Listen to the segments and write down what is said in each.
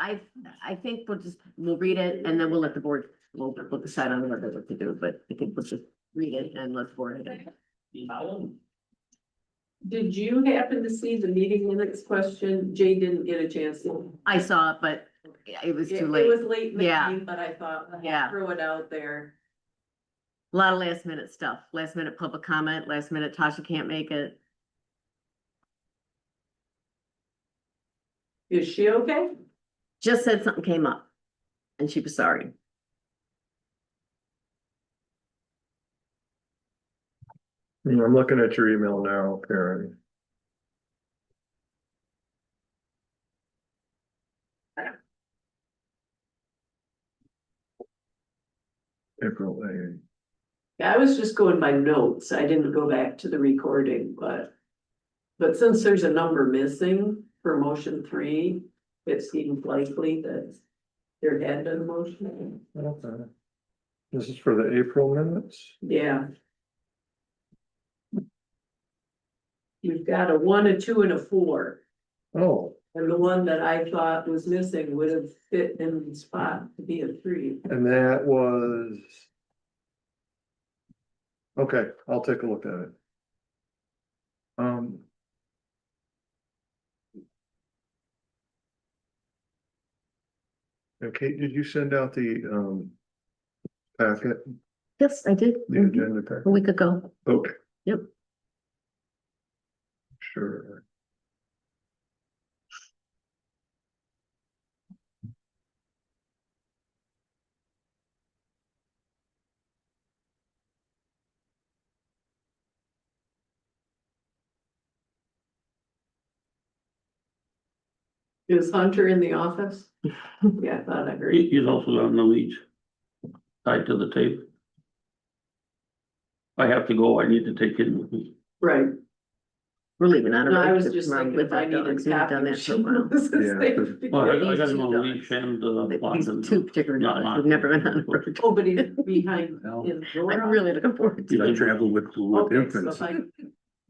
I think we'll read it and then we'll let the board, we'll decide on what to do, but I think we'll just read it and let's board it. Did you happen to see the meeting minutes question? Jay didn't get a chance to. I saw it, but it was too It late. was late in the Yeah. game, but I thought, Yeah. throw it out there. A lot of last minute stuff, last minute public comment, last minute Tasha can't make it. Is she okay? Just said something came up and she was sorry. I'm looking at your email now, Karen. April 8th. Yeah, I was just going by notes. I didn't go back to the recording, but since there's a number missing for motion 3, it seems likely that there had been a motion. Okay. This is for the April minutes? Yeah. You've got a 1, a 2, and a 4. Oh, And the one that I thought was missing would have fit in the spot to be a 3. and that was. Okay, I'll take a look at it. And Kate, did you send out the packet, Yes, I did. the agenda packet? A week ago. Okay. Yep. Sure. Is Hunter in the office? Yeah, I thought I heard. He's also on the leash. Tied to the tape. I have to go, I need to take it with me. Right. We're leaving on a No, I break was trip just tomorrow thinking with if I our needed dogs. We've done that for a while. Well, I got These him two on a dogs. leash and These lock two particular Not dogs, we've never been on a road. Oh, but he's behind No. in your. I'm really looking forward to I it. travel with Okay, so if I,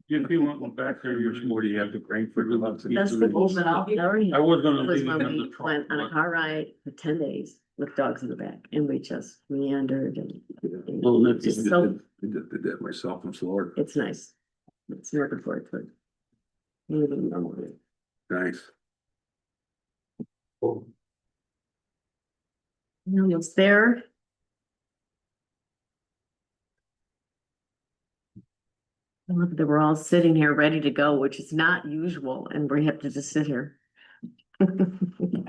If you want one back there, you're more, do you have to bring for the months? That's the Oh, but I'll be- I was gonna was leave him when in the we truck. went on a car ride for 10 days with dogs in the back and we just meandered and Little nifty. Just so- I did that myself in Florida. it's nice. It's looking forward to it. Moving normally. Nice. Almost there. I love that we're all sitting here ready to go, which is not usual, and we have to just sit here. Carter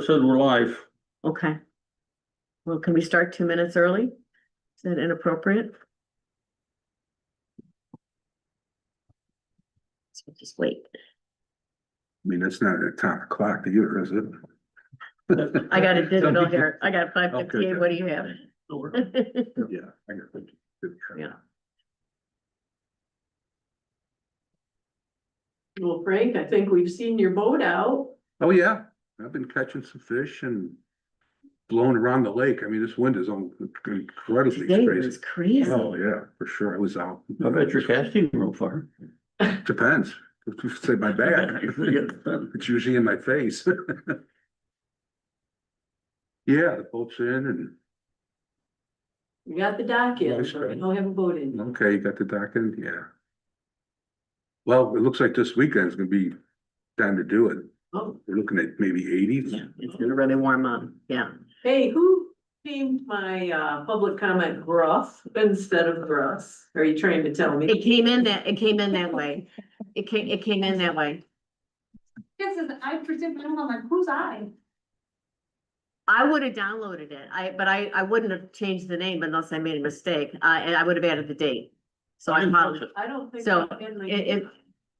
said we're live. Okay. Well, can we start 2 minutes early? Is that inappropriate? So we'll just wait. I mean, it's not at 10 o'clock either, is it? I got a digital here. I got 5:58. Okay. What do you have? Yeah. I got it. Yeah. well, Frank, I think we've seen your boat out. Oh, yeah, I've been catching some fish and blowing around the lake. I mean, this wind is incredibly Today was crazy. crazy. Oh, yeah, for sure. I was out. I bet you're casting real far. Depends. If you say my back, it's usually in my face. Yeah, the boat's in and, You got the dock in, Nice, but we right? don't have a boat in. okay, you got the dock in, yeah. Well, it looks like this weekend's gonna be time to do it. Oh, We're looking at maybe 80s. Yeah, it's gonna really warm up. Yeah. hey, who named my public comment gruff instead of Russ? Are you trying to tell me? It came in that way. It came in that way. This is, I presume, I'm like, who's I? I would have downloaded it. But I wouldn't have changed the name unless I made a mistake. And I would have added the date. So I apologize. I don't think. So, I had my- it-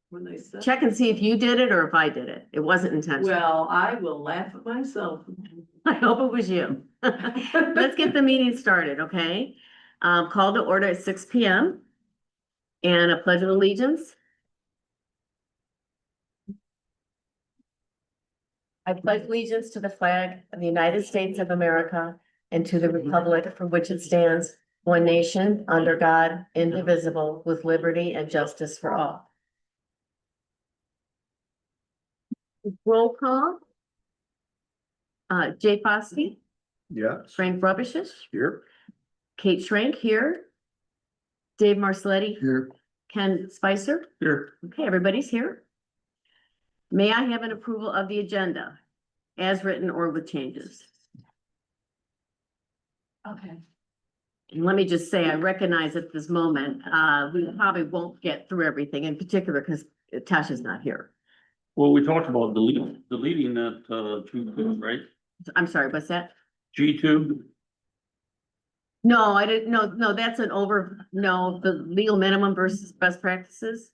When I said. Check and see if you did it or if I did it. It wasn't intentional. Well, I will laugh at myself. I hope it was you. Let's get the meeting started, okay? Call to order at 6 p.m. And a pledge of allegiance. I pledge allegiance to the flag of the United States of America and to the republic for which it stands, one nation, under God, indivisible, with liberty and justice for all. Roll call. Jay Foskey, Yes. Frank Rubishes, Here. Kate Schrank here. Dave Marcelletti, Here. Ken Spicer. Here, Okay, everybody's here. May I have an approval of the agenda as written or with changes? Okay. And let me just say, I recognize at this moment, we probably won't get through everything in particular because Tasha's not here. well, we talked about deleting that, G2, right? I'm sorry, what's that? G2, No, I didn't, no, that's an no, the legal minimum versus best practices.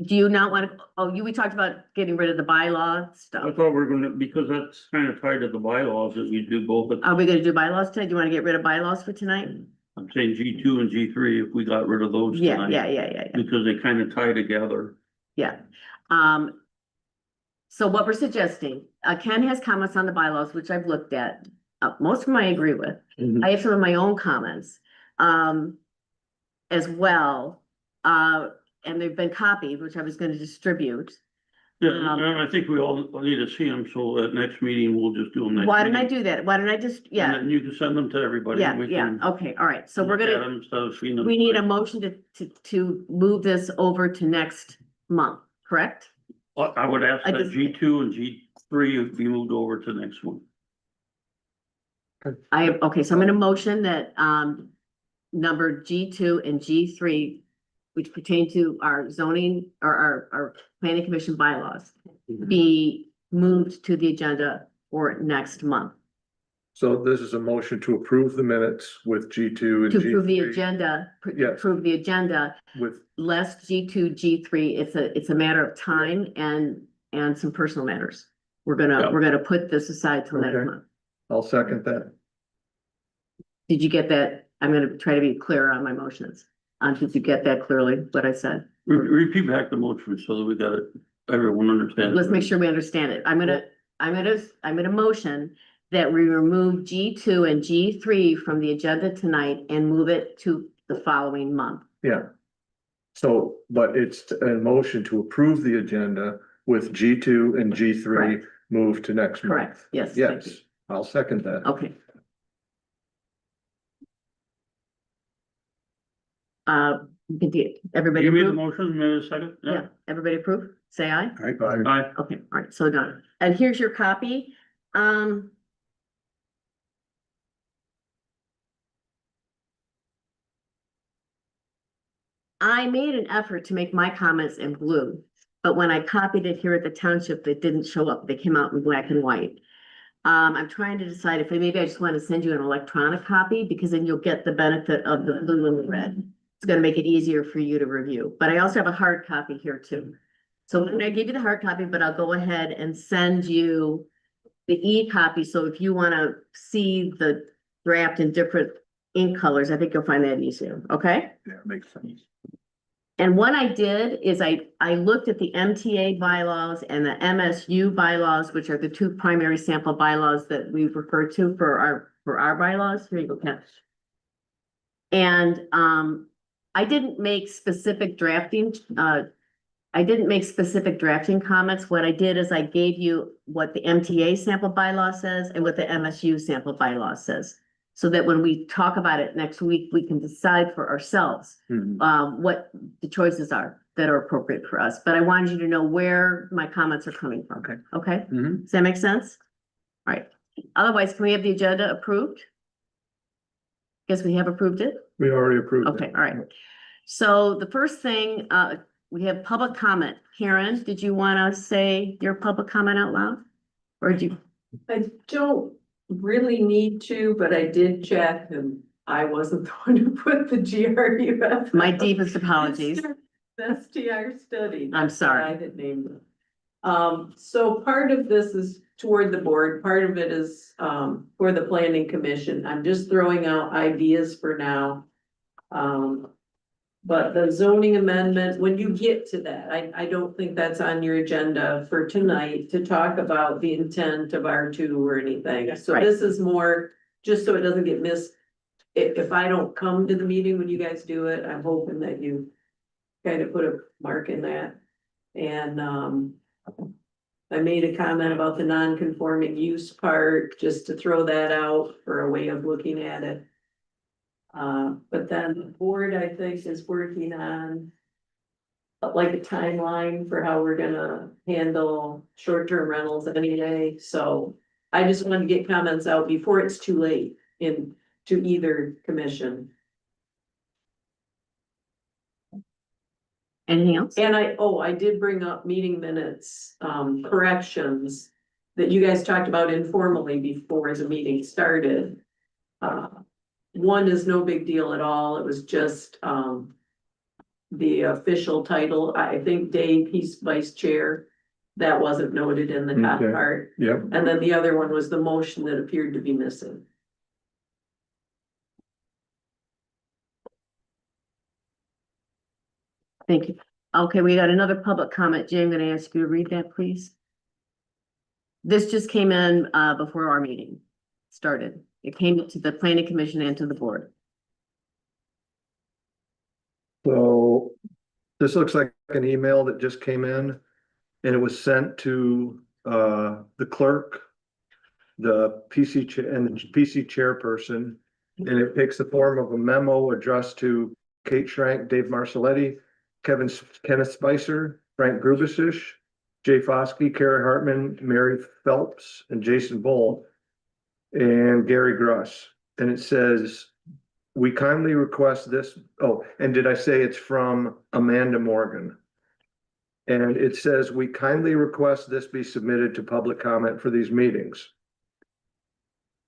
Do you not want to, we talked about getting rid of the bylaw I stuff. thought we were gonna, because that's kind of tied to the bylaws that we do both. Are we gonna do bylaws today? Do you want to get rid of bylaws for tonight? I'm saying G2 and G3, if we got rid of those Yeah, tonight. yeah. Because they kind of tie together. Yeah. So what we're suggesting, Ken has comments on the bylaws, which I've looked at. Most of them I agree with. Mhm. I have some of my own comments, as well. And they've been copied, which I was gonna distribute. Yeah, Um, and I think we all need to see them, so at next meeting, we'll just do them next. Why didn't I meeting. do that? Why didn't I just, And yeah, then you can send them to everybody. yeah, We yeah, can okay, all right, so we're look at gonna, them instead of seeing them. we need a motion to move this over to next month, correct? I would ask I that just- G2 and G3 be moved over to next one. Okay, so I'm gonna motion that, number G2 and G3, which pertain to our zoning or our planning commission bylaws, be moved to the agenda for next month. So this is a motion to approve the minutes with G2 and To approve the G3 agenda, Yes. approve the agenda, with, less G2, G3, it's a matter of time and some personal matters. We're Yeah. gonna put this aside till next Okay. month. I'll second that. Did you get that? I'm gonna try to be clear on my motions. Did you get that clearly, what I said? Repeat back the motion so that we got it, everyone understands. Let's make sure we understand it. I'm gonna motion that we remove G2 and G3 from the agenda tonight and move it to the following month. Yeah. So, but it's a motion to approve the agenda with G2 and G3 Correct. moved to next month. Correct, yes. thank you. Yes, I'll second that. Okay. Everybody You made the approve? motion, made a second? Yeah, everybody approve? Say aye. Aye. Okay, all right, so done. And here's your copy. I made an effort to make my comments in blue, but when I copied it here at the township, it didn't show up. They came out in black and white. I'm trying to decide if maybe I just want to send you an electronic copy because then you'll get the benefit of the blue and the red. It's gonna make it easier for you to review, but I also have a hard copy here too. So I'm gonna give you the hard copy, but I'll go ahead and send you the e-copy. So if you wanna see the draft in different ink colors, I think you'll find that easier, okay? Yeah, makes sense. And what I did is I looked at the MTA bylaws and the MSU bylaws, which are the two primary sample bylaws that we refer to for our bylaws. Here you go, Ken. And, I didn't make specific drafting, comments. What I did is I gave you what the MTA sample bylaw says and what the MSU sample bylaw says. So that when we talk about it next week, we can decide for ourselves, Mhm. what the choices are that are appropriate for us. But I wanted you to know where my comments are coming from. Okay. Okay, Mhm. does that make sense? All right, otherwise, can we have the agenda approved? Guess we have approved it? We already approved it. Okay, all right. So the first thing, we have public comment. Karen, did you want to say your public comment out loud? Or do you, I don't really need to, but I did check and I wasn't the one who put the GRUF. my deepest apologies. STR study. I'm That's what sorry. I had named it. So part of this is toward the board, part of it is, for the planning commission. I'm just throwing out ideas for now. But the zoning amendment, when you get to that, I don't think that's on your agenda for tonight to talk about the intent of R2 or anything. So Right. this is more, just so it doesn't get missed. If I don't come to the meeting when you guys do it, I'm hoping that you kind of put a mark in that. And I made a comment about the non-conforming use part, just to throw that out for a way of looking at it. But then the board, I think, is working on like a timeline for how we're gonna handle short-term rentals anyway, so I just wanted to get comments out before it's too late to either commission. Anything else? And I did bring up meeting minutes, corrections that you guys talked about informally before the meeting started. One is no big deal at all. It was just, the official title. I think Dave, he's vice chair. That wasn't noted in the top Okay. part. Yep. And then the other one was the motion that appeared to be missing. Thank you. Okay, we got another public comment. Jay, I'm gonna ask you to read that, please. This just came in before our meeting started. It came to the planning commission and to the board. So this looks like an email that just came in and it was sent to the clerk, the PC and the PC chairperson. And it takes the form of a memo addressed to Kate Schrank, Dave Marcelletti, Kenneth Spicer, Frank Grubisish, Jay Foskey, Kara Hartman, Mary Phelps, and Jason Bull, and Gary Gruss. And it says, we kindly request this, oh, and did I say it's from Amanda Morgan? And it says, we kindly request this be submitted to public comment for these meetings.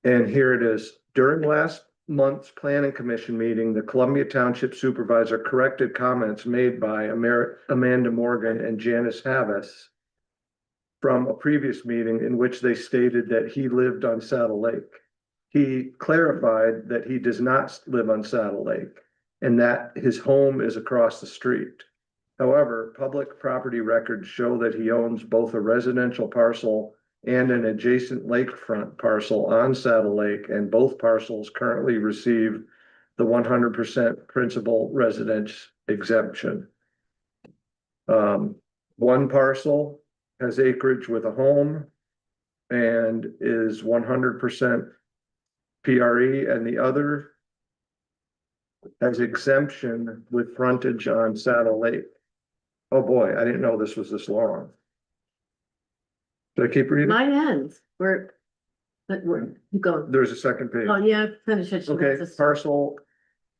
And here it is. During last month's planning commission meeting, the Columbia Township supervisor corrected comments made by Amanda Morgan and Janice Havas from a previous meeting in which they stated that he lived on Saddle Lake. He clarified that he does not live on Saddle Lake and that his home is across the street. However, public property records show that he owns both a residential parcel and an adjacent lakefront parcel on Saddle Lake, and both parcels currently receive the 100% principal residence exemption. One parcel has acreage with a home and is 100% PRE, and the other has exemption with frontage on Saddle Lake. Oh boy, I didn't know this was this long. Should I keep reading? Mine ends. We're going. There's a second page. Oh, yeah, finish it. She Okay, wants us- parcel,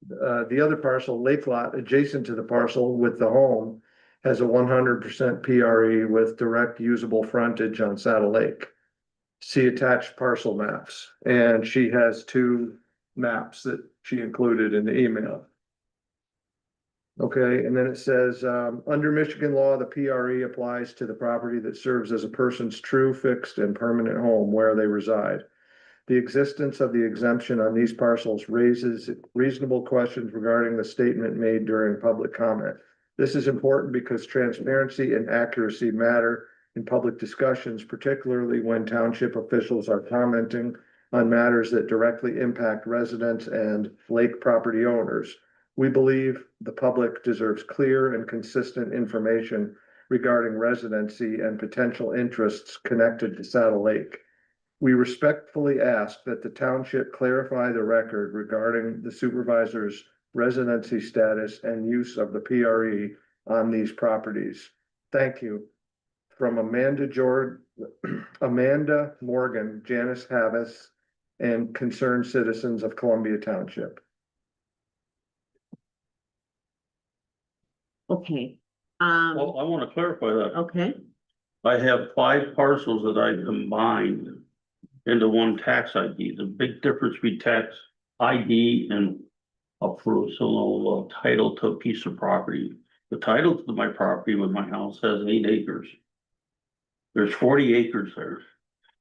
the other parcel, lake lot adjacent to the parcel with the home has a 100% PRE with direct usable frontage on Saddle Lake. See attached parcel maps, and she has two maps that she included in the email. Okay, and then it says, under Michigan law, the PRE applies to the property that serves as a person's true, fixed, and permanent home where they reside. The existence of the exemption on these parcels raises reasonable questions regarding the statement made during public comment. This is important because transparency and accuracy matter in public discussions, particularly when township officials are commenting on matters that directly impact residents and lake property owners. We believe the public deserves clear and consistent information regarding residency and potential interests connected to Saddle Lake. We respectfully ask that the township clarify the record regarding the supervisor's residency status and use of the PRE on these properties. Thank you. From Amanda Morgan, Janice Havas, and concerned citizens of Columbia Township. Okay, Well, I want to clarify that. okay, I have 5 parcels that I combined into one tax ID. The big difference between tax ID and a personal title to a piece of property. The title to my property with my house has 8 acres. There's 40 acres there.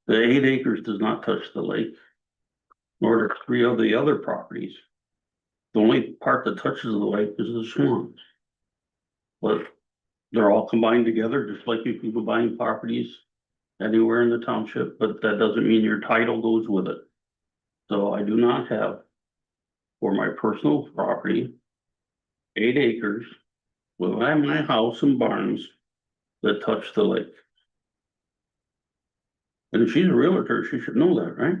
The 8 acres does not touch the lake, nor do 3 of the other properties. The only part that touches the lake is the swamps. But they're all combined together, just like you can combine properties anywhere in the township, but that doesn't mean your title goes with it. So I do not have, for my personal property, 8 acres with my house and barns that touch the lake. And if she's a realtor, she should know that, right?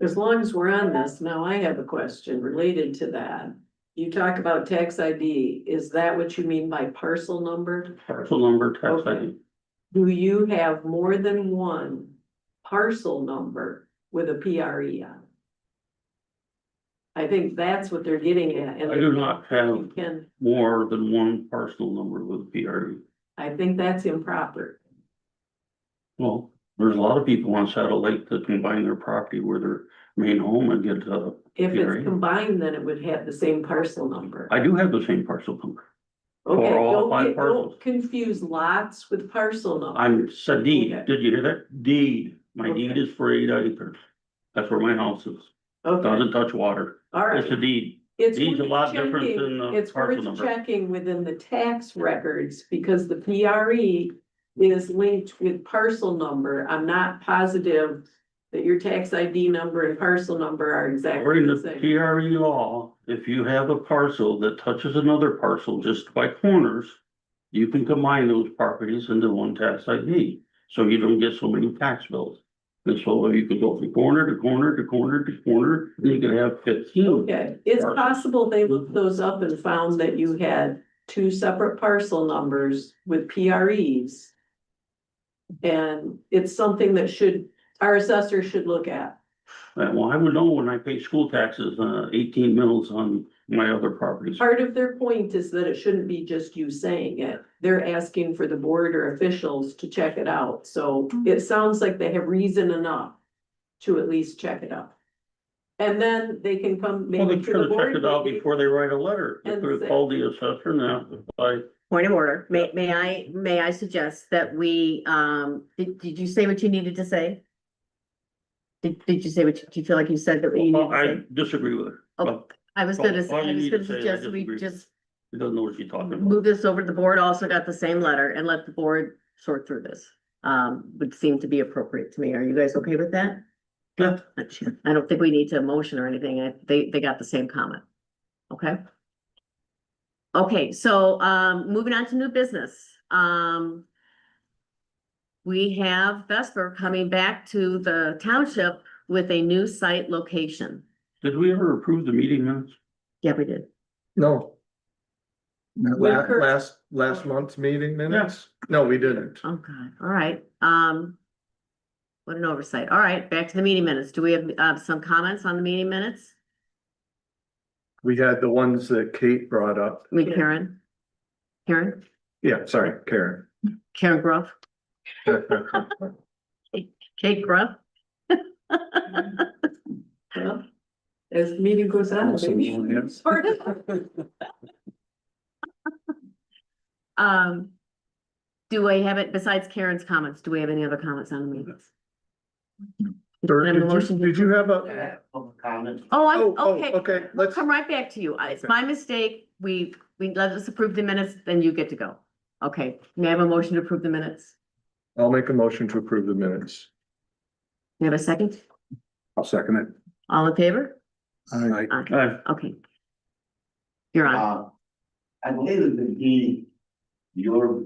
As long as we're on this, now I have a question related to that. You talk about tax ID, is that what you mean by parcel number? Parcel number, tax Okay. ID. Do you have more than one parcel number with a PRE on? I think that's what they're getting at. and I do not you have can, more than one parcel number with PRE. I think that's improper. Well, there's a lot of people on Saddle Lake that combine their property with their main home and get, If PRE. it's combined, then it would have the same parcel number. I do have the same parcel number. Okay, for all don't five get, parcels. don't confuse lots with parcel number. I'm said deed, Okay. did you hear that? Deed, my deed Okay. is for 8 acres. That's where my house is, Okay, doesn't touch water, all it's a right. deed. It's Deed's a worth lot different checking- than the It's parcel worth number. checking within the tax records because the PRE is linked with parcel number. I'm not positive that your tax ID number and parcel number are exactly According the to same. PRE law, if you have a parcel that touches another parcel just by corners, you can combine those properties into one tax ID, so you don't get so many tax bills. And so you can go from corner to corner to corner to corner, and you can have 15. Okay, it's Parcel. possible they looked those up and found that you had two separate parcel numbers with PREs. And it's something that our assessor should look at. Well, I would know when I pay school taxes, 18 mils on my other properties. Part of their point is that it shouldn't be just you saying it. They're asking for the board or officials to check it out. So it sounds like they have reason enough to at least check it out. And then they can come Well, they maybe to should the have checked board it out meeting. before they write a letter. They and could have say- called the assessor and asked if I, Point of order, may I suggest that we, did you say what you needed to say? Did you say what, do you feel like you said that you well, needed to I say? disagree with her. Oh, Well, I was all- gonna, all you I was need gonna to say, I suggest we disagree. just she doesn't know what she's talking about. move this over. The board also got the same letter and let the board sort through this. Would seem to be appropriate to me. Are you guys okay with that? Yeah. I don't think we need to motion or anything. They got the same comment. Okay? Okay, so, moving on to new business. We have Vesper coming back to the township with a new site location. Did we ever approve the meeting minutes? Yeah, we did. No. With her- Last month's meeting minutes? No, we didn't. Oh, God. All right. What an oversight. All right, back to the meeting minutes. Do we have, some comments on the meeting minutes? We had the ones that Kate brought up. Me, Karen? Karen? Yeah, sorry, Karen. Karen Gruff? Kate Gruff? Well, as the meeting goes on, Awesome, maybe. yeah. Sort of. Do I have it, besides Karen's comments, do we have any other comments on the meetings? Or Can I have a did motion you, to did you have a, Okay, okay, we'll let's, come right back to you. It's Okay. my mistake. We let us approve the minutes, then you get to go. Okay, may I have a motion to approve the minutes? I'll make a motion to approve the minutes. May I have a second? I'll second it. All in favor? Aye. Aye. Okay. You're on. I believe it would be your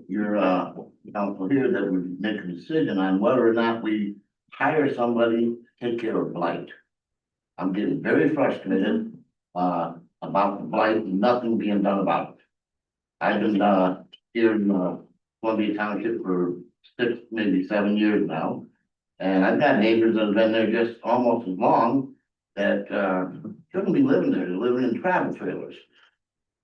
council here that would make a decision on whether or not we hire somebody to take care of blight. I'm getting very frustrated, about the blight and nothing being done about it. I've been, here in, Columbia Township for 6, maybe 7 years now. And I've got neighbors that have been there just almost as long that, shouldn't be living there. They're living in travel trailers.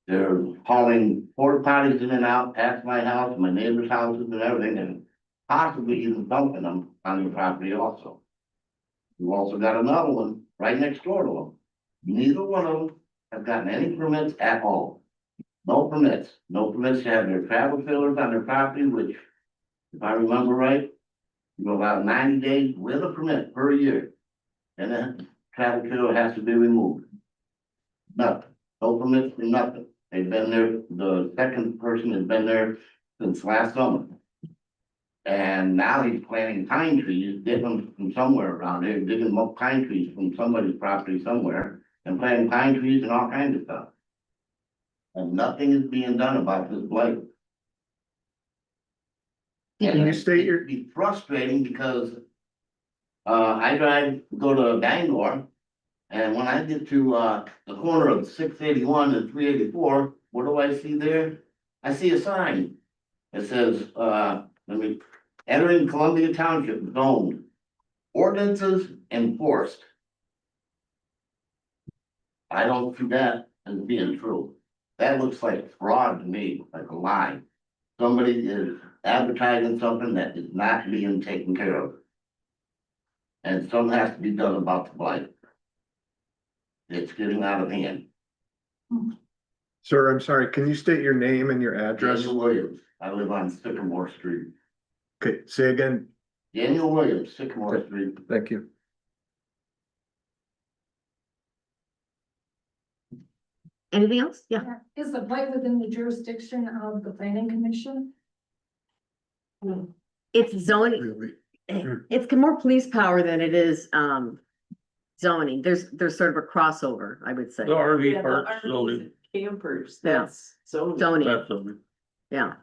They're hauling porta potties in and out past my house, my neighbors' houses and everything, and possibly even dumping them on the property also. We've also got another one right next door to them. Neither one of them have gotten any permits at all. No permits to have their travel trailers on their property, which, if I remember right, you go about 90 days with a permit per year. And then travel trailer has to be removed. Nothing, no permits for nothing. They've been there, the second person has been there since last summer. And now he's planting pine trees, digging them from somewhere around here, digging up pine trees from somebody's property somewhere. And planting pine trees and all kinds of stuff. And nothing is being done about this blight. Can you state your- It'd be frustrating because go to Bangor. And when I get to, the corner of 681 and 384, what do I see there? I see a sign. It says, entering Columbia Township zone, ordinances enforced. I don't see that as being true. That looks like fraud to me, like a lie. Somebody is advertising something that is not being taken care of. And something has to be done about the blight. It's getting out of hand. Sir, I'm sorry, can you state your name and your address? Daniel Williams, I live on Sycamore Street. Okay, say again, Daniel Williams, Sycamore Street. thank you. Anything else? Yeah. Is the blight within the jurisdiction of the planning commission? It's zoning, Really? it's more police power than it is, zoning. There's sort of a crossover, I would say. The RV Yeah, the park RVs zoning, and Campers, Yeah. that's zoning. Zoning, that's zoning. yeah.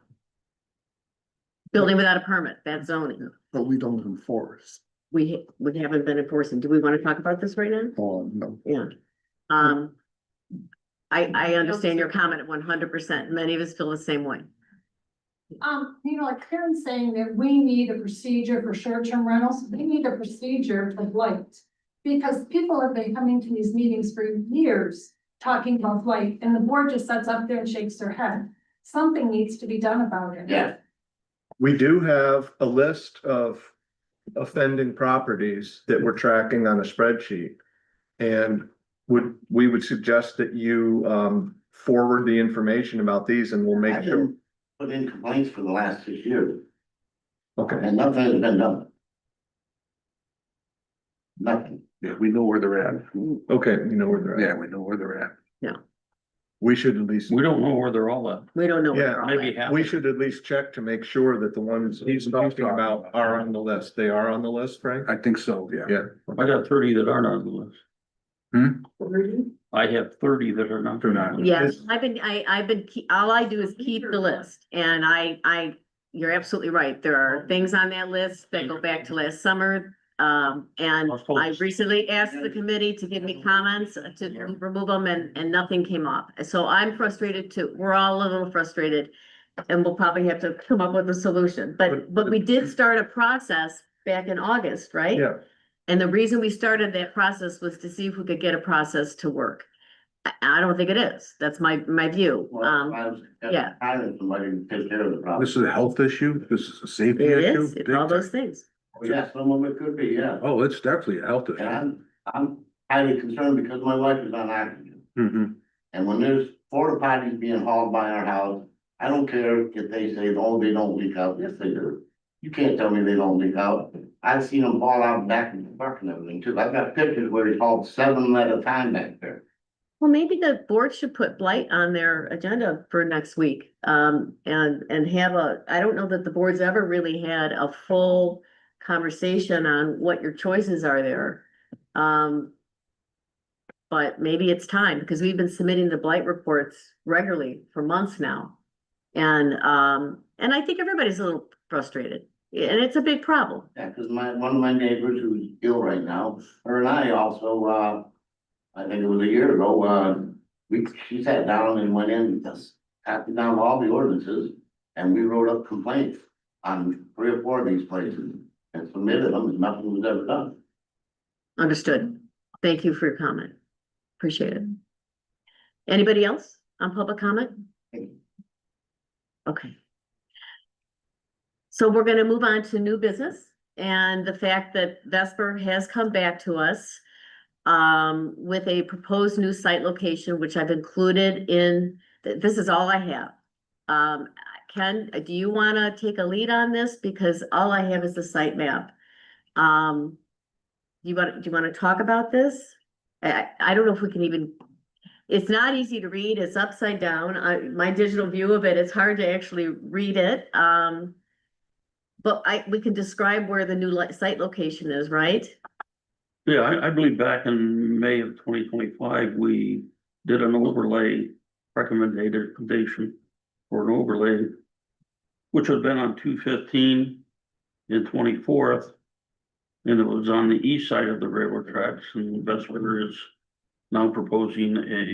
Building without a permit, that's zoning. But we don't enforce. We haven't been enforcing. Do we want to talk about this right now? Oh, no. Yeah. I understand your comment 100%. Many of us feel the same way. Like Karen's saying that we need a procedure for short-term rentals, we need a procedure for blight. Because people have been coming to these meetings for years, talking about blight, and the board just sits up there and shakes their head. Something needs to be done about it. Yeah, We do have a list of offending properties that we're tracking on a spreadsheet. And we would suggest that you forward the information about these and we'll make I've sure. been put in complaints for the last 6 years, Okay, and nothing has been done. Nothing. Yeah, we know where they're at. okay, you know where they're Yeah, at. we know where they're at. We should at least, We don't know where they're all at. We don't know. where Yeah, they're all Maybe at. half. we should at least check to make sure that the ones he's talking about are on the list. They are on the list, Frank? I think so, yeah. Yeah. I got 30 that aren't on the list. I have 30 that are not. They're not. Yes, I've been, all I do is keep the list and you're absolutely right. There are things on that list that go back to last summer. And I recently asked the committee to give me comments to remove them and nothing came up. So I'm frustrated too. We're all a little frustrated. And we'll probably have to come up with a solution, but we did start a process back in August, right? Yeah, And the reason we started that process was to see if we could get a process to work. I don't think it is. That's my view. Well, I was yeah. hiring somebody to take care of the problem. This is a health issue, this is a safety It issue. is, it's all those things. Yeah, some of it could be, yeah. Oh, it's definitely a health And issue. I'm highly concerned because my wife is on oxygen. Mhm. And when there's porta potties being hauled by our house, I don't care if they say, oh, they don't leak out. Yes, they do. You can't tell me they don't leak out. I've seen them fall out back in the park and everything too. I've got pictures where it's hauled 7 at a time back there. Well, maybe the board should put blight on their agenda for next week. And have I don't know that the board's ever really had a full conversation on what your choices are there. But maybe it's time because we've been submitting the blight reports regularly for months now. And I think everybody's a little frustrated and it's a big problem. Yeah, cause one of my neighbors who's ill right now, her and I also, I think it was a year ago, she sat down and went in, just copied down all the ordinances. And we wrote up complaints on 3 or 4 of these places and submitted them and nothing was ever done. Understood. Thank you for your comment. Appreciate it. Anybody else on public comment? Okay. So we're gonna move on to new business and the fact that Vesper has come back to us with a proposed new site location, which I've included in, this is all I have. Ken, do you wanna take a lead on this? Because all I have is the site map. Do you wanna talk about this? I don't know if we can even, it's not easy to read, it's upside down. My digital view of it, it's hard to actually read it. But we can describe where the new site location is, right? Yeah, I believe back in May of 2025, we did an overlay recommendation for an overlay which would have been on 215 and 24th. And it was on the east side of the railroad tracks, and Vesper is now proposing a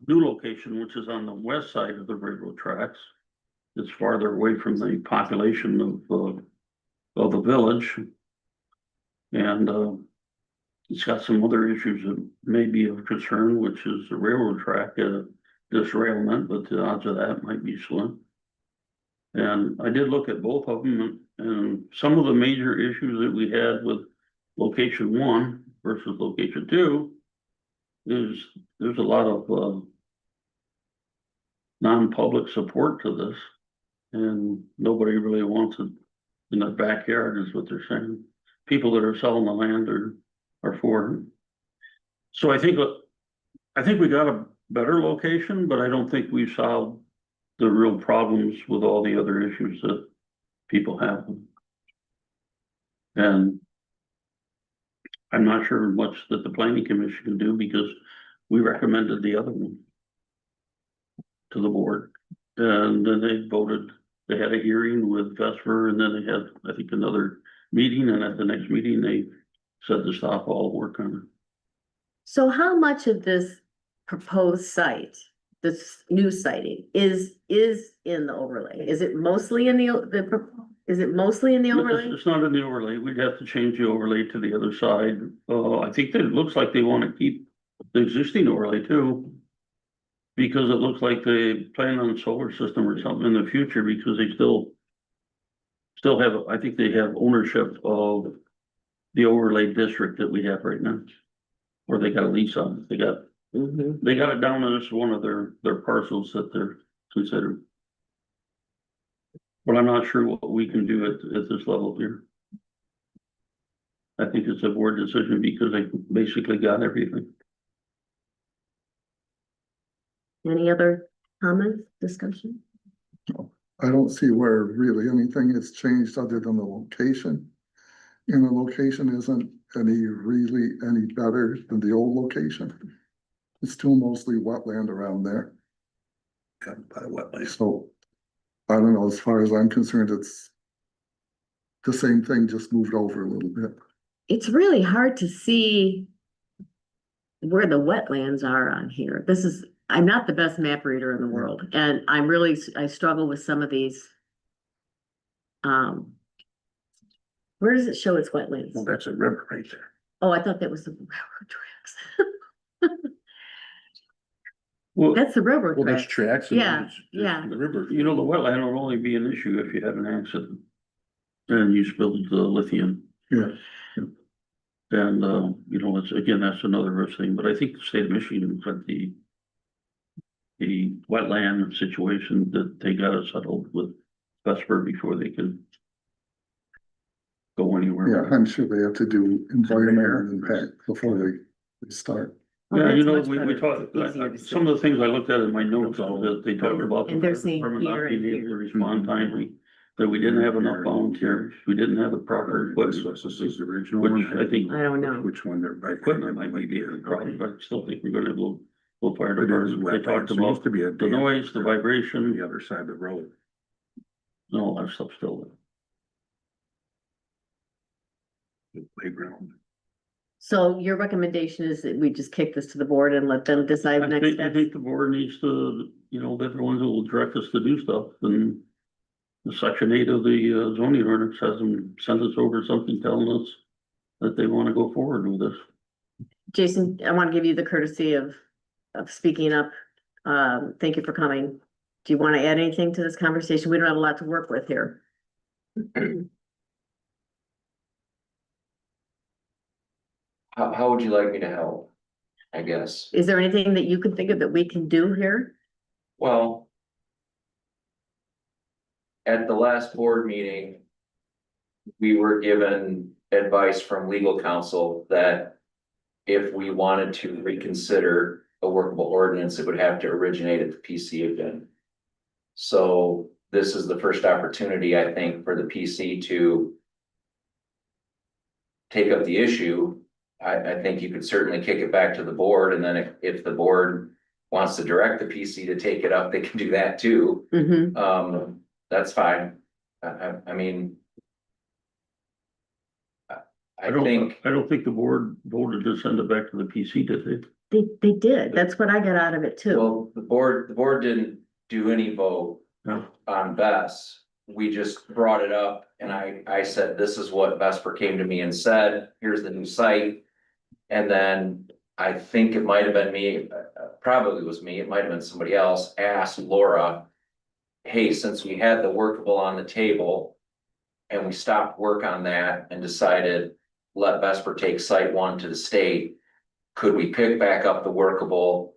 new location, which is on the west side of the railroad tracks. It's farther away from the population of the village. And it's got some other issues that may be of concern, which is the railroad track disrailment, but the odds of that might be slim. And I did look at both of them, and some of the major issues that we had with location 1 versus location 2 is there's a lot of non-public support to this. And nobody really wants it in their backyard is what they're saying. People that are selling the land are for it. So I think we got a better location, but I don't think we've solved the real problems with all the other issues that people have. And I'm not sure much that the planning commission can do because we recommended the other one to the board. And then they voted, they had a hearing with Vesper, and then they had, I think, another meeting, and at the next meeting, they said to stop all work on it. So how much of this proposed site, this new siting, is in the overlay? Is it mostly in is it mostly in the overlay? It's not in the overlay. We'd have to change the overlay to the other side. I think that it looks like they want to keep the existing overlay too. Because it looks like they plan on a solar system or something in the future, because they still have, I think they have ownership of the overlay district that we have right now. Or they got a lease on it. They got it down as one of their parcels that they're considering. But I'm not sure what we can do at this level here. I think it's a board decision because they basically got everything. Any other comments, discussion? I don't see where really anything has changed other than the location. And the location isn't really any better than the old location. It's still mostly wetland around there. Yeah, by the wetlands. So I don't know, as far as I'm concerned, it's the same thing, just moved over a little bit. It's really hard to see where the wetlands are on here. I'm not the best map reader in the world, and I struggle with some of these. Where does it show its wetlands? Well, that's a river right there. Oh, I thought that was the railroad tracks. Well, That's the railroad Well, there's tracks. tracks. and Yeah, there's yeah. The river. you know, the wetland will only be an issue if you have an accident. And you spilled the lithium. Yeah. And, you know, that's another risk thing, but I think the state of Michigan got the wetland situation that they got it settled with Vesper before they can go anywhere. Yeah, I'm sure they have to do environmental impact before they start. Well, Yeah, you that's know, much we better. talked, Easier to see. some of the things I looked at in my notes, that they talked about. And they're saying department not here being and able to here. respond timely, that we didn't have enough volunteers, we didn't have the proper equipment. This is the original Which one. I think I don't know. Which one they're. equipment might be a problem, but I still think we're gonna have a little fire It is department. They wetlands. talked There about used to be a the dam noise, the on vibration, the other side of the road. and all that stuff still. The playground. So your recommendation is that we just kick this to the board and let them decide I next think, steps? the board needs to, you know, they're the ones who will direct us to do stuff, and the section 8 of the zoning ordinance has them send us over something telling us that they wanna go forward with this. Jason, I want to give you the courtesy of speaking up. Thank you for coming. Do you want to add anything to this conversation? We don't have a lot to work with here. How would you like me to help? I guess, Is there anything that you can think of that we can do here? well. At the last board meeting. We were given advice from legal counsel that. If we wanted to reconsider a workable ordinance, it would have to originate at the PC again. So this is the first opportunity, I think, for the PC to. Take up the issue. I think you could certainly kick it back to the board, and then if the board wants to direct the PC to take it up, they can do that too. Mm-hmm. That's fine. I mean. I don't think, think the board voted to send it back to the PC, did they? They did. That's what I got out of it too. well, the board didn't do any vote No. on Bess. We just brought it up and I said, this is what Vesper came to me and said, here's the new site. And then I think it might have been me, probably was me, it might have been somebody else, asked Laura, hey, since we had the workable on the table and we stopped work on that and decided let Vesper take site one to the state, could we pick back up the workable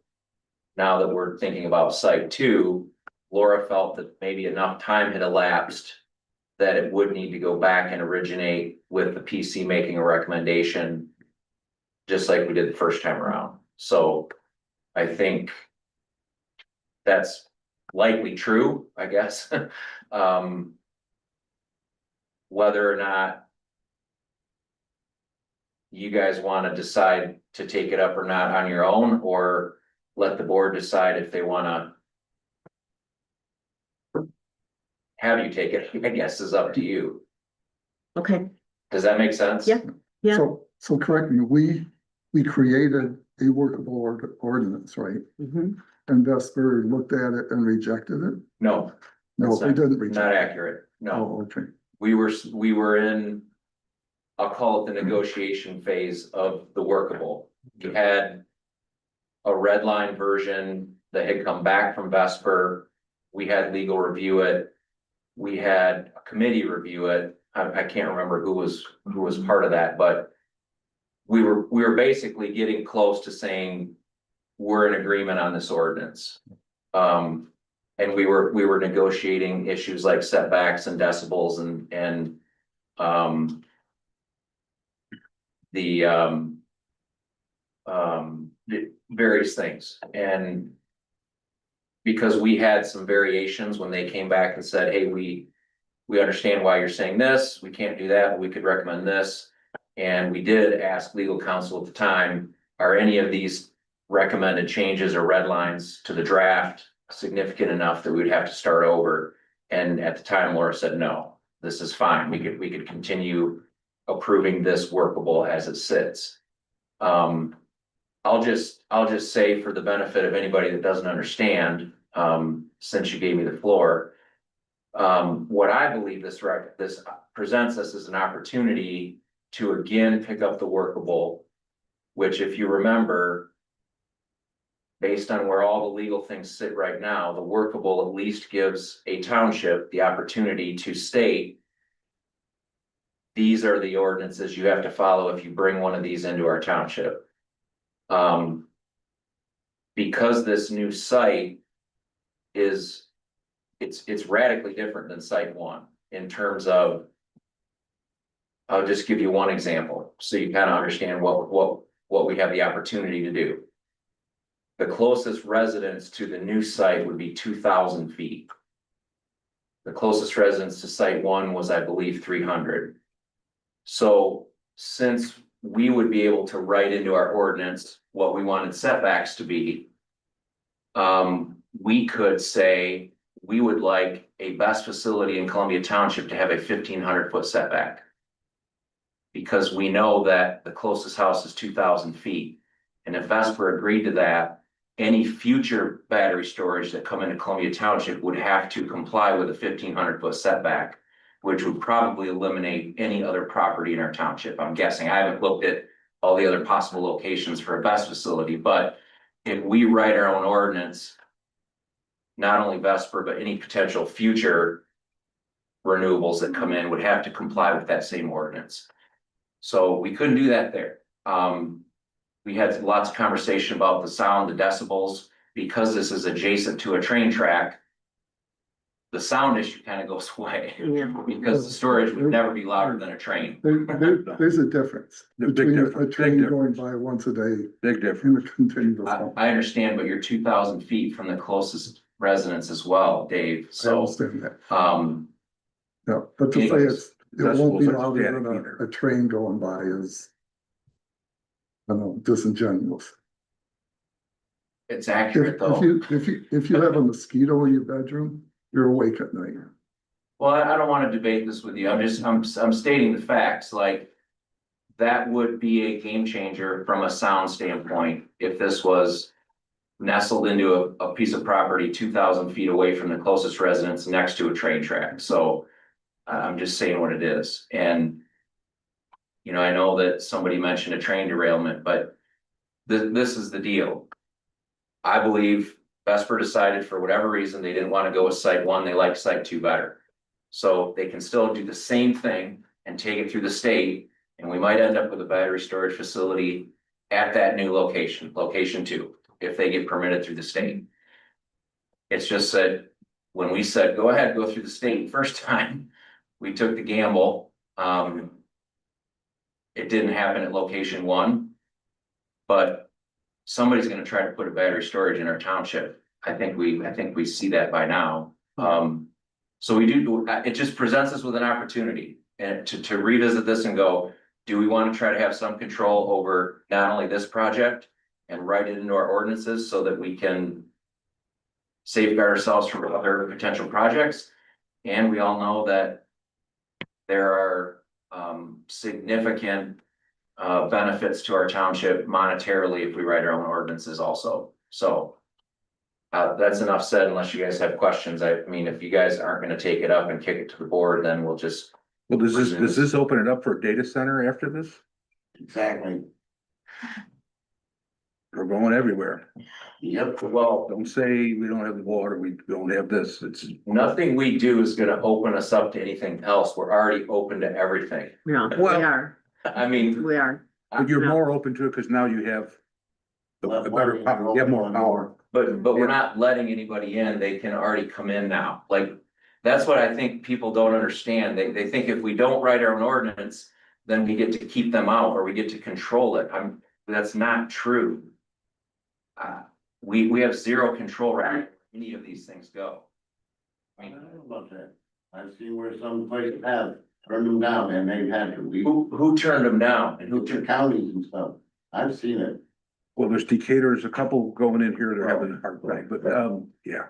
now that we're thinking about site two? Laura felt that maybe enough time had elapsed that it would need to go back and originate with the PC making a recommendation, just like we did the first time around. So I think that's likely true, I guess. Whether or not you guys want to decide to take it up or not on your own, or let the board decide if they want to have you take it, I guess is up to you. Okay, Does that make sense? Yeah. Yeah. So correct me, we created a workable ordinance, right? mhm. And Vesper looked at it and rejected it? No, No, that's we didn't reject. not it. accurate. No, Oh, okay. we were in, I'll call it the negotiation phase of the workable. We had a red line version that had come back from Vesper. We had legal review it. We had a committee review it. I can't remember who was part of that, but we were basically getting close to saying we're in agreement on this ordinance. And we were negotiating issues like setbacks and decibels and the various things. And because we had some variations when they came back and said, hey, we understand why you're saying this, we can't do that, but we could recommend this. And we did ask legal counsel at the time, are any of these recommended changes or red lines to the draft significant enough that we would have to start over? And at the time, Laura said, no, this is fine. We could continue approving this workable as it sits. I'll just say for the benefit of anybody that doesn't understand, since you gave me the floor, what I believe this presents us as an opportunity to again pick up the workable, which if you remember, based on where all the legal things sit right now, the workable at least gives a township the opportunity to state these are the ordinances you have to follow if you bring one of these into our township. Because this new site is, it's radically different than site one in terms of, I'll just give you one example, so you kind of understand what we have the opportunity to do. The closest residence to the new site would be 2,000 feet. The closest residence to site one was, I believe, 300. So since we would be able to write into our ordinance what we wanted setbacks to be, we could say we would like a Best facility in Columbia Township to have a 1,500 foot setback. Because we know that the closest house is 2,000 feet. And if Vesper agreed to that, any future battery storage that come into Columbia Township would have to comply with a 1,500 foot setback, which would probably eliminate any other property in our township. I'm guessing. I haven't looked at all the other possible locations for a Best facility, but if we write our own ordinance, not only Vesper, but any potential future renewables that come in would have to comply with that same ordinance. So we couldn't do that there. We had lots of conversation about the sound, the decibels, because this is adjacent to a train track. The sound issue kind of goes away Yeah. because the storage would never be louder than a train. There's a difference The big between a difference, train big going difference. by once a day Big difference. and a continuous. I understand, but you're 2,000 feet from the closest residence as well, Dave. I So, understand that. Yeah, but to say anyways, it won't be decibels are louder static than either. a train going by is, I don't know, disingenuous. it's accurate though. If you have a mosquito in your bedroom, you're awake at night. Well, I don't wanna debate this with you, I'm stating the facts, like. That would be a game changer from a sound standpoint, if this was. Nestled into a piece of property 2,000 feet away from the closest residence next to a train track, so. I'm just saying what it is, and. You know, I know that somebody mentioned a train derailment, but this is the deal. I believe Vesper decided for whatever reason, they didn't wanna go with site one, they liked site two better. So they can still do the same thing and take it through the state, and we might end up with a battery storage facility at that new location, location two, if they get permitted through the state. It's just that, when we said, go ahead, go through the state first time, we took the gamble, it didn't happen at location one. But somebody's gonna try to put a battery storage in our township. I think we see that by now. So we do, it just presents us with an opportunity and to revisit this and go, do we want to try to have some control over not only this project and write it into our ordinances so that we can safeguard ourselves from other potential projects? And we all know that there are significant benefits to our township monetarily if we write our own ordinances also. So that's enough said, unless you guys have questions. I mean, if you guys aren't gonna take it up and kick it to the board, then we'll just. Well, does this open it up for a data center after this? Exactly. We're going everywhere. Yep. Well, Don't say we don't have the water, we don't have this, it's. nothing we do is gonna open us up to anything else. We're already open to everything. Yeah, we Well- are, I mean, we are. But you're more open to it because now you have. A better, you have more power. but we're not letting anybody in. They can already come in now. Like, that's what I think people don't understand. They think if we don't write our own ordinance, then we get to keep them out or we get to control it. That's not true. We have zero control right where any of these things go. I don't know about that. I've seen where some places have turned them down and they've had to leave. Who turned them down and who Who to turned? counties and stuff. I've seen it. Well, there's Decatur's, a couple going in here, they're having a hard time, but, yeah.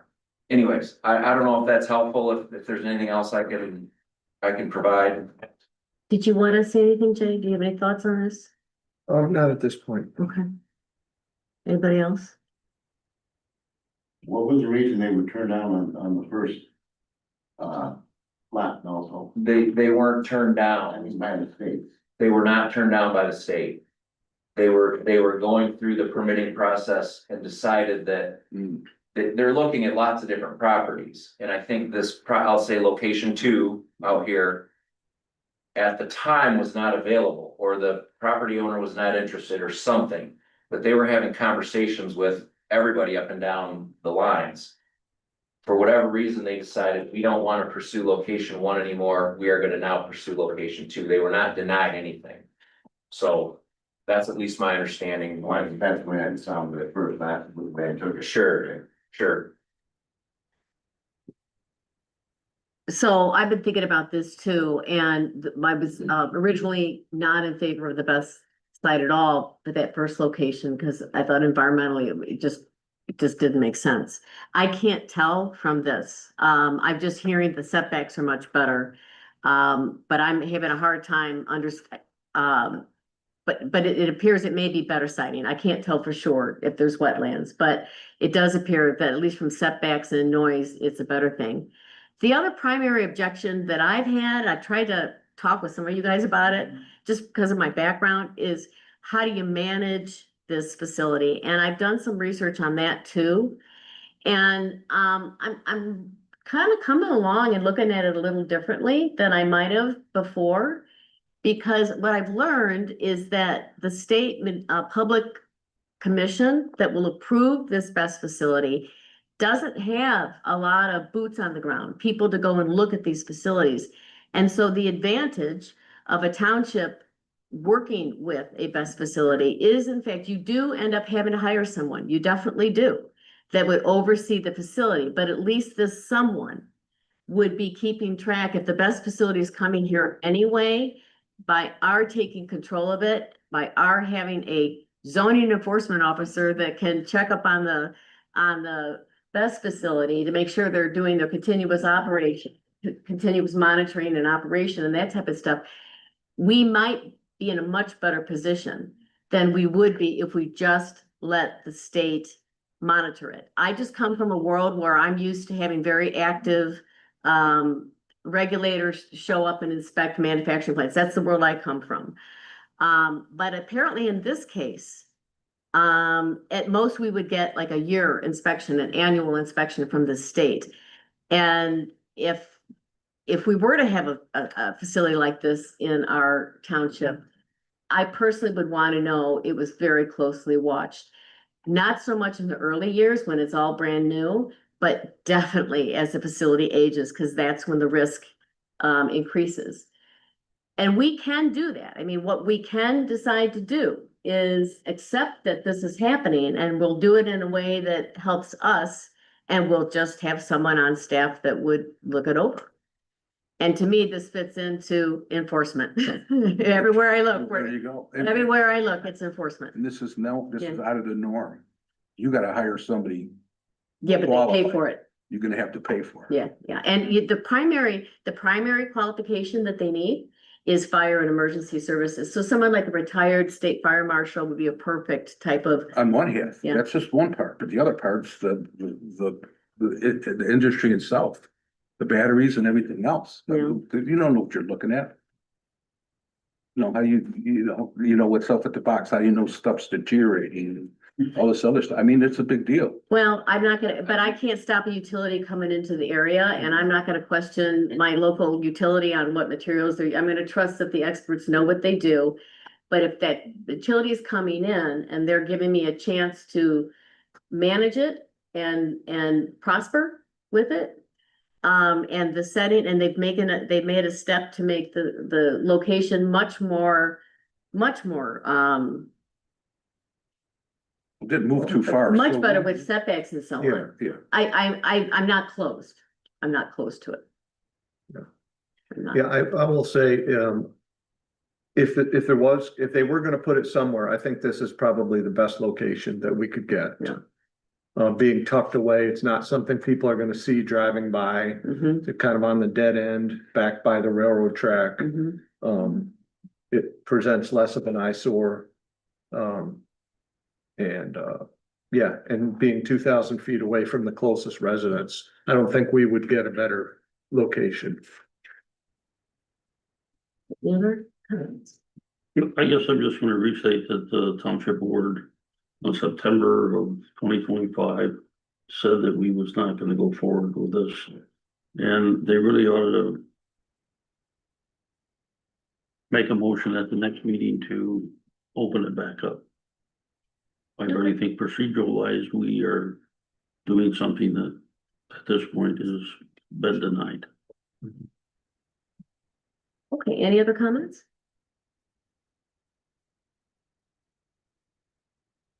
Anyways, I don't know if that's helpful, if there's anything else I can provide. Did you want to say anything, Jay? Do you have any thoughts on this? Not at this point. Okay. Anybody else? What was the reason they were turned down on the first? Plat also, They weren't turned I down. mean, by the states. They were not turned down by the state. They were going through the permitting process and decided that. Mm. They're looking at lots of different properties, and I think I'll say location two out here. At the time was not available, or the property owner was not interested or something, but they were having conversations with everybody up and down the lines. For whatever reason, they decided, we don't want to pursue location one anymore, we are gonna now pursue location two. They were not denied anything. So that's at least my understanding. That's the way I sounded at first, that's the way I took it. Sure. So I've been thinking about this too, and I was originally not in favor of the best site at all for that first location, because I thought environmentally it just didn't make sense. I can't tell from this. I'm just hearing the setbacks are much better. But I'm having a hard time but it appears it may be better siting. I can't tell for sure if there's wetlands, but it does appear that at least from setbacks and noise, it's a better thing. The other primary objection that I've had, I tried to talk with some of you guys about it, just because of my background, is how do you manage this facility? And I've done some research on that too. And I'm kind of coming along and looking at it a little differently than I might have before. Because what I've learned is that the state public commission that will approve this best facility doesn't have a lot of boots on the ground, people to go and look at these facilities. And so the advantage of a township working with a best facility is, in fact, you do end up having to hire someone. You definitely do, that would oversee the facility, but at least this someone would be keeping track if the best facility is coming here anyway. By our taking control of it, by our having a zoning enforcement officer that can check up on the best facility to make sure they're doing their continuous operation continuous monitoring and operation and that type of stuff, we might be in a much better position than we would be if we just let the state monitor it. I just come from a world where I'm used to having very active regulators show up and inspect manufacturing plants. That's the world I come from. But apparently in this case, at most we would get like a year inspection, an annual inspection from the state. And if we were to have a facility like this in our township, I personally would want to know it was very closely watched. Not so much in the early years when it's all brand new, but definitely as the facility ages, because that's when the risk increases. And we can do that. I mean, what we can decide to do is accept that this is happening, and we'll do it in a way that helps us, and we'll just have someone on staff that would look it over. And to me, this fits into enforcement. Everywhere I look, There you go. And everywhere I look, it's enforcement. this is Yeah. out of the norm. You gotta hire somebody, Yeah, but they pay for it. you're gonna have to pay for it. Yeah, yeah. And the primary qualification that they need is fire and emergency services. So someone like a retired state fire marshal would be a perfect type of, On one hand, Yeah. that's just one part, but the other part's the industry itself, the batteries and everything else. Yeah. You don't know what you're looking at. You know, how you know what's up at the box, how you know stuff's deteriorating, and all this other stuff. I mean, it's a big deal. well, I'm not gonna, but I can't stop a utility coming into the area, and I'm not gonna question my local utility on what materials they're, I'm gonna trust that the experts know what they do. But if that utility is coming in and they're giving me a chance to manage it and prosper with it, and the setting, and they've made a step to make the location much more, Didn't move too far. much so- better with setbacks and so Yeah, on. yeah. I'm not closed. I'm not close to it. Yeah. I'm not. Yeah, I will say, if they were gonna put it somewhere, I think this is probably the best location that we could get. Yeah. Being tucked away, it's not something people are gonna see driving by, Mhm, they're kind of on the dead end, back by the railroad track. mhm. It presents less of an eyesore. Yeah, and being 2,000 feet away from the closest residence, I don't think we would get a better location. Any other comments? I guess I'm just gonna restate that the township board on September of 2025 said that we was not gonna go forward with this. And they really ought to make a motion at the next meeting to open it back up. I really think procedural wise, we are doing something that at this point has been denied. Okay, any other comments?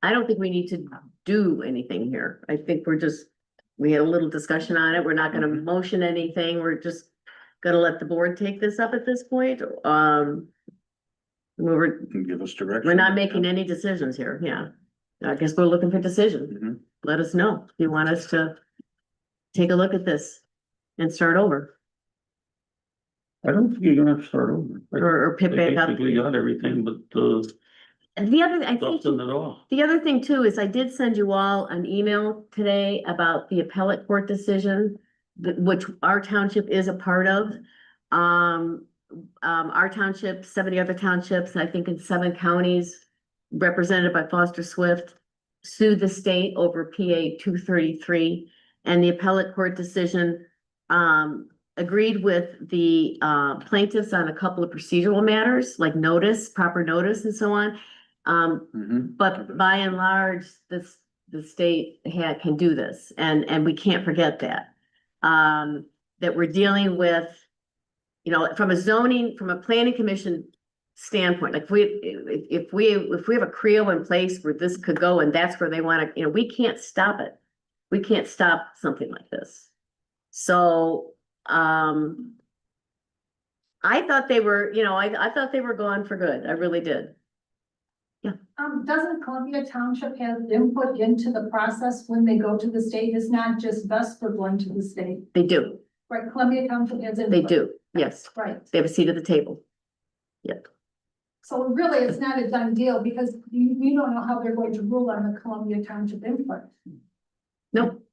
I don't think we need to do anything here. I think we had a little discussion on it. We're not gonna motion anything. We're just gonna let the board take this up at this point. Give us direction. We're not making any decisions here, yeah. I guess we're looking for decisions. Mhm. Let us know if you want us to take a look at this and start over, I don't think you're gonna have to start over. or pick They back up. basically got everything but And the other, I think, stuff in it all. the other thing too is I did send you all an email today about the appellate court decision, which our township is a part of. Our township, 70 other townships, I think in 7 counties, represented by Foster Swift, sued the state over PA 233, and the appellate court decision agreed with the plaintiffs on a couple of procedural matters, like notice, proper notice and so on. Mhm. But by and large, the state can do this, and we can't forget that. That we're dealing with, you know, from a planning commission standpoint, like if we have a CREO in place where this could go and that's where they wanna, you know, we can't stop it. We can't stop something like this. So, I thought they were, you know, I thought they were gone for good. I really did. Doesn't Columbia Township have input into the process when they go to the state? It's not just Vesper going to the state. They do. Right, Columbia Township has input. They do, yes. Right, They have a seat at the table. so really, it's not a done deal because you don't know how they're going to rule on the Columbia Township input. Nope.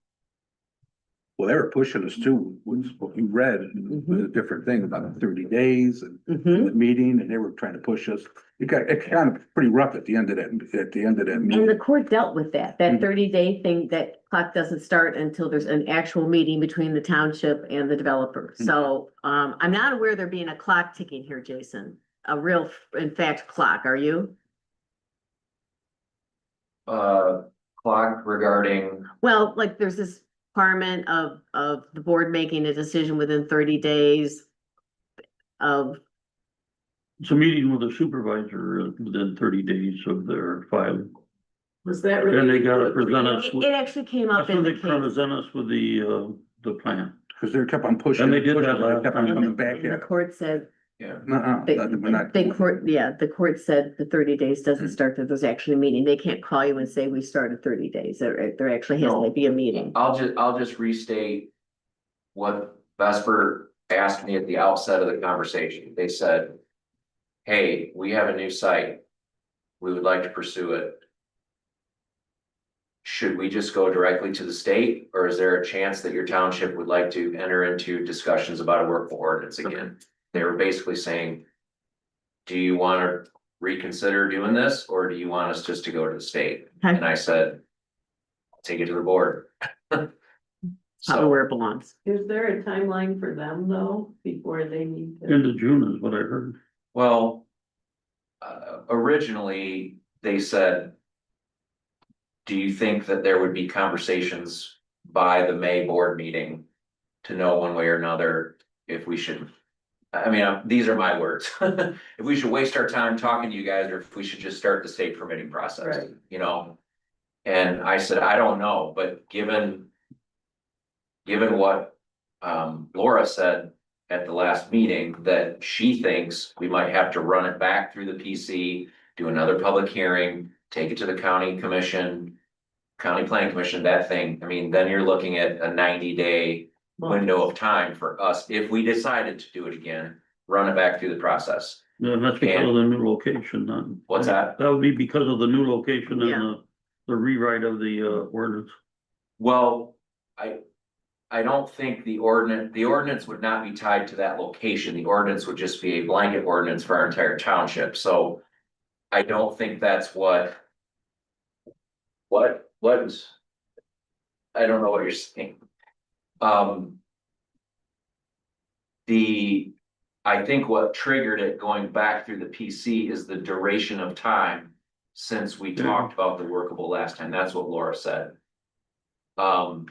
Well, they were pushing us too, with what you read, was a different thing about 30 days and Mhm. the meeting, and they were trying to push us. It kind of pretty rough at the end of that, And the meeting. court dealt with that Mhm. 30-day thing, that clock doesn't start until there's an actual meeting between the township and the developer. So, I'm not aware there being a clock ticking here, Jason. A real, in fact, clock, are you? Clock regarding, Well, like, there's this requirement of the board making a decision within 30 days of, It's a meeting with a supervisor within 30 days of their filing. Was that really? Then they gotta present us, it with- actually came up that's in when the they case. present us with the plan. Cause they kept on pushing. And they did that pushing, last kept on time. coming back And the at. court said, yeah, We're not. the court said the 30 days doesn't start, that there's actually a meeting. They can't call you and say, we started 30 days. There actually has to be a meeting. I'll just restate what Vesper asked me at the outset of the conversation. They said, hey, we have a new site. We would like to pursue it. Should we just go directly to the state, or is there a chance that your township would like to enter into discussions about a workable ordinance again? They were basically saying, do you want to reconsider doing this, or do you want us just to go to the state? Okay. And I said, I'll take it to the board. Probably So, where it belongs. Is there a timeline for them though, before they need to? End of June is what I heard. well, originally, they said, do you think that there would be conversations by the May board meeting to know one way or another if we should, I mean, these are my words. If we should waste our time talking to you guys, or if we should just start the state permitting process, Right. you know? And I said, I don't know, but given what Laura said at the last meeting, that she thinks we might have to run it back through the PC, do another public hearing, take it to the county commission, county planning commission, that thing, I mean, then you're looking at a 90-day window of time for us, if we decided to do it again, run it back through the process. Yeah, that's because of the new location, then. What's that? That would be because of the new location Yeah. and the rewrite of the ordinance. Well, I don't think the ordinance would not be tied to that location, the ordinance would just be a blanket ordinance for our entire township, so. I don't think that's what. I don't know what you're saying. I think what triggered it going back through the PC is the duration of time. Since we talked about the workable last time, that's what Laura said. I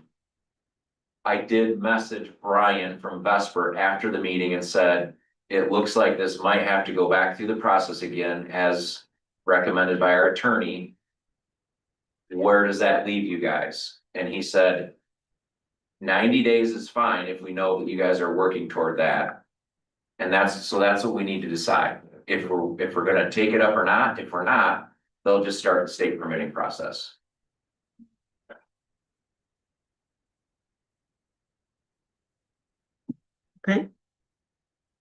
did message Brian from Vesper after the meeting and said, it looks like this might have to go back through the process again as recommended by our attorney. Where does that leave you guys? And he said, 90 days is fine if we know that you guys are working toward that. And that's what we need to decide, if we're gonna take it up or not. If we're not, they'll just start the state permitting process. Okay,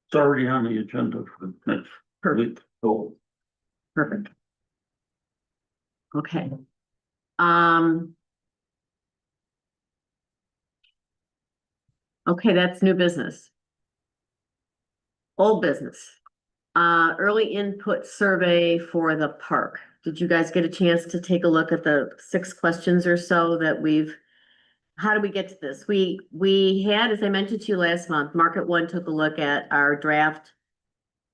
It's already on the agenda for next perfect, week. So perfect. Okay. Um. Okay, that's new business. Old business. Early input survey for the park. Did you guys get a chance to take a look at the 6 questions or so that how do we get to this? We had, as I mentioned to you last month, Market One took a look at our draft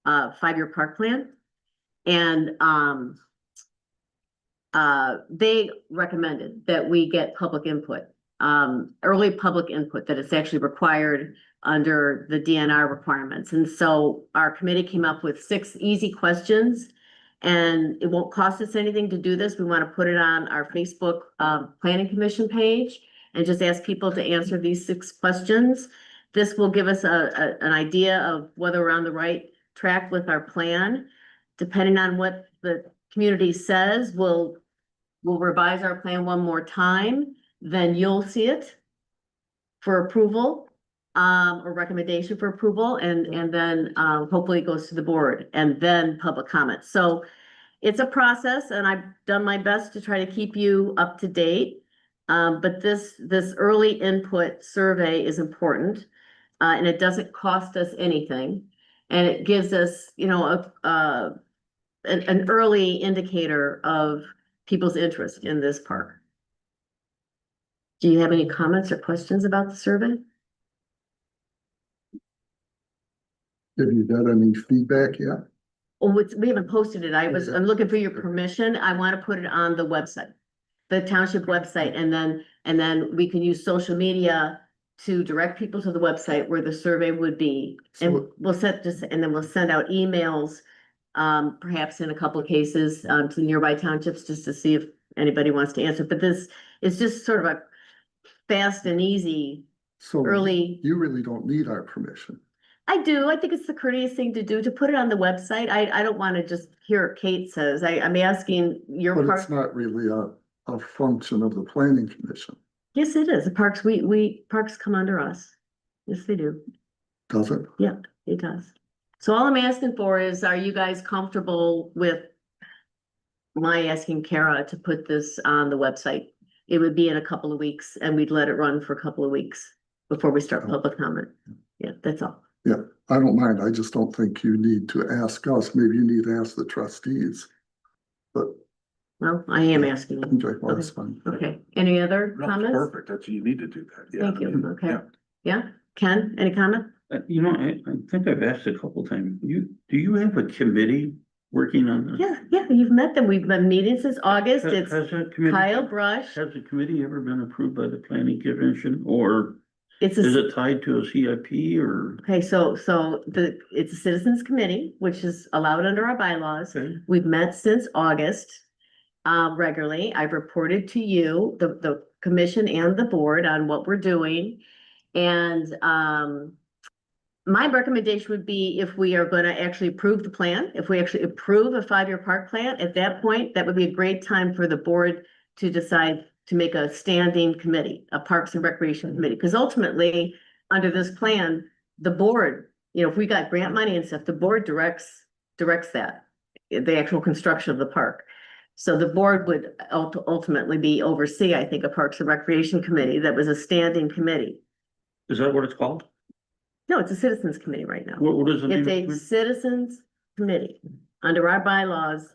5-year park plan. And they recommended that we get public input, early public input, that it's actually required under the DNR requirements. And so our committee came up with 6 easy questions, and it won't cost us anything to do this. We want to put it on our Facebook Planning Commission page and just ask people to answer these 6 questions. This will give us an idea of whether we're on the right track with our plan. Depending on what the community says, we'll revise our plan one more time, then you'll see it for approval. or recommendation for approval, and then, hopefully it goes to the board, and then public comment. So it's a process, and I've done my best to try to keep you up to date. But this early input survey is important, and it doesn't cost us anything. And it gives us, you know, an early indicator of people's interest in this park. Do you have any comments or questions about the survey? Have you got any feedback yet? Oh, we haven't posted it. I'm looking for your permission. I want to put it on the website, the township website, and then we can use social media to direct people to the website where the survey would be. And So- we'll and then we'll send out emails, perhaps in a couple of cases, to nearby townships, just to see if anybody wants to answer. But this is just sort of a fast and easy, So early. you really don't need our permission. I do. I think it's the courteous thing to do, to put it on the website. I don't want to just hear what Kate says. I'm asking your But part. it's not really a function of the planning commission, Yes, it is. The parks, parks come under us. Yes, they do. does it? Yeah, it does. So all I'm asking for is, are you guys comfortable with my asking Kara to put this on the website? It would be in a couple of weeks, and we'd let it run for a couple of weeks before we start public comment. Yeah, that's all. Yeah, I don't mind. I just don't think you need to ask us. Maybe you need to ask the trustees. But, Well, I am asking you. okay, well, that's fine. Okay, any other No, comments? perfect, that's, you need to do that, yeah. Thank I you. mean, Okay. yeah. Yeah, Ken, any comment? You know, I think I've asked a couple times, do you have a committee working on this? Yeah, you've met them. We've been meeting since August. Has It's that committee, Kyle Brush. has the committee ever been approved by the planning commission, or It's is a, it tied to a CIP or? okay, so it's a citizens committee, which is allowed under our bylaws. Okay. We've met since August, regularly. I've reported to you, the commission and the board, on what we're doing. And, my recommendation would be, if we are gonna actually approve the plan, if we actually approve a 5-year park plan, at that point, that would be a great time for the board to decide to make a standing committee, a Parks and Recreation Committee, because ultimately, under this plan, the board, you know, if we got grant money and stuff, the board directs that, the actual construction of the park. So the board would ultimately oversee, I think, a Parks and Recreation Committee that was a standing committee. Is that what it's called? No, it's a citizens committee right now. What is the name? It's of a the committee? citizens committee. Under our bylaws,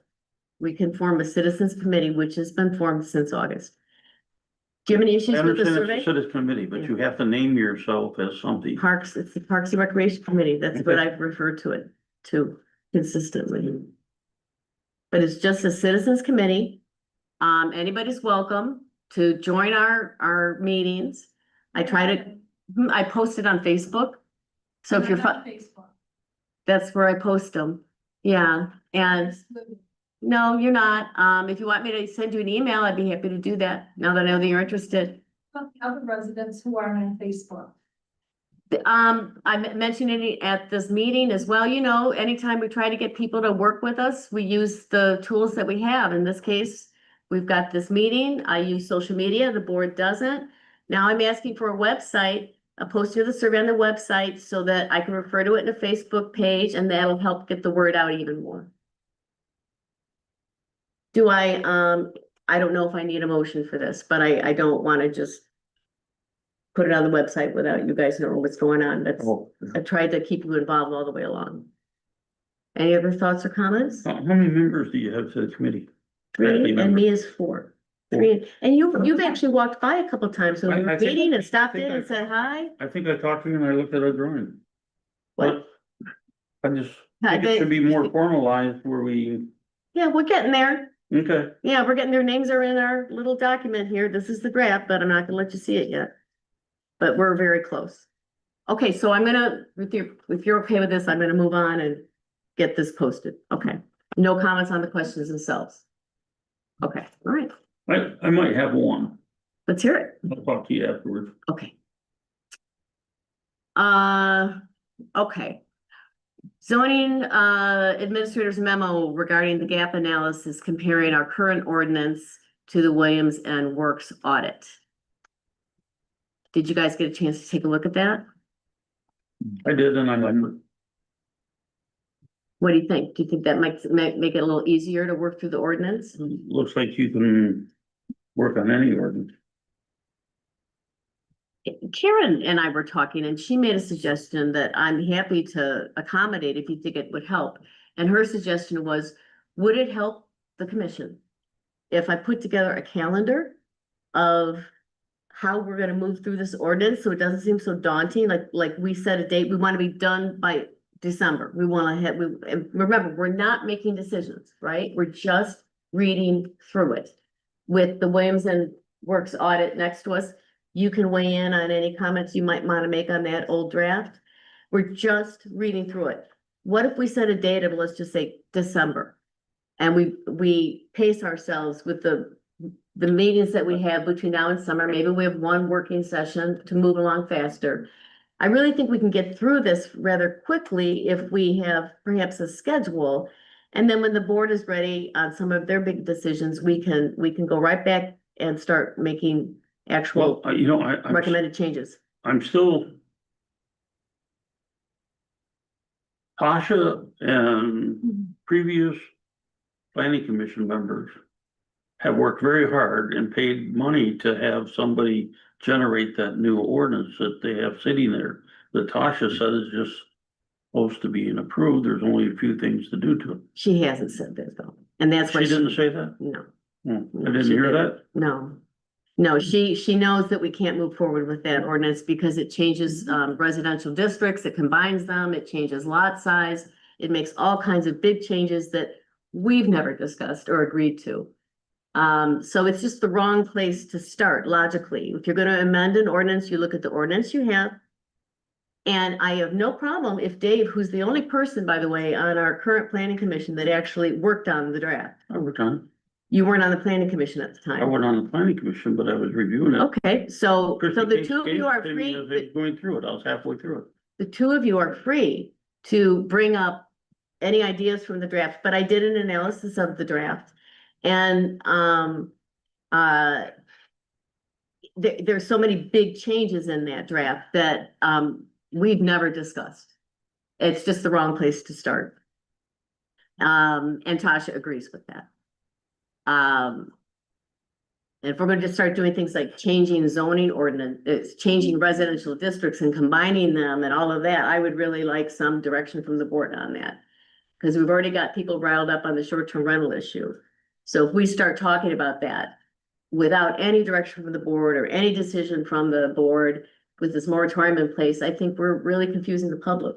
we can form a citizens committee, which has been formed since August. Do you have any I issues with the understand survey? it's a citizen committee, but you have to name yourself as something. Parks, it's the Parks and Recreation Committee. That's what Okay. I've referred to it to consistently. But it's just a citizens committee. Anybody's welcome to join our meetings. I post it on Facebook. So if you're, Not on Facebook. that's where I post them. Yeah, and no, you're not. If you want me to send you an email, I'd be happy to do that, now that I know that you're interested. Other residents who are on Facebook. I mentioned it at this meeting as well. You know, anytime we try to get people to work with us, we use the tools that we have. In this case, we've got this meeting. I use social media, the board doesn't. Now I'm asking for a website, a posting of the survey on the website, so that I can refer to it in a Facebook page, and that'll help get the word out even more. I don't know if I need a motion for this, but I don't want to just put it on the website without you guys knowing what's going on. That's, Oh, I tried to keep you involved all the way along. Any other thoughts or comments? How many members do you have to the committee? Three, and members. me is 4. 3, and you've actually walked by a couple times, so I we were think- meeting and stopped I think in and I- said hi. I think I talked to you and I looked at a drawing. What? I just Yeah, think it should be more formalized where we, Yeah, we're getting there. okay. Yeah, we're getting, their names are in our little document here. This is the draft, but I'm not gonna let you see it yet. But we're very close. Okay, so I'm gonna, if you're okay with this, I'm gonna move on and get this posted. Okay, no comments on the questions themselves. Okay, all right, I might have one. let's hear it. I'll talk to you afterwards. Okay. Okay. Zoning, administrator's memo regarding the gap analysis comparing our current ordinance to the Williams and Works audit. Did you guys get a chance to take a look at that? I did, and I liked it. What do you think? Do you think that might make it a little easier to work through the ordinance? Looks like you can work on any ordinance. Karen and I were talking and she made a suggestion that I'm happy to accommodate if you think it would help. And her suggestion was, would it help the commission if I put together a calendar of how we're gonna move through this ordinance, so it doesn't seem so daunting, like we set a date, we wanna be done by December. We wanna have, and remember, we're not making decisions, right? We're just reading through it. With the Williams and Works audit next to us, you can weigh in on any comments you might wanna make on that old draft. We're just reading through it. What if we set a date of, let's just say, December? And we pace ourselves with the meetings that we have between now and summer. Maybe we have one working session to move along faster. I really think we can get through this rather quickly if we have perhaps a schedule. And then when the board is ready on some of their big decisions, we can go right back and start making actual Well, you know, I'm recommended changes. still. Tasha and previous planning commission members have worked very hard and paid money to have somebody generate that new ordinance that they have sitting there. That Tasha said is just supposed to be approved. There's only a few things to do to it. She hasn't said that though. And that's why She didn't say that? no. I didn't hear that. No. No, she knows that we can't move forward with that ordinance because it changes residential districts, it combines them, it changes lot size. It makes all kinds of big changes that we've never discussed or agreed to. So it's just the wrong place to start logically. If you're gonna amend an ordinance, you look at the ordinance you have. And I have no problem if Dave, who's the only person, by the way, on our current planning commission that actually worked on the draft. I worked on it. You weren't on the planning commission at the I time. wasn't on the planning commission, but I was reviewing it. Okay, so Christie the Case two of you gave are it to me free, as they were going through it. I was halfway through it. the two of you are free to bring up any ideas from the draft, but I did an analysis of the draft. And, there's so many big changes in that draft that, we've never discussed. It's just the wrong place to start. And Tasha agrees with that. And if we're gonna just start doing things like changing zoning ordinance, it's changing residential districts and combining them and all of that, I would really like some direction from the board on that. Cause we've already got people riled up on the short-term rental issue. So if we start talking about that without any direction from the board or any decision from the board with this moratorium in place, I think we're really confusing the public.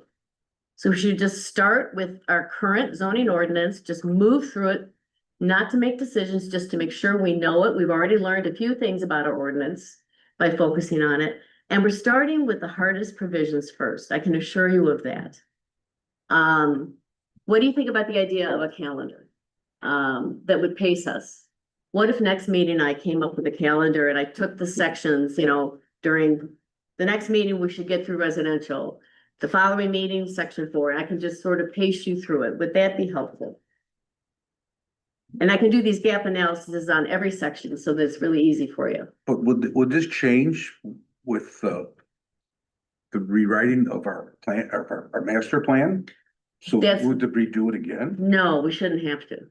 So we should just start with our current zoning ordinance, just move through it, not to make decisions, just to make sure we know it. We've already learned a few things about our ordinance by focusing on it. And we're starting with the hardest provisions first. I can assure you of that. What do you think about the idea of a calendar that would pace us? What if next meeting I came up with a calendar and I took the sections, during the next meeting, we should get through residential. The following meeting, section 4, I can just sort of pace you through it. Would that be helpful? And I can do these gap analyses on every section, so that it's really easy for you. But would this change with the rewriting of our plan, our master plan? So That's- would we do it again? No, we shouldn't have to.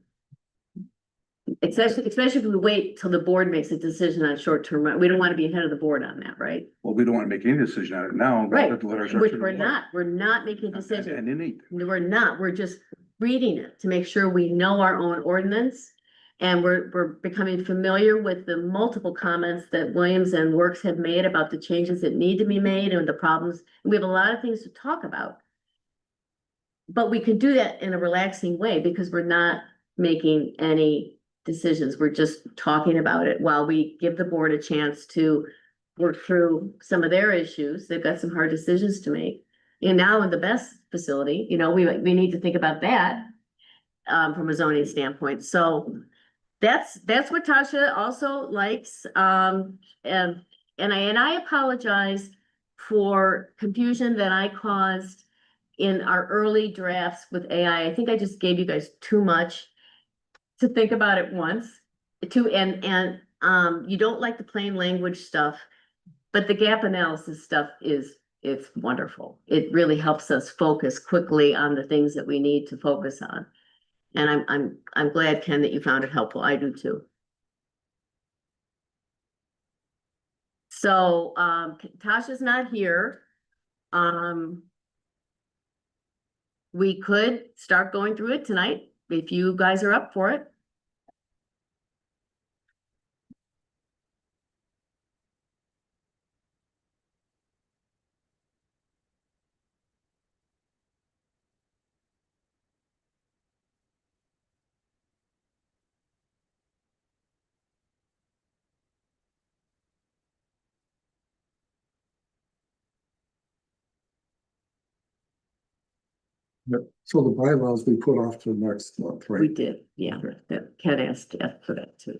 Especially if we wait till the board makes a decision on short-term rent. We don't want to be ahead of the board on that, right? Well, we don't want to make any decision on it now. Right, Let our- which we're not making decisions. And innate. We're not, we're just reading it to make sure we know our own ordinance. And we're becoming familiar with the multiple comments that Williams and Works have made about the changes that need to be made and the problems. We have a lot of things to talk about. But we can do that in a relaxing way because we're not making any decisions. We're just talking about it while we give the board a chance to work through some of their issues. They've got some hard decisions to make. And now in the best facility, we need to think about that from a zoning standpoint. So that's what Tasha also likes. And I apologize for confusion that I caused in our early drafts with AI. I think I just gave you guys too much to think about it once. You don't like the plain language stuff, but the gap analysis stuff is it's wonderful. It really helps us focus quickly on the things that we need to focus on. And I'm glad, Ken, that you found it helpful. I do too. So, Tasha's not here. We could start going through it tonight, if you guys are up for it. So the bylaws we put off to next month, We right? did, yeah, that Ken asked for that too.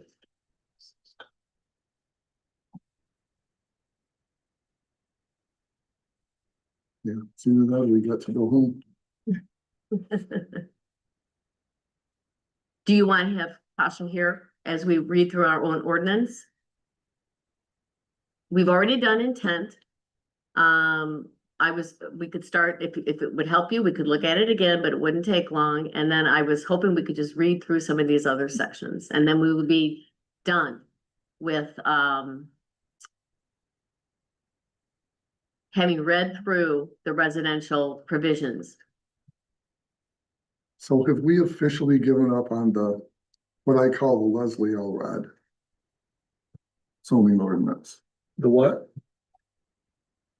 Yeah, sooner that we got to go home. Do you want to have Tasha here as we read through our own ordinance? We've already done intent. We could start, if it would help you, we could look at it again, but it wouldn't take long. And then I was hoping we could just read through some of these other sections and then we would be done with, having read through the residential provisions. So have we officially given up on what I call the Leslie Elrod zoning ordinance? The what?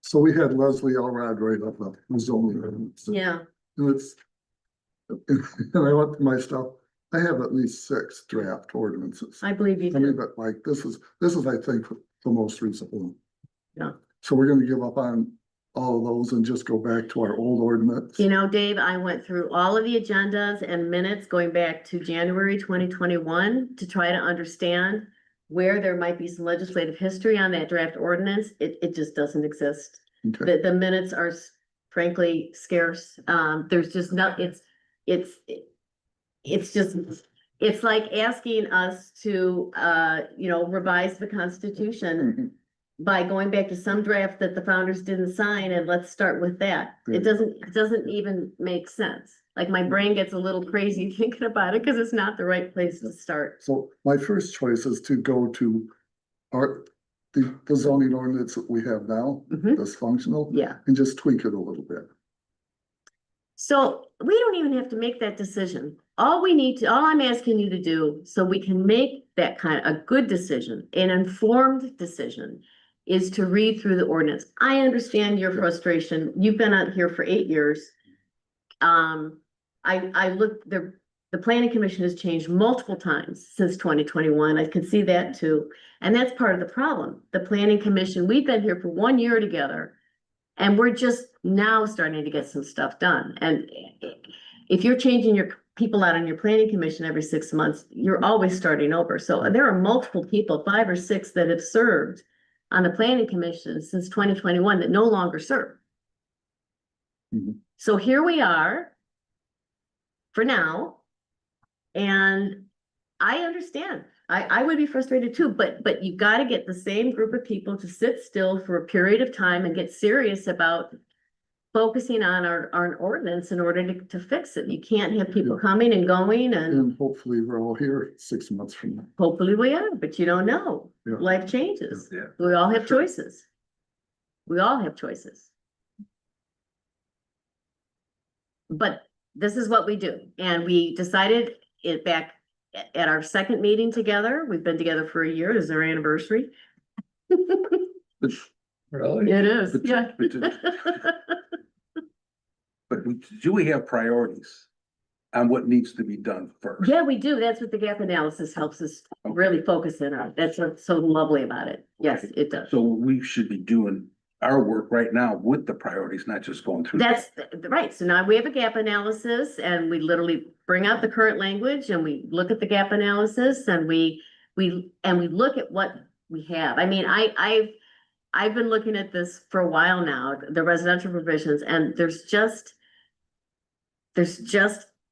So we had Leslie Elrod write up the zoning ordinance. Yeah. And and I went to my stuff, I have at least 6 draft ordinances. I believe you I mean, do. but like, this is, I think, the most recent one. Yeah. So we're gonna give up on all of those and just go back to our old ordinance. You know, Dave, I went through all of the agendas and minutes going back to January 2021 to try to understand where there might be some legislative history on that draft ordinance. It just doesn't exist. Okay, The minutes are frankly scarce. There's just not, it's just, it's like asking us to, revise the Constitution by going back to some draft that the founders didn't sign and let's start with that. It doesn't even make sense. Like my brain gets a little crazy thinking about it because it's not the right place to start. so my first choice is to go to the zoning ordinance that we have now, Mhm. that's functional, Yeah. and just tweak it a little bit. So we don't even have to make that decision. All I'm asking you to do, so we can make that a good decision, an informed decision, is to read through the ordinance. I understand your frustration. You've been out here for 8 years. I looked, the planning commission has changed multiple times since 2021. I can see that too. And that's part of the problem. The planning commission, we've been here for 1 year together. And we're just now starting to get some stuff done. And if you're changing your people out on your planning commission every 6 months, you're always starting over. So there are multiple people, 5 or 6, that have served on the planning commission since 2021 that no longer serve. Mhm. So here we are for now. And I understand. I would be frustrated too, but you gotta get the same group of people to sit still for a period of time and get serious about focusing on our ordinance in order to fix it. You can't have people coming and going and And hopefully we're all here 6 months from now. hopefully we are, but you don't know. Yeah. Life changes. Yeah. We all have choices. We all have choices. But this is what we do. And we decided it back at our second meeting together. We've been together for a year. This is our anniversary. Really? It is, But- yeah. But do we have priorities on what needs to be done first? Yeah, we do. That's what the gap analysis helps us really focus in on. That's what's so lovely about it. Yes, it does. So we should be doing our work right now with the priorities, not just going through. That's right. So now we have a gap analysis and we literally bring out the current language and we look at the gap analysis and we look at what we have. I mean, I've been looking at this for a while now, the residential provisions, and there's just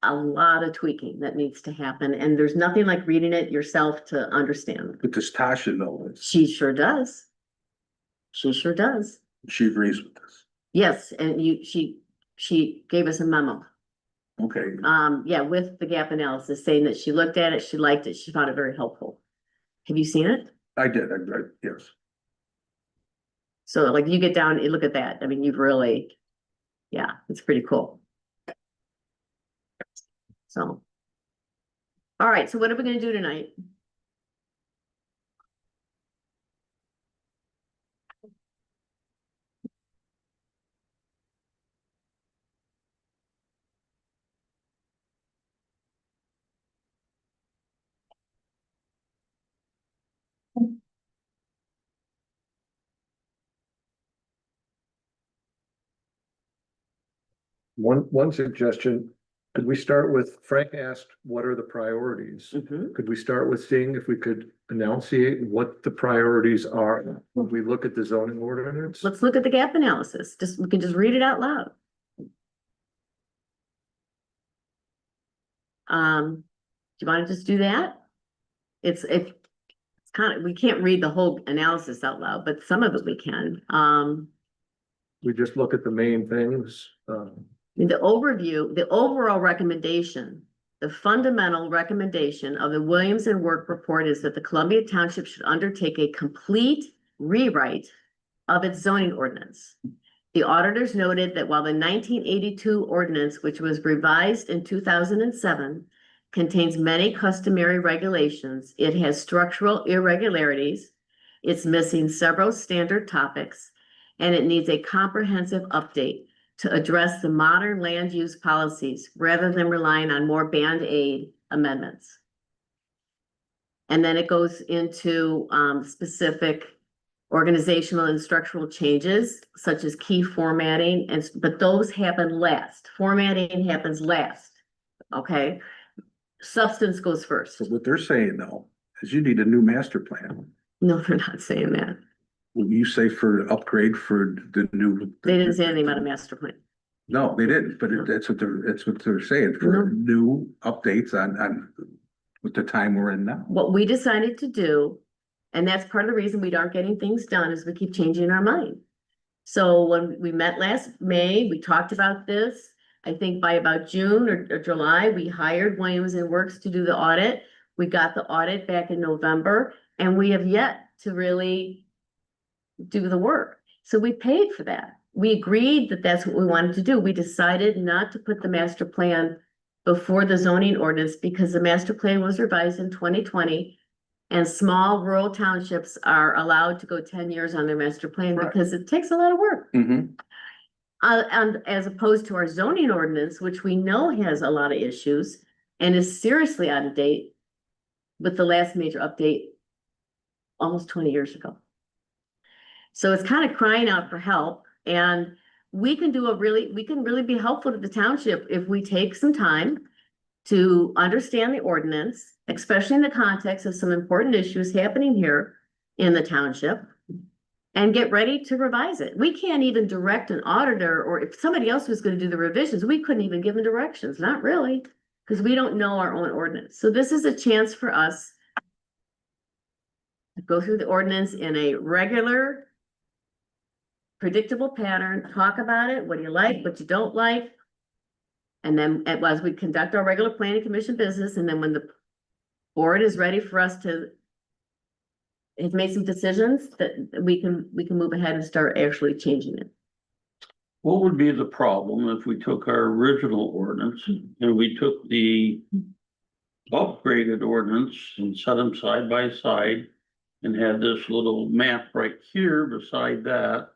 a lot of tweaking that needs to happen. And there's nothing like reading it yourself to understand. But does Tasha know this? She sure does. She sure does. She agrees with this. Yes, and she gave us a memo. Okay, Yeah, with the gap analysis saying that she looked at it, she liked it, she found it very helpful. Have you seen it? I did, yes. So like you get down and look at that. I mean, you've really, yeah, it's pretty cool. So. All right, so what are we gonna do tonight? One suggestion, could we start with, Frank asked, what are the priorities? Mhm. Could we start with seeing if we could enunciate what the priorities are when we look at the zoning ordinance? Let's look at the gap analysis. We can just read it out loud. Do you want to just do that? It's kind of, we can't read the whole analysis out loud, but some of it we can. We just look at the main things. In the overview, the overall recommendation, the fundamental recommendation of the Williams and Work report is that the Columbia Township should undertake a complete rewrite of its zoning ordinance. The auditors noted that while the 1982 ordinance, which was revised in 2007, contains many customary regulations, it has structural irregularities, it's missing several standard topics, and it needs a comprehensive update to address the modern land use policies rather than relying on more Band-Aid amendments. And then it goes into specific organizational and structural changes such as key formatting, but those happen last. Formatting happens last, okay? Substance goes first. So what they're saying though, is you need a new master plan. No, they're not saying that. Will you say for upgrade for the new? They didn't say anything about a master plan. No, they didn't, but that's what they're saying, for new updates on with the time we're in now. What we decided to do, and that's part of the reason we aren't getting things done, is we keep changing our mind. So when we met last May, we talked about this. I think by about June or July, we hired Williams and Works to do the audit. We got the audit back in November, and we have yet to really do the work. So we paid for that. We agreed that that's what we wanted to do. We decided not to put the master plan before the zoning ordinance because the master plan was revised in 2020. And small rural townships are allowed to go 10 years on their master plan Right. because it takes a lot of work. Mhm. And as opposed to our zoning ordinance, which we know has a lot of issues and is seriously out of date with the last major update almost 20 years ago. So it's kind of crying out for help, and we can really be helpful to the township if we take some time to understand the ordinance, especially in the context of some important issues happening here in the township, and get ready to revise it. We can't even direct an auditor, or if somebody else was going to do the revisions, we couldn't even give them directions, not really, because we don't know our own ordinance. So this is a chance for us to go through the ordinance in a regular, predictable pattern, talk about it, what do you like, what you don't like. And then as we conduct our regular planning commission business, and then when the board is ready for us to have made some decisions, that we can move ahead and start actually changing it. What would be the problem if we took our original ordinance and we took the upgraded ordinance and set them side by side and had this little map right here beside that?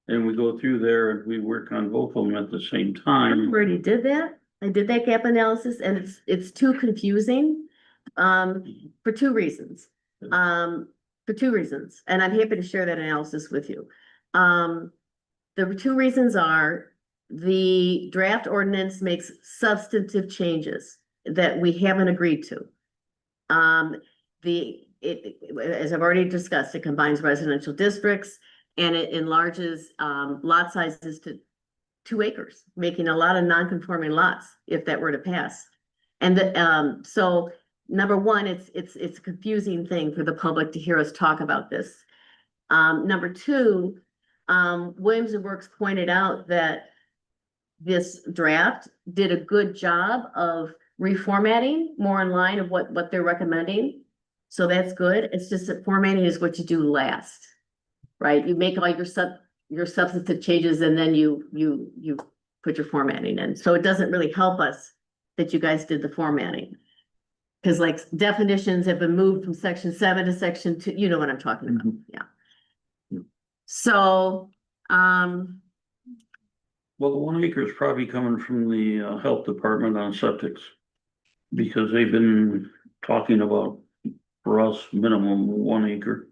And we go through there and we work on both of them at the same I time. already did that. I did that gap analysis, and it's too confusing for two reasons. And I'm happy to share that analysis with you. The two reasons are the draft ordinance makes substantive changes that we haven't agreed to. As I've already discussed, it combines residential districts and it enlarges lot sizes to 2 acres, making a lot of non-conforming lots if that were to pass. And so number one, it's a confusing thing for the public to hear us talk about this. Number two, Williams and Works pointed out that this draft did a good job of reformatting more in line of what they're recommending. So that's good. It's just that formatting is what you do last, right? You make all your substantive changes and then you put your formatting in. So it doesn't really help us that you guys did the formatting. Cause like definitions have been moved from section 7 to section 2, you know what I'm talking about, yeah. So, Well, the 1 acre is probably coming from the health department on septics. Because they've been talking about, for us, minimum 1 acre.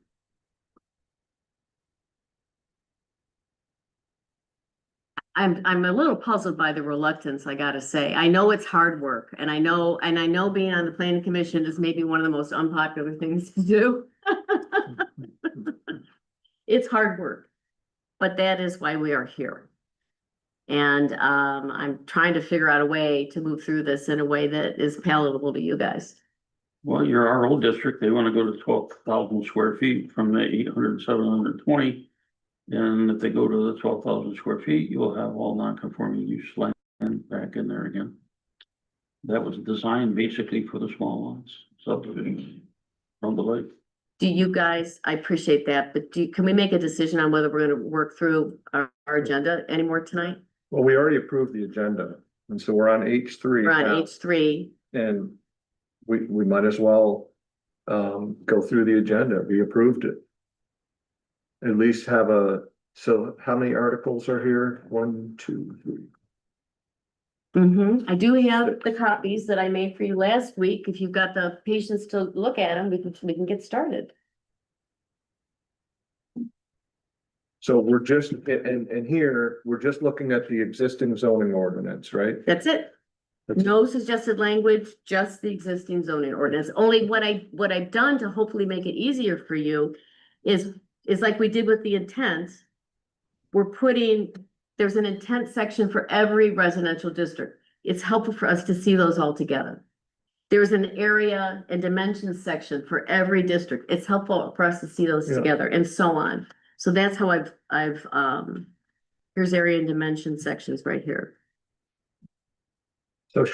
I'm a little puzzled by the reluctance, I gotta say. I know it's hard work and I know being on the planning commission is maybe one of the most unpopular things to do. It's hard work, but that is why we are here. And I'm trying to figure out a way to move through this in a way that is palatable to you guys. Well, you're our old district, they wanna go to 12,000 square feet from the 800, 720. And if they go to the 12,000 square feet, you will have all non-conforming use land back in there again. That was designed basically for the small lots, subdivisions from the lake. Do you guys, I appreciate that, but can we make a decision on whether we're gonna work through our agenda anymore tonight? Well, we already approved the agenda, and so we're on H3. We're on now, H3. And we might as well go through the agenda. We approved it. At least have so how many articles are here? 1, 2, 3. I do have the copies that I made for you last week. If you've got the patience to look at them, we can get started. So we're just, and here, we're just looking at the existing zoning ordinance, right? That's it. That's- No suggested language, just the existing zoning ordinance. Only what I've done to hopefully make it easier for you is like we did with the intent. There's an intent section for every residential district. It's helpful for us to see those all together. There's an area and dimensions section for every district. It's helpful for us to see those Yeah. together and so on. So that's how I've here's area and dimension sections right here. So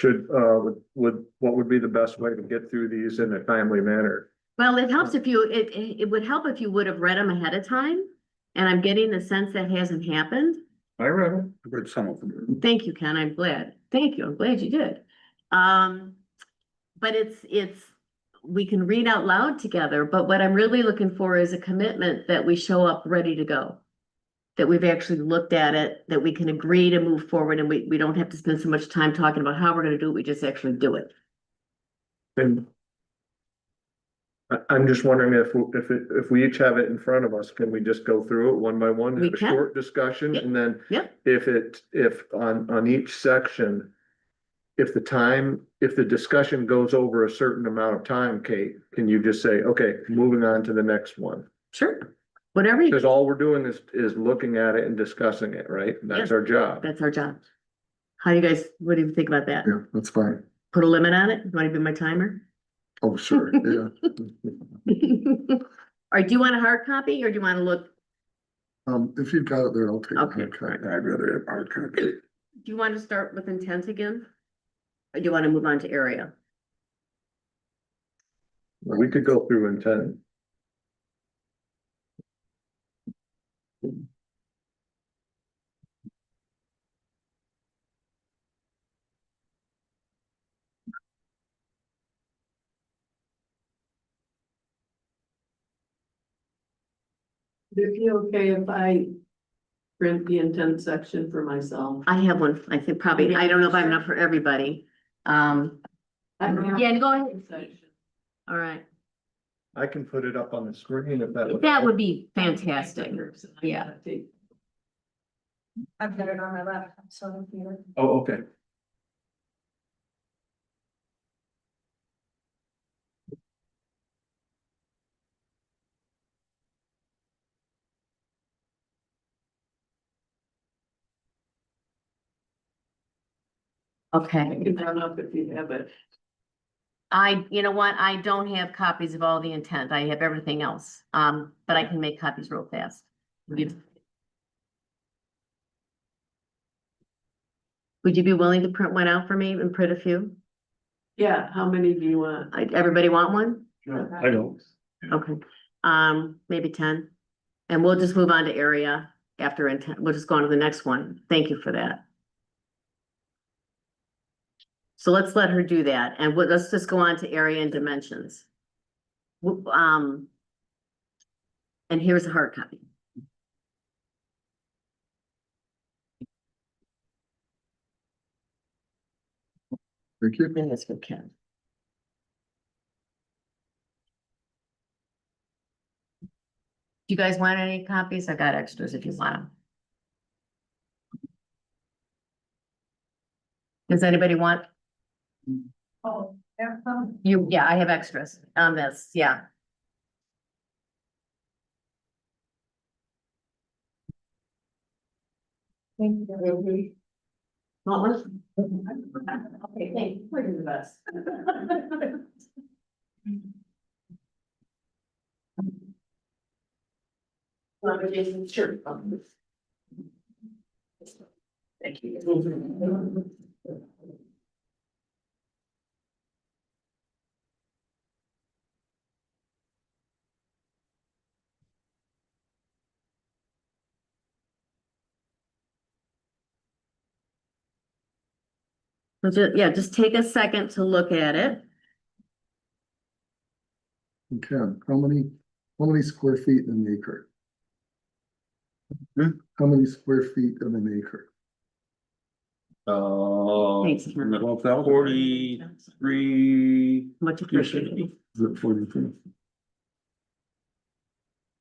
what would be the best way to get through these in a timely manner? Well, it helps if it would help if you would have read them ahead of time. And I'm getting the sense that hasn't happened. I read it. I read some of them. Thank you, Ken. I'm glad. Thank you. I'm glad you did. But we can read out loud together, but what I'm really looking for is a commitment that we show up ready to go. That we've actually looked at it, that we can agree to move forward and we don't have to spend so much time talking about how we're gonna do it. We just actually do it. And I'm just wondering if we each have it in front of us, can we just go through it one by one? We Have a can. short discussion Yep. and then Yep. if on each section, if the discussion goes over a certain amount of time, Kate, can you just say, okay, moving on to the next one? Sure. Whatever you, Because all we're doing is looking at it and discussing it, right? That's our job. that's our job. How do you guys, what do you think about that? Yeah, that's fine. Put a limit on it? You want to be my timer? Oh, sure, yeah. Or do you want a hard copy or do you want to look, If you've got it there, I'll take Okay, it. Okay. I'd rather have hard copy. do you want to start with intent again? Or do you want to move on to area? We could go through intent. Would it be okay if I print the intent section for myself? I have one, I think probably, I don't know if I have enough for everybody. I don't have- Yeah, go ahead. All right, I can put it up on the screen if that would. that would be fantastic. Yeah. I've got it on my laptop, so. Oh, okay. Okay, I can run up if you have it. you know what, I don't have copies of all the intent, I have everything else, but I can make copies real fast. Would you be willing to print one out for me and print a few? Yeah, how many do you want? Everybody want one? I don't. Okay, maybe 10. And we'll just move on to area after intent. We'll just go on to the next one. Thank you for that. So let's let her do that and let's just go on to area and dimensions. And here's a hard copy. Thank you. And this for Ken. Do you guys want any copies? I got extras if you want them. Does anybody want? Oh, yeah, Yeah, I have extras on this, yeah. thank you. Want one? Okay, thank you. We're the best. Sure. Thank you. Yeah, just take a second to look at it. Ken, how many square feet in an acre? How many square feet in an acre? Thanks, Ken. 12,000. 43, Much appreciated. 260. Is it 42?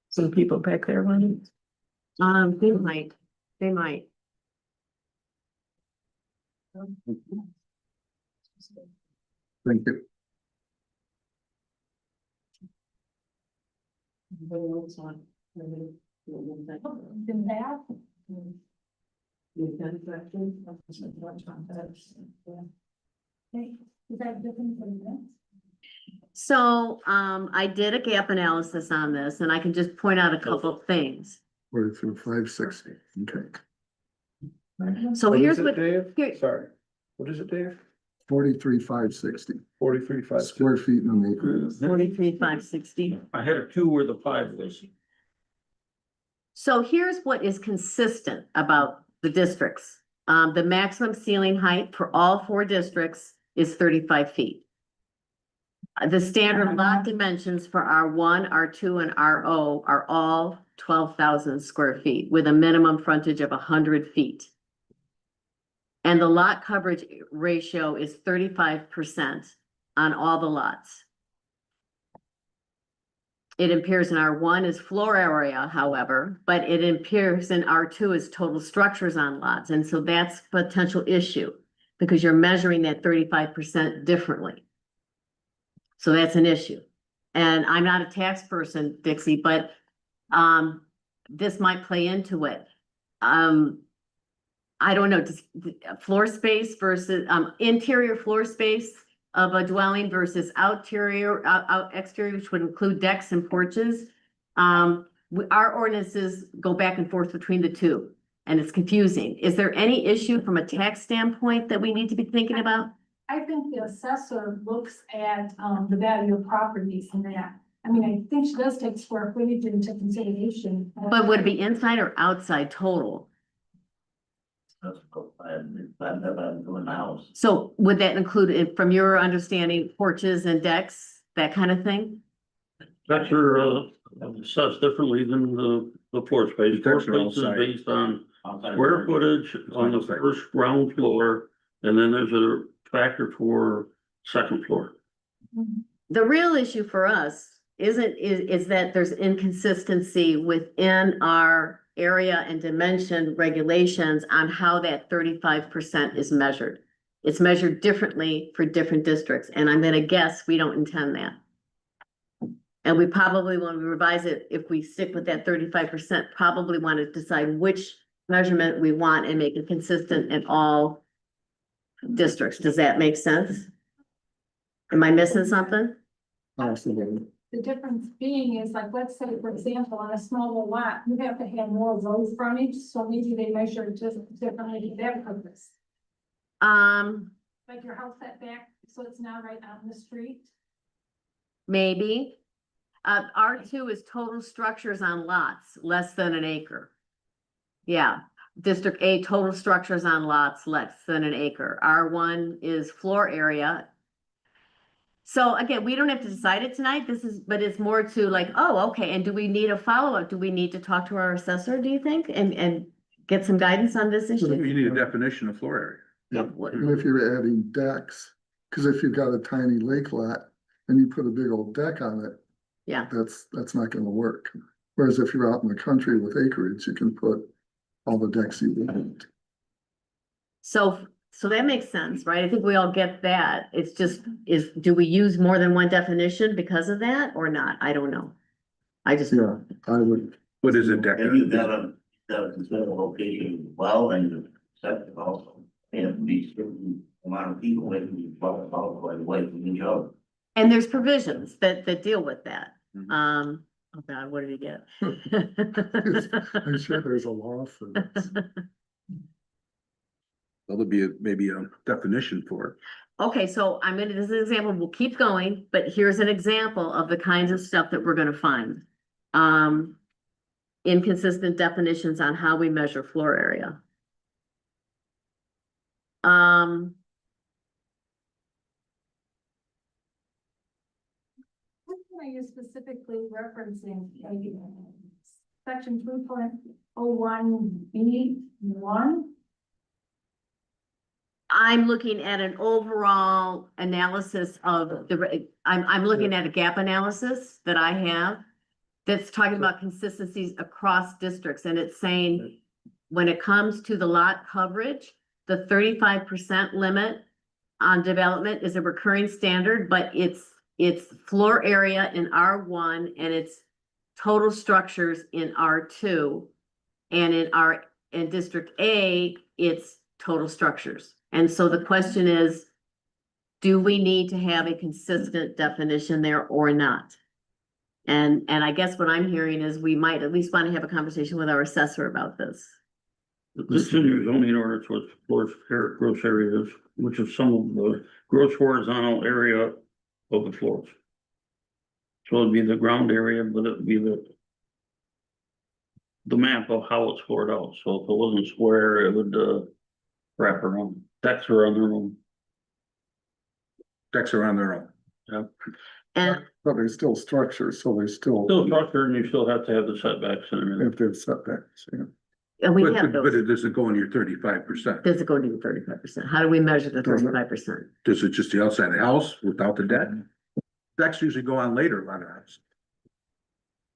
Some people back there wanting. They might. Thank you. Then that. Okay, is that different from this? So, I did a gap analysis on this and I can just point out a couple of things. 43, 560, okay. So What here's is it, what, Dave? here- Sorry. What is it, Dave? 43, 560 43, 5. square feet in an acre. 43,560. I had a 2 where the 5 was. So here's what is consistent about the districts. The maximum ceiling height for all 4 districts is 35 feet. The standard lot dimensions for R1, R2, and RO are all 12,000 square feet with a minimum frontage of 100 feet. And the lot coverage ratio is 35% on all the lots. It appears in R1 as floor area, however, but it appears in R2 as total structures on lots. And so that's a potential issue because you're measuring that 35% differently. So that's an issue. And I'm not a tax person, Dixie, but this might play into it. I don't know, just floor space versus interior floor space of a dwelling versus exterior, which would include decks and porches. Our ordinances go back and forth between the two, and it's confusing. Is there any issue from a tax standpoint that we need to be thinking about? I think the assessor looks at, the value of properties and that. I mean, I think she does take square footage into consideration. But would it be inside or outside total? So would that include, from your understanding, porches and decks, that kind of thing? That's your, assessed differently than the floor space. Floor Decks are space is outside. based on square footage on the first ground floor, and then there's a factor for second floor. The real issue for us is that there's inconsistency within our area and dimension regulations on how that 35% is measured. It's measured differently for different districts, and I'm gonna guess we don't intend that. And we probably, when we revise it, if we stick with that 35%, probably want to decide which measurement we want and make it consistent in all districts. Does that make sense? Am I missing something? Absolutely. The difference being is like, let's say, for example, on a smaller lot, you have to have more road frontage, so maybe they measure it just differently for that purpose. Like your house setback, so it's now right on the street. maybe. R2 is total structures on lots, less than an acre. Yeah, District A, total structures on lots, less than an acre. R1 is floor area. So again, we don't have to decide it tonight. But it's more to like, oh, okay, and do we need a follow-up? Do we need to talk to our assessor, do you think? And get some guidance on this You issue? need a definition of floor area. And if you're adding decks, cause if you've got a tiny lake lot and you put a big old deck on it. Yeah. That's not gonna work. Whereas if you're out in the country with acreage, you can put all the decks you want. So that makes sense, right? I think we all get that. It's just, do we use more than one definition because of that or not? I don't know. I just. Yeah, I would. What is a deck? And you've gotta consider the location as well and the septic also. And be certain amount of people that can be bought quite away from each other. And there's provisions that deal with that. Mhm. Oh God, what did he get? I'm sure there's a law for this. There'll be maybe a definition for it. Okay, so this is an example, we'll keep going, but here's an example of the kinds of stuff that we're gonna find. Inconsistent definitions on how we measure floor area. What are you specifically referencing? Section 3.01B1? I'm looking at an overall analysis of I'm looking at a gap analysis that I have. That's talking about consistencies across districts, and it's saying, when it comes to the lot coverage, the 35% limit on development is a recurring standard, but it's floor area in R1 and it's total structures in R2. And in District A, it's total structures. And so the question is, do we need to have a consistent definition there or not? And I guess what I'm hearing is we might at least want to have a conversation with our assessor about this. This in your zoning ordinance was floor gross areas, which is some of the gross horizontal area of the floors. So it'd be the ground area, but it'd be the map of how it's floored out. So if it wasn't square, it would wrap around. Decks are on their own. Decks are on their own. And But there's still structures, so there's still, Still structured and you still have to have the setbacks and everything. if there's setbacks, yeah. we But, have but those. it doesn't go in your 35%. Does it go to 35%? How do we measure the Doesn't. 35%? Does it just the outside of the house without the deck? Decks usually go on later, a lot of times.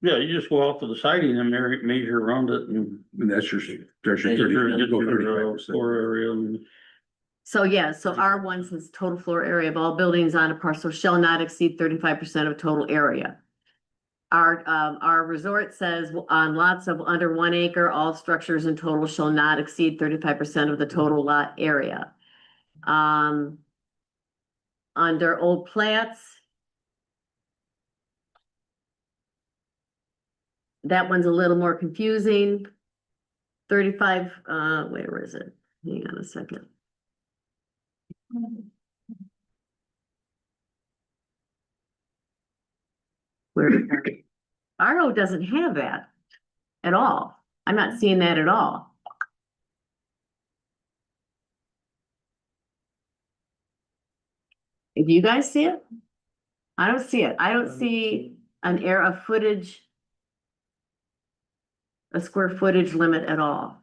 Yeah, you just go out to the siding and measure around it and And that's there's your 30, you go 35%. floor area and. So yeah, so R1 says total floor area of all buildings on a parcel shall not exceed 35% of total area. Our resort says on lots of under 1 acre, all structures in total shall not exceed 35% of the total lot area. Under old plats. That one's a little more confusing. 35, where is it? Hang on a second. Where RO doesn't have that at all. I'm not seeing that at all. Do you guys see it? I don't see it. I don't see an area of footage, a square footage limit at all.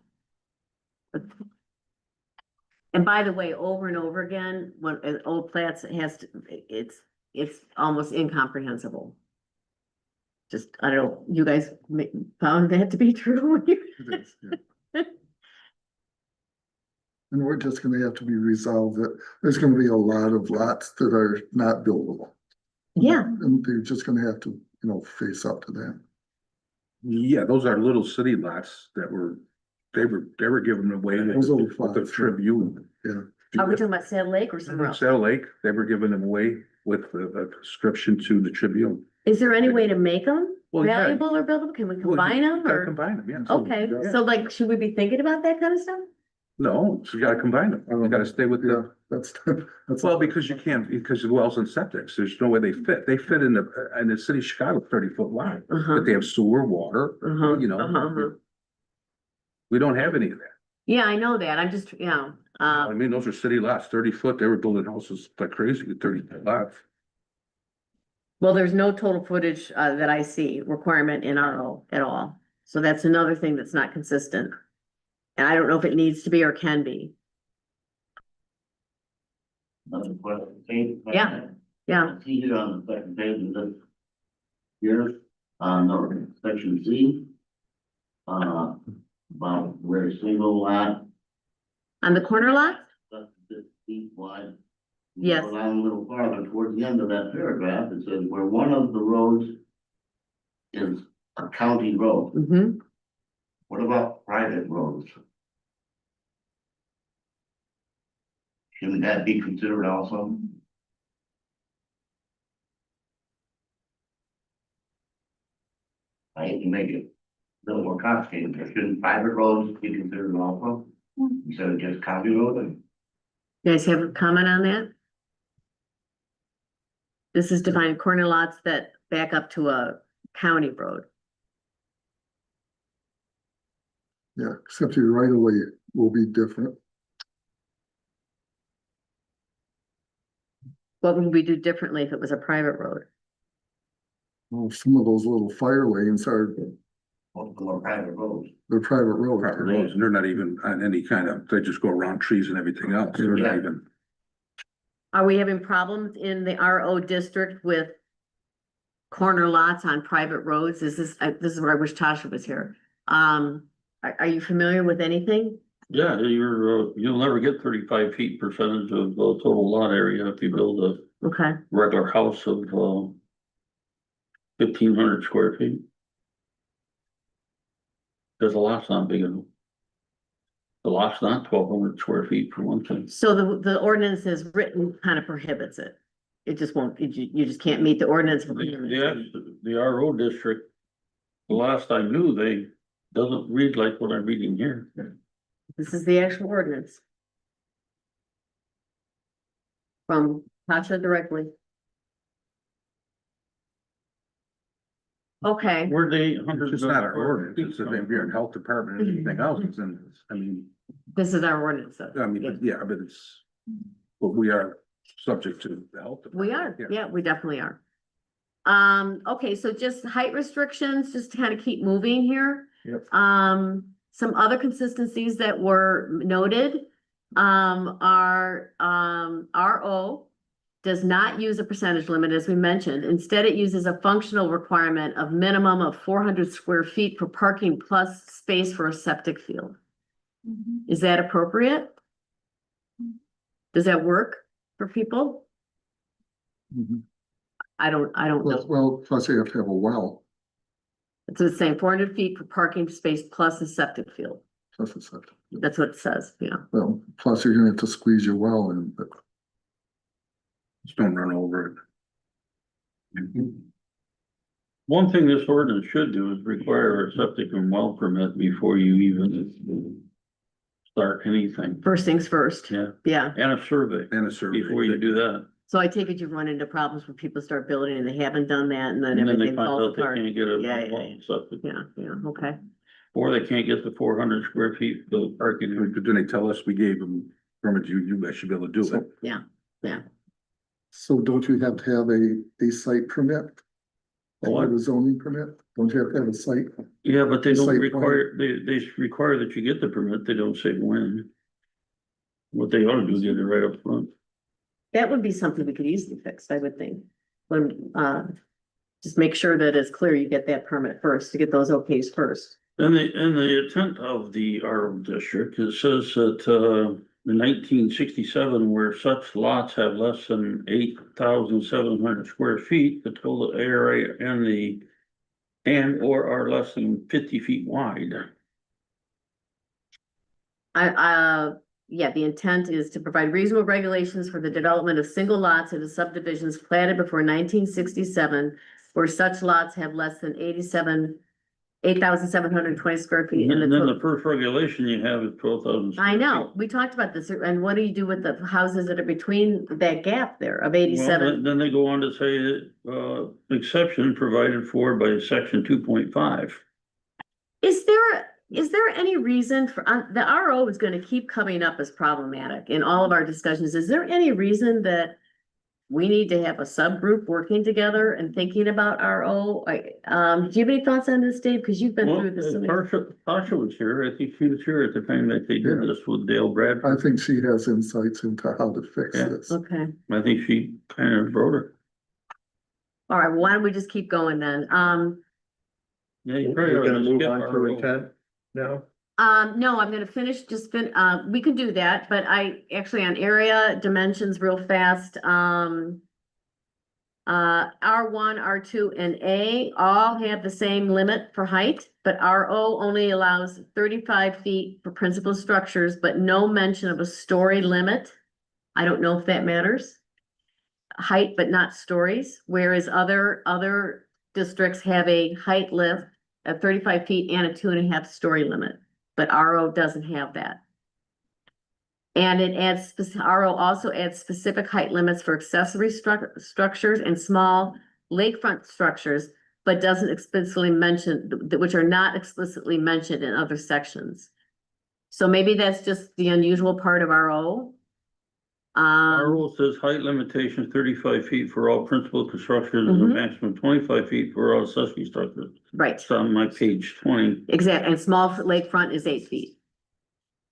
And by the way, over and over again, when old plats, it's almost incomprehensible. Just, I don't know, you guys found that to be true? It is, yeah. And we're just gonna have to be resolved that there's gonna be a lot of lots that are not buildable. Yeah, And they're just gonna have to, face up to that. Yeah, those are little city lots that they were given away Those little with the plots, yeah. Tribune. Yeah. are we talking about Saddle Lake or somewhere else? Saddle Lake, they were giving them away with a subscription to the Tribune. Is there any way to make them Well, yeah. valuable or buildable? Can we Well, combine them Gotta or? combine them, yeah. Okay, Yeah. so like, should we be thinking about that kind of stuff? No, so you gotta combine them. You gotta stay with Yeah, the, that's. well, because you can't, because of wells and septics, there's no way they fit. They fit in the city of Chicago, 30-foot wide. Uh-huh, But they have sewer, water, uh-huh, you know. uh-huh. We don't have any of that. Yeah, I know that. I'm just, I mean, those are city lots, 30-foot. They were building houses like crazy at 30-foot lots. well, there's no total footage, that I see requirement in RO at all. So that's another thing that's not consistent. And I don't know if it needs to be or can be. Another question, Kate? Yeah. Yeah, I see here on the second page of this. Here, no, section C. About where a single lot, on the corner lot? that's 6 feet wide. Yes. Go down a little farther toward the end of that paragraph, it says where one of the roads is a county road. Mm-hmm. What about private roads? Shouldn't that be considered also? I hate to make it a little more complicated, but shouldn't private roads be considered also? Instead of just county road? You guys have a comment on that? This is defined corner lots that back up to a county road. Yeah, except your right of way will be different. What would we do differently if it was a private road? Well, some of those little fire lanes are, Most of them are private roads. they're private roads. Private roads, and they're not even on any kind of, they just go around trees and everything else. They're not Yeah. even. Are we having problems in the RO district with corner lots on private roads? This is where I wish Tasha was here. Are you familiar with anything? Yeah, you'll never get 35 feet percentage of total lot area if you build a Okay, regular house of 1,500 square feet. Cause the lot's not big enough. The lot's not 1,200 square feet for one thing. so the ordinance is written kind of prohibits it. It just won't, you just can't meet the ordinance. The RO district, the last I knew, they doesn't read like what I'm reading here. This is the actual ordinance. From Tasha directly. Okay, Where they. It's just not our ordinance, it's if you're in health department and anything else, it's in, I mean, this is our ordinance though. but yeah, but it's, but we are subject to the health. We department. are, yeah, we definitely are. Okay, so just height restrictions, just to kind of keep moving here. Yep. Some other consistencies that were noted, are, RO does not use a percentage limit, as we mentioned. Instead, it uses a functional requirement of minimum of 400 square feet for parking plus space for a septic field. Is that appropriate? Does that work for people? Mhm. I don't know. Well, plus you have to have a well, It's the same, 400 feet for parking space plus a septic field. plus a septic. That's what it says, yeah. Well, plus you're gonna have to squeeze your well in, but Just don't run over it. One thing this ordinance should do is require a septic and well permit before you even start anything. First things first, Yeah, yeah. and a survey And a survey. before you do that. So I take it you've run into problems when people start building and they haven't done that and then And then they everything find falls out they apart. can't get Yeah, a yeah, well septic, Yeah, yeah, okay. or they can't get the 400 square feet for the parking. But then they tell us we gave them permit, you guys should be able to do it. Yeah. so don't you have to have a site permit? What? Or a zoning permit? Don't you have to have a site? Yeah, but they It's don't like require, they require that you get the permit, they don't say when. What they ought to do is get it right up front. That would be something we could easily fix, I would think. When, just make sure that it's clear you get that permit first, to get those okays first. And the intent of the RO district, it says that, in 1967, where such lots have less than 8,700 square feet, the total area and or are less than 50 feet wide. Yeah, the intent is to provide reasonable regulations for the development of single lots in the subdivisions platted before 1967, where such lots have less than 8,720 square feet. And And then the, the first regulation you have is 12,000. I know, we talked about this, and what do you do with the houses that are between that gap there of 87? Then they go on to say that, exception provided for by section 2.5. Is there any reason for, the RO is gonna keep coming up as problematic in all of our discussions. Is there any reason that we need to have a subgroup working together and thinking about RO? Do you have any thoughts on this, Dave? Cause you've been Well, through this. so many- Tasha was here, I think she was here at the time that they did Yeah. this with Dale Bradford. I think she has insights into how to fix Yeah. this. Okay, I think she kind of wrote it. all right, well, why don't we just keep going then? Yeah, you're We're right, gonna move skip on to RO. intent now. No, I'm gonna finish, we can do that, but I, actually on area dimensions real fast, R1, R2, and A all have the same limit for height, but RO only allows 35 feet for principal structures, but no mention of a story limit. I don't know if that matters. Height, but not stories, whereas other districts have a height lift at 35 feet and a 2.5 story limit. But RO doesn't have that. And it adds, RO also adds specific height limits for accessory structures and small lakefront structures, but doesn't explicitly mention, which are not explicitly mentioned in other sections. So maybe that's just the unusual part of RO. RO says height limitation 35 feet for all principal constructions and a Mhm. maximum 25 feet for all accessory structures. Right, It's on my page 20. exactly, and small lakefront is 8 feet.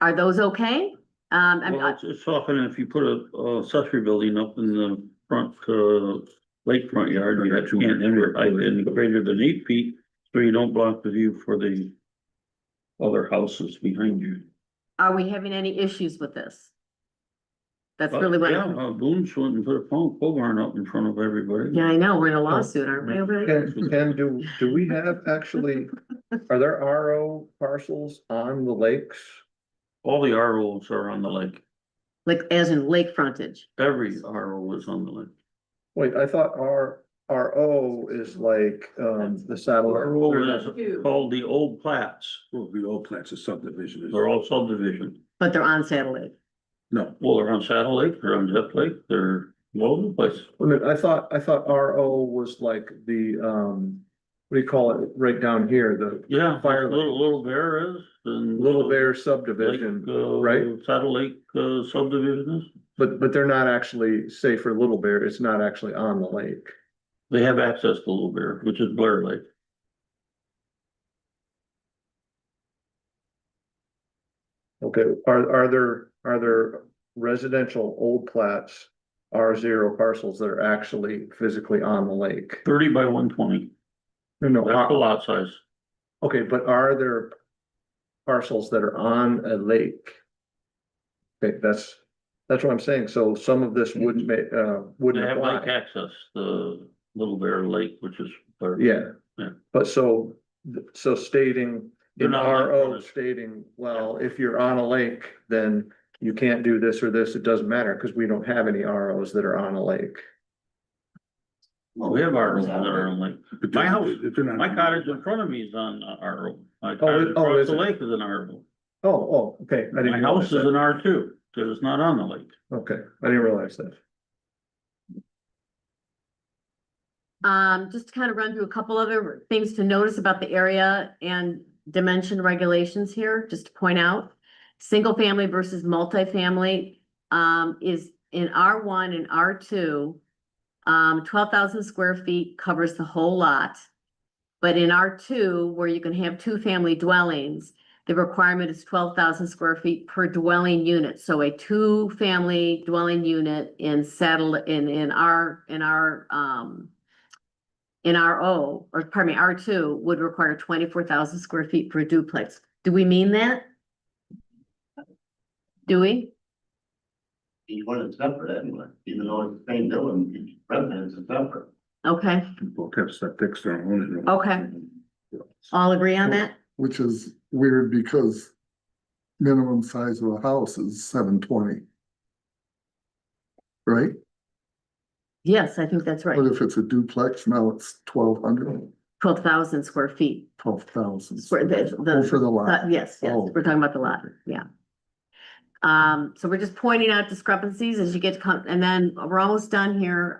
Are those okay? Well, it's talking if you put a accessory building up in the front, lakefront yard, you can't enter height any greater than 8 feet, so you don't block the view for the other houses behind you. Are we having any issues with this? That's really what. Yeah, Boone's went and put a pole barn up in front of everybody. Yeah, I know, we're in a lawsuit, aren't we? over it? Ken, do we have actually, are there RO parcels on the lakes? All the ROs are on the lake. Like, as in lake frontage. Every RO is on the lake. Wait, I thought RO is like, the satellite. RO is called the old plats. Well, the old plants of subdivision is. They're all subdivision. But they're on satellite. No, Well, they're on Saddle Lake, they're on Zip Lake, they're all over the place. Wait a minute, I thought RO was like the, what do you call it, right down here, the Yeah, Fire Lake. Little Bear is, and. Little Bear Lake, subdivision, right? Saddle Lake, subdivision is. But they're not actually, say for Little Bear, it's not actually on the lake. They have access to Little Bear, which is Blair Lake. Okay, are there residential old plats, R0 parcels that are actually physically on the lake? 30 by 120, No, that's the lot size. okay, but are there parcels that are on a lake? Okay, that's what I'm saying, so some of this wouldn't make, They wouldn't have lake apply. access, the Little Bear Lake, which is. Blair. Yeah, Yeah. but so stating They're in not RO like- stating, well, if you're on a lake, then you can't do this or this, it doesn't matter, because we don't have any ROs that are on a lake. We have ROs that are on lake. My house, if they're not- my cottage in front of me is on RO. My Oh, cottage across is the it? lake is an RO. Oh, okay, I My didn't house realize is an that. R2, because it's not on the lake. Okay, I didn't realize that. Just to kind of run through a couple other things to notice about the area and dimension regulations here, just to point out. Single family versus multifamily, is in R1 and R2. 12,000 square feet covers the whole lot. But in R2, where you can have two family dwellings, the requirement is 12,000 square feet per dwelling unit. So a two family dwelling unit in RO, or pardon me, R2 would require 24,000 square feet for a duplex. Do we mean that? Do we? Each one is separate anyway, even though it's the same building, each residence is separate. Okay, Both have septic, their own. okay, all agree on that? Which is weird because minimum size of a house is 720. Right? Yes, I think that's right. But if it's a duplex, now it's 1,200. 12,000 square feet. 12,000. Square, Oh, for the lot. Yes, yes, Oh. we're talking about the lot, yeah. So we're just pointing out discrepancies as you get to come, and then we're almost done here,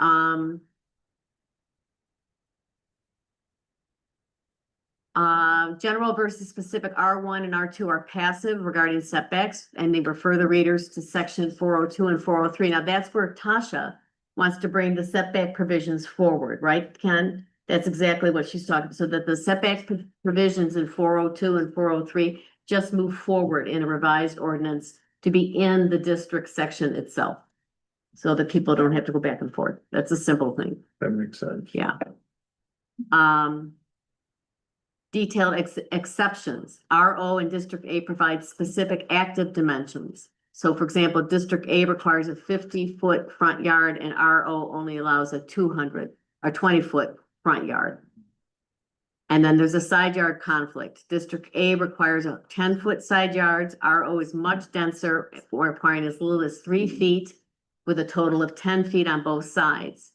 general versus specific R1 and R2 are passive regarding setbacks, and they refer the readers to section 402 and 403. Now, that's where Tasha wants to bring the setback provisions forward, right, Ken? That's exactly what she's talking, so that the setback provisions in 402 and 403 just move forward in a revised ordinance to be in the district section itself. So that people don't have to go back and forth. That's a simple thing. That makes sense. Yeah. Detailed exceptions. RO and District A provide specific active dimensions. So for example, District A requires a 50-foot front yard and RO only allows a 200 or 20-foot front yard. And then there's a side yard conflict. District A requires a 10-foot side yards. RO is much denser, requiring as little as 3 feet with a total of 10 feet on both sides.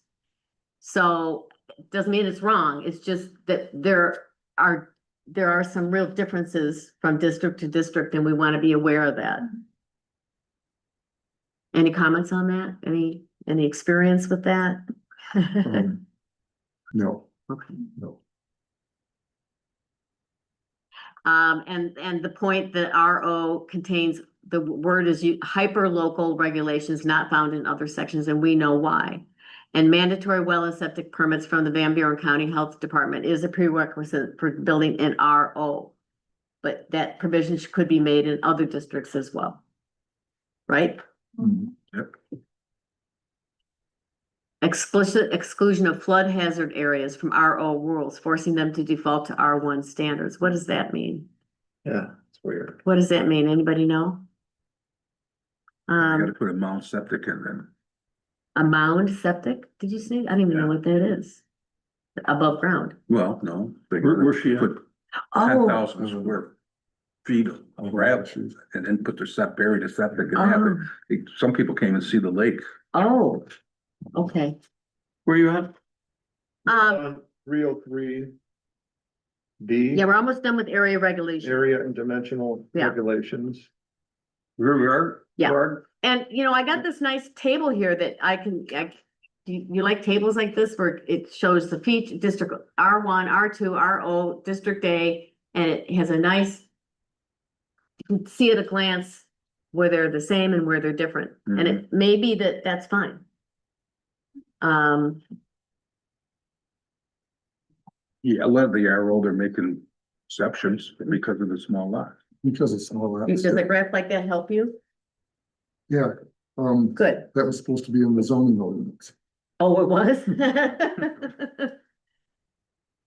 So it doesn't mean it's wrong. It's just that there are some real differences from district to district, and we want to be aware of that. Any comments on that? Any experience with that? No, Okay. no. And the point that RO contains, the word is hyper-local regulations not found in other sections, and we know why. And mandatory well and septic permits from the Van Buren County Health Department is a prerequisite for building an RO. But that provision could be made in other districts as well. Right? Yep. Explicit exclusion of flood hazard areas from RO rules, forcing them to default to R1 standards. What does that mean? Yeah, it's weird. What does that mean? Anybody know? You gotta put a mound septic in then. A mound septic, did you say? I don't even know what that is. Above ground. Well, no. they Where's she at? put Oh, 10,000 square feet of gravel and then put their bury the septic and have it. Some people came and see the lake. oh, okay. Where you at? 303. B. Yeah, we're almost done with area regulation. Area and dimensional Yeah. regulations. Rear yard? Yeah. Yard? And, I got this nice table here that you like tables like this where it shows the feature district R1, R2, RO, District A, and it has a nice, you can see at a glance where they're the same and where they're different. And it may be that that's fine. Yeah, a lot of the arrow, they're making exceptions because of the small lot. Because it's all Does a that. graph like that help you? Yeah, Good. that was supposed to be in the zoning ordinance. Oh, it was?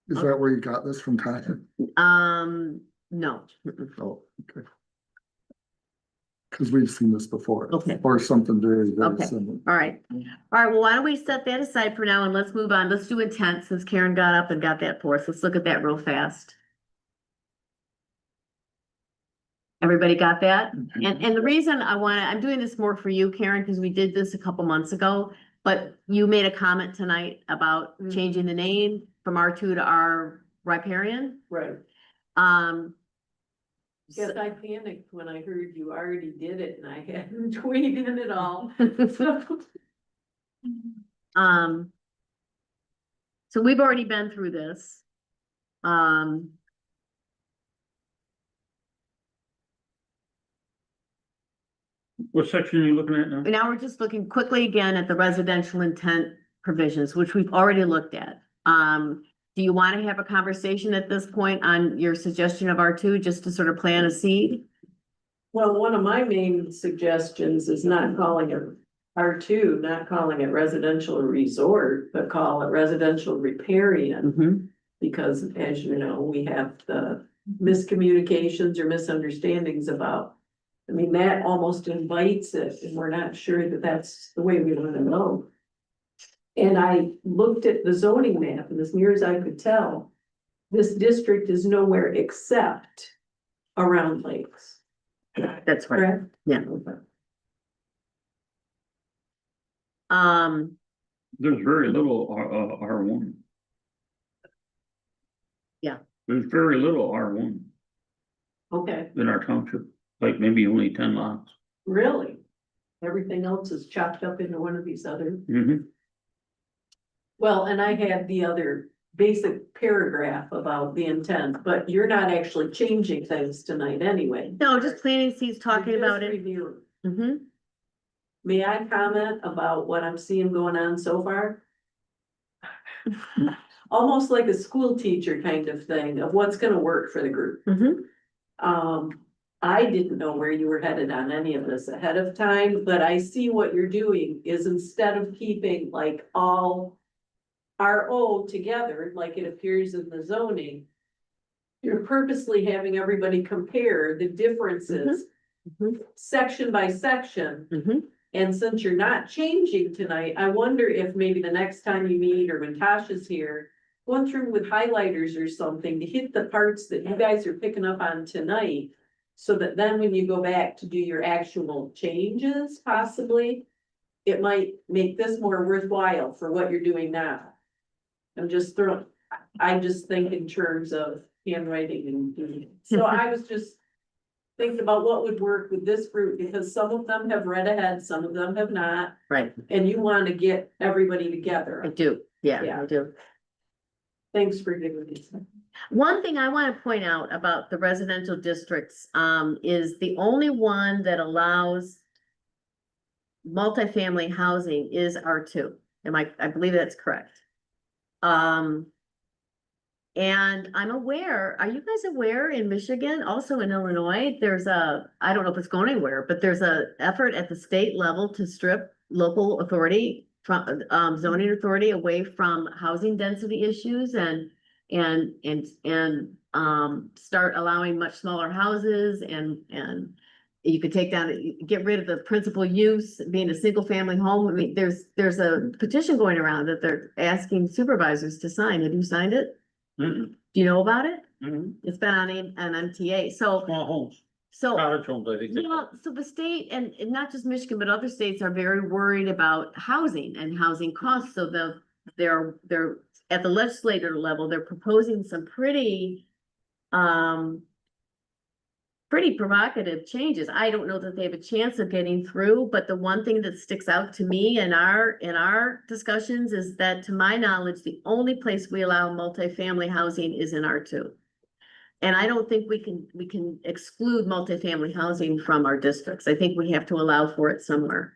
Is that where you got this from, Tyler? No. Oh, okay. Cause we've seen this before. Okay. Or something very, very Okay. similar. All right. All right, well, why don't we set that aside for now and let's move on. Let's do intent since Karen got up and got that for us. Let's look at that real fast. Everybody got that? And the reason I'm doing this more for you, Karen, because we did this a couple months ago, but you made a comment tonight about changing the name from R2 to R riparian. Right. Yes, I panicked when I heard you already did it and I hadn't tweeted it all. So we've already been through this. What section are you looking at now? Now we're just looking quickly again at the residential intent provisions, which we've already looked at. Do you want to have a conversation at this point on your suggestion of R2, just to sort of plant a seed? Well, one of my main suggestions is not calling it R2, not calling it residential resort, but call it residential riparian. Mhm. Because as you know, we have the miscommunications or misunderstandings about. I mean, that almost invites it, and we're not sure that that's the way we want to go. And I looked at the zoning map, and as near as I could tell, this district is nowhere except around lakes, That's right. correct? Yeah. There's very little R1. There's very little R1 Okay, in our township, like maybe only 10 lots. really? Everything else is chopped up into one of these other, Mhm. well, and I had the other basic paragraph about the intent, but you're not actually changing things tonight anyway. No, just planting seeds, talking You're about just it. reviewing. Hmm. May I comment about what I'm seeing going on so far? Almost like a school teacher kind of thing of what's gonna work for the group. Hmm. I didn't know where you were headed on any of this ahead of time, but I see what you're doing is instead of keeping like all RO together, like it appears in the zoning, you're purposely having everybody compare the differences Mhm. section by section. Hmm. And since you're not changing tonight, I wonder if maybe the next time you meet or when Tasha's here, going through with highlighters or something to hit the parts that you guys are picking up on tonight. So that then when you go back to do your actual changes, possibly, it might make this more worthwhile for what you're doing now. I just think in terms of handwriting and doing, so I was just thinking about what would work with this group, because some of them have read ahead, some of them have not, Right, and you want to get everybody I together. do, yeah, Yeah. I do. Thanks for giving me some. One thing I want to point out about the residential districts, is the only one that allows multifamily housing is R2. I believe that's correct. And I'm aware, are you guys aware in Michigan, also in Illinois, I don't know if it's going anywhere, but there's a effort at the state level to strip local authority from, zoning authority away from housing density issues and start allowing much smaller houses and you could get rid of the principal use, being a single family home. I mean, there's a petition going around that they're asking supervisors to sign. Have you signed it? Mhm. Do you know about it? Mhm. It's been on an MTA, so, Small homes, so. cottage homes, I think. Yeah, so the state and not just Michigan, but other states are very worried about housing and housing costs, so they're at the legislator level, they're proposing some pretty provocative changes. I don't know that they have a chance of getting through, but the one thing that sticks out to me in our discussions is that, to my knowledge, the only place we allow multifamily housing is in R2. And I don't think we can exclude multifamily housing from our districts. I think we have to allow for it somewhere.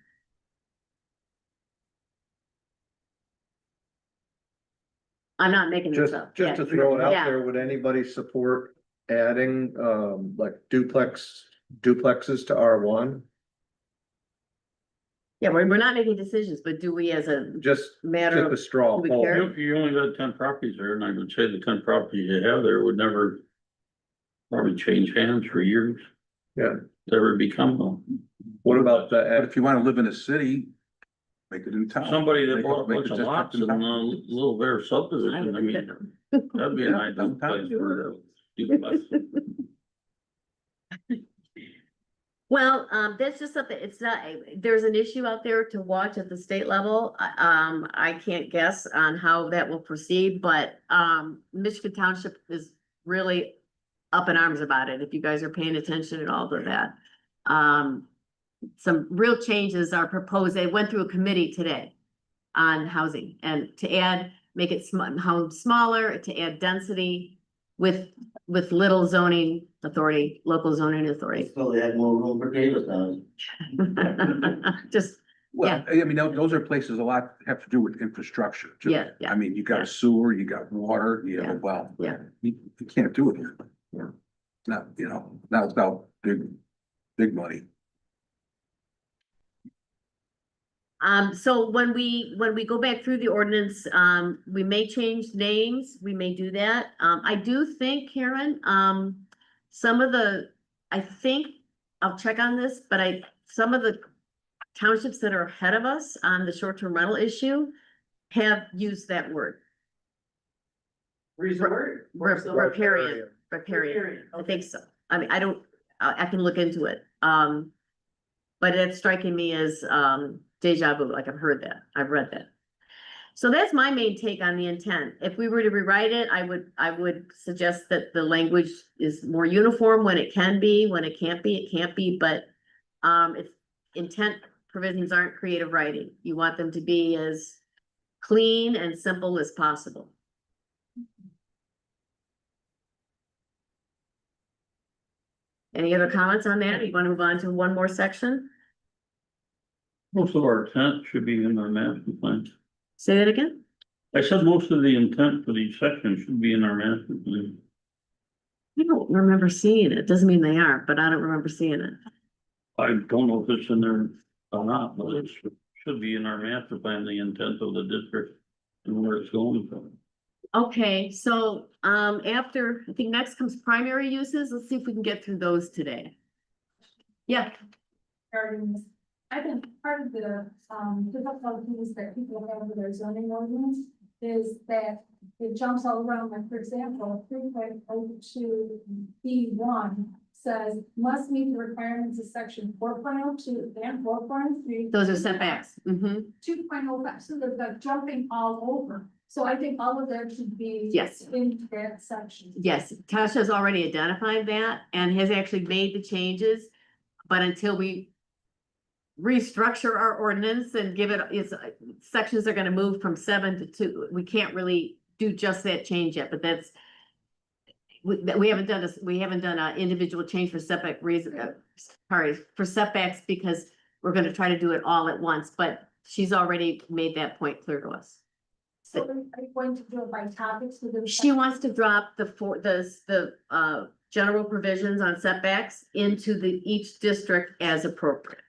I'm not making this up. Just to Yeah. throw it out Yeah. there, would anybody support adding, like duplexes to R1? Yeah, we're not making decisions, but do we as a Just matter a of, straw do we poll. care? You only got 10 properties there, and I would say the 10 properties you have there would never probably change hands for years. Yeah. Never become one. What about But the, if you wanna live in a city, make it in town. Somebody that Make bought a make bunch of district lots in in a town. little bear subdivision, I mean, that'd be an Yeah, ideal downtown. place for a duplex. Well, that's just something, it's not, there's an issue out there to watch at the state level. I can't guess on how that will proceed, but, Michigan Township is really up in arms about it, if you guys are paying attention at all to that. Some real changes are proposed. They went through a committee today on housing and to make it homes smaller, to add density with little zoning authority, local zoning authority. So they had more room for data centers. Just, Well, I mean, those are places a lot have to do with infrastructure. too. Yeah, yeah, I mean, you got yeah. a sewer, you got water, you Yeah, have a well. yeah. You can't do it here. Yeah. Not, now it's about big money. So when we go back through the ordinance, we may change names, we may do that. I do think, Karen, I think, I'll check on this, but some of the townships that are ahead of us on the short-term rental issue have used that word, Resort? riparian, Riparian, I think so. I mean, I can look into it. But it's striking me as, deja vu, like I've heard that, I've read that. So that's my main take on the intent. If we were to rewrite it, I would suggest that the language is more uniform when it can be, when it can't be, it can't be, but if intent provisions aren't creative writing, you want them to be as clean and simple as possible. Any other comments on that? You want to move on to one more section? Most of our intent should be in our master plan. Say that again? I said most of the intent for these sections should be in our master plan. I don't remember seeing it. Doesn't mean they are, but I don't remember seeing it. I don't know if it's in there or not, but it should be in our master plan, the intent of the district and where it's going from. Okay, so after, I think next comes primary uses. Let's see if we can get through those today. Yeah, regarding this. I think part of the, difficulties that people have with their zoning ordinance is that it jumps all around, like, for example, 3.02B1 says must meet the requirements of section 4.02 and 4.3. those are setbacks. 2.05, so they're like jumping all over. So I think all of that should be. Yes. In that section. Yes, Tasha's already identified that and has actually made the changes. But until we restructure our ordinance and give it, it's, sections are gonna move from 7 to 2. We can't really do just that change yet, but that's. We haven't done this, we haven't done an individual change for setback reason, sorry, for setbacks because we're gonna try to do it all at once, but she's already made that point clear to us. So are you going to do it by topics within? She wants to drop the general provisions on setbacks into each district as appropriate.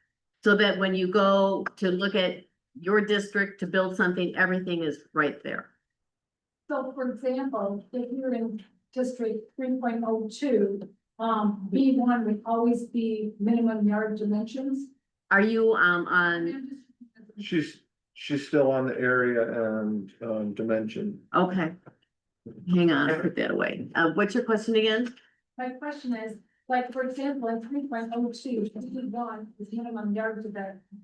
So that when you go to look at your district to build something, everything is right there. So for example, if you're in district 3.02, B1 would always be minimum yard dimensions. Are you on, She's still on the area and, dimension. okay. Hang on, I put that away. What's your question again? My question is, like, for example, in 3.02, B1 is minimum yard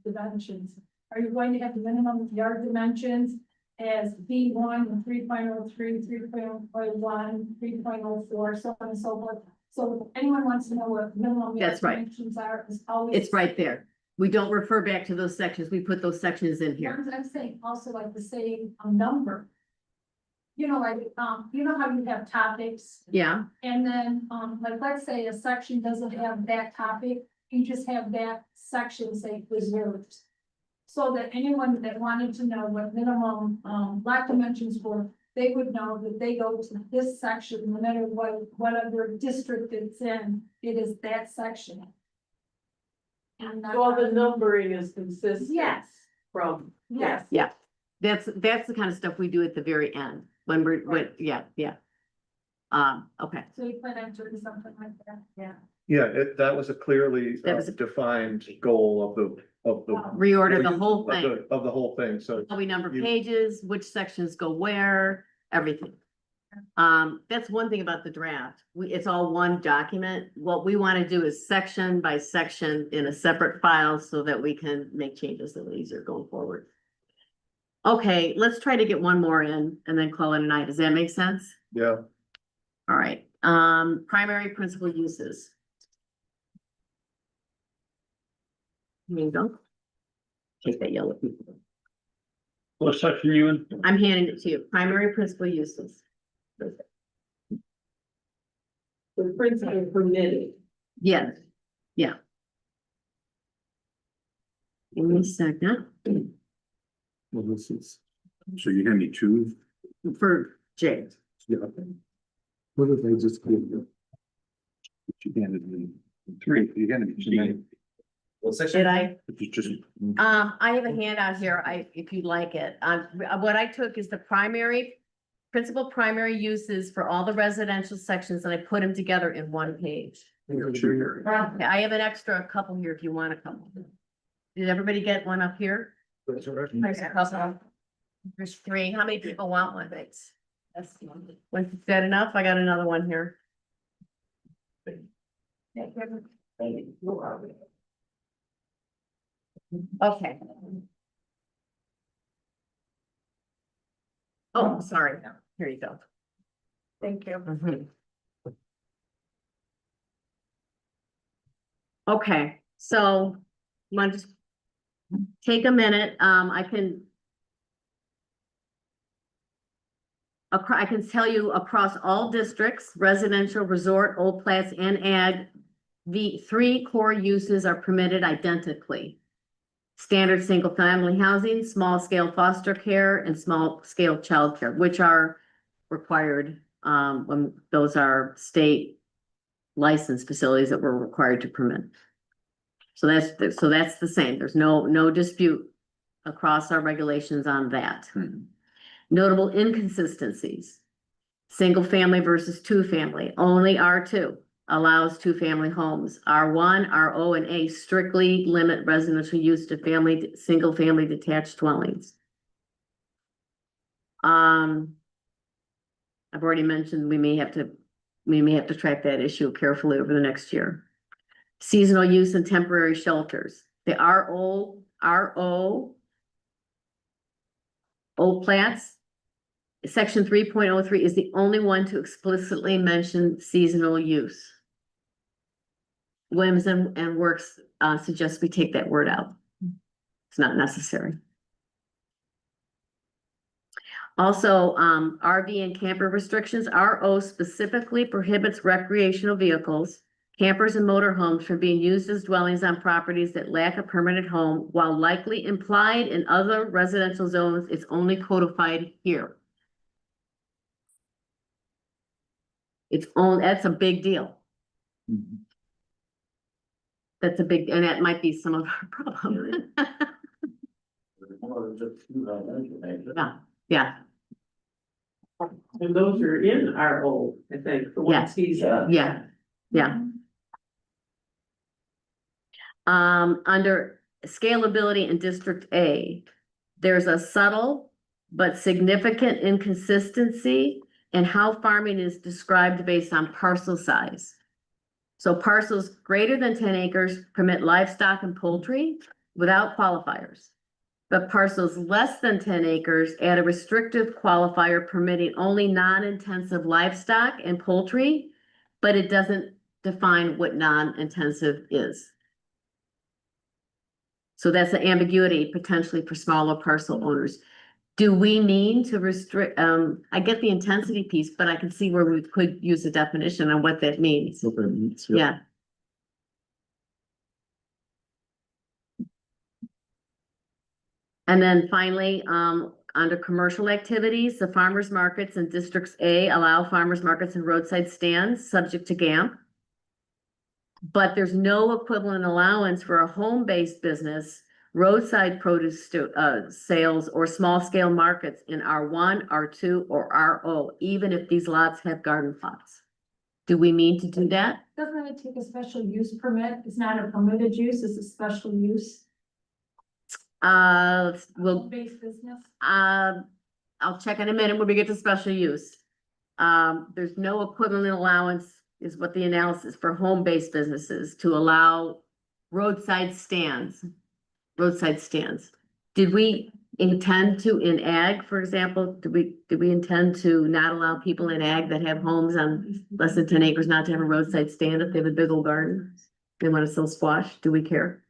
dimensions. Are you going to have the minimum yard dimensions as B1 and 3.03, 3.01, 3.04, so on and so forth? So if anyone wants to know what minimum yard That's right. dimensions are, it's always. It's right there. We don't refer back to those sections. We put those sections in here. I'm saying also like the same number. You know, like, you know how you have topics Yeah, and then, like, let's say a section doesn't have that topic, you just have that section say reserved. So that anyone that wanted to know what minimum, lot dimensions were, they would know that they go to this section, no matter whatever district it's in, it is that section. And So all the numbering is consistent. Yes, From, yes. yeah. That's the kind of stuff we do at the very end when yeah. Okay. So you plan on doing something like that, yeah. Yeah, that was a clearly That was a- defined goal of the. Reorder the whole of thing. Of the whole thing, so. How we number You- pages, which sections go where, everything. That's one thing about the draft. It's all one document. What we want to do is section by section in a separate file so that we can make changes a little easier going forward. Okay, let's try to get one more in and then call it a night. Does that make sense? Yeah, All right, primary principal uses. Here you go. Take that yellow. What section are you in? I'm handing it to you. Primary principal uses. the principal permitted. Yes, yeah. Give me a second Well, this is. So you're gonna need two? for Jay. Yeah. What if they just give you? You handed me three, you're gonna be too many. What section? Did I? If you just. I have a handout here, if you'd like it. What I took is the principal primary uses for all the residential sections, and I put them together in one page. Sure. Okay, I have an extra couple here if you want a couple. Did everybody get one up here? There's a couple. There's three. How many people want one? That's was that enough? I got another one here. Okay. Oh, sorry, here you go. Thank you. Mhm. Okay, so, want to just take a minute, I can. I can tell you across all districts, residential, resort, old plats and ag, the three core uses are permitted identically. Standard single-family housing, small-scale foster care, and small-scale childcare, which are required, when those are state licensed facilities that we're required to permit. So that's the same. There's no dispute across our regulations on that. Notable inconsistencies. Single family versus two family, only R2 allows two family homes. R1, RO, and A strictly limit residential use to single family detached dwellings. I've already mentioned we may have to track that issue carefully over the next year. Seasonal use and temporary shelters. The RO, old plats. Section 3.03 is the only one to explicitly mention seasonal use. Williams and Works suggests we take that word out. It's not necessary. Also, RV and camper restrictions. RO specifically prohibits recreational vehicles, campers and motorhomes from being used as dwellings on properties that lack a permanent home. While likely implied in other residential zones, it's only codified here. That's a big deal. That's a big, and that might be some of our problem. Yeah, And those are in RO, I think, the ones he's. yeah. Under scalability in District A, there's a subtle but significant inconsistency in how farming is described based on parcel size. So parcels greater than 10 acres permit livestock and poultry without qualifiers. But parcels less than 10 acres add a restrictive qualifier permitting only non-intensive livestock and poultry, but it doesn't define what non-intensive is. So that's an ambiguity potentially for smaller parcel owners. Do we mean to restrict, I get the intensity piece, but I can see where we could use a definition on what that means. Yeah. And then finally, under commercial activities, the farmers markets in districts A allow farmers markets and roadside stands subject to GAMP. But there's no equivalent allowance for a home-based business, roadside produce sales, or small-scale markets in R1, R2, or RO, even if these lots have garden plots. Do we mean to do that? Doesn't it take a special use permit? It's not a permitted use, it's a special use. Home-based business. I'll check in a minute when we get to special use. There's no equivalent allowance is what the analysis for home-based businesses to allow roadside stands. Did we intend to in ag, for example, did we intend to not allow people in ag that have homes on less than 10 acres not to have a roadside stand if they have a big old garden? They want to sell squash, do we care?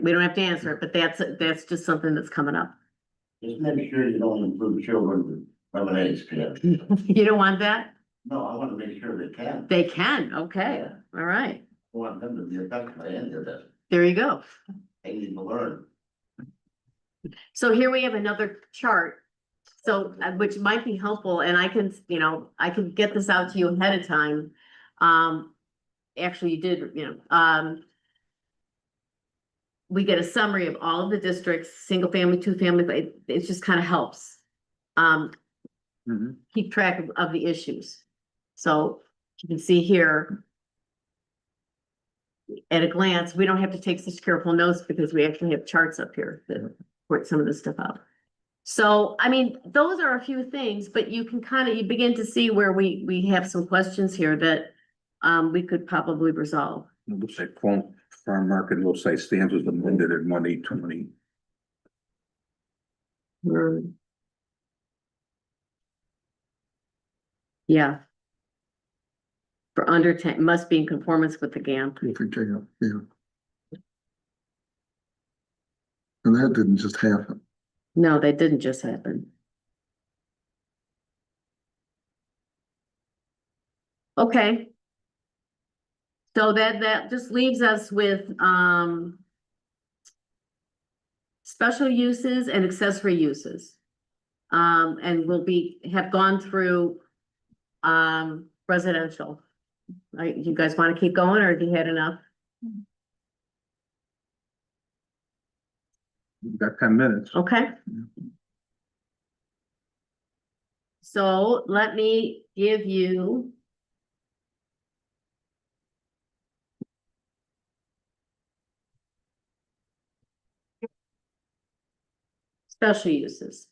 We don't have to answer it, but that's just something that's coming up. Just make sure you don't include children with lemonade stand. You don't want that? No, I wanna make sure they can. They can, okay, all right, I want them to be affected by any of this. there you go. They need to learn. So here we have another chart. So, which might be helpful, and I can get this out to you ahead of time. Actually, you did, we get a summary of all of the districts, single family, two family, but it just kind of helps. Keep track of the issues. So you can see here. At a glance, we don't have to take such careful notes because we actually have charts up here that point some of this stuff out. So, I mean, those are a few things, but you can you begin to see where we have some questions here that we could probably resolve. It looks like farm market, looks like stands was amended in 1/8/20. Yeah. For under 10, must be in conformance with the GAMP. If you can, yeah. And that didn't just happen. No, that didn't just happen. Okay. So that just leaves us with, special uses and accessory uses. And we'll have gone through, residential. You guys want to keep going, or have you had enough? We've got 10 minutes. Okay. So let me give you. Special uses.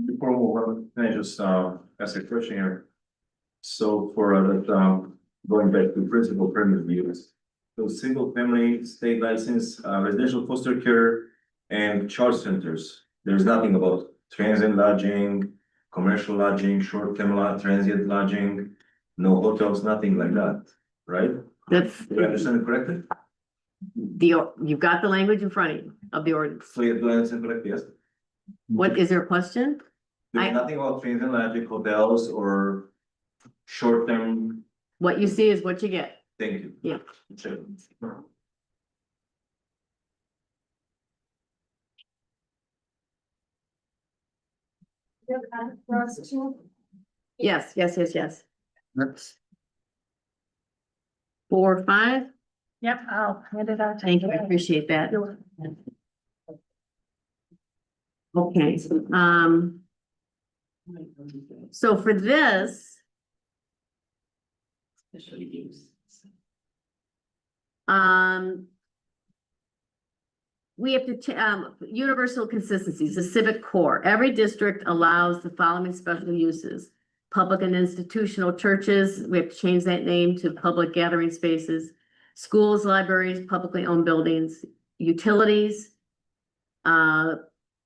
Before we move on, can I just ask a question here? So for that, going back to principal permit use. So single family state license, residential foster care and child centers. There's nothing about transient lodging, commercial lodging, transient lodging, no hotels, nothing like that, right? That's Do I understand it correctly? you've got the language in front of you of the ordinance. So do I understand correctly? Yes. What is your question? There's nothing about transient lodging, hotels or short-term. What you see is what you get. Thank you. Yeah. Sure. For us too. Yes, yes, yes, yes. That's, 4, 5. Yep, I'll hand it out. Thank you. I appreciate that. Okay, so for this, Special use. we have to, universal consistencies, the civic core. Every district allows the following special uses. Public and institutional churches, we have to change that name to public gathering spaces. Schools, libraries, publicly owned buildings, utilities,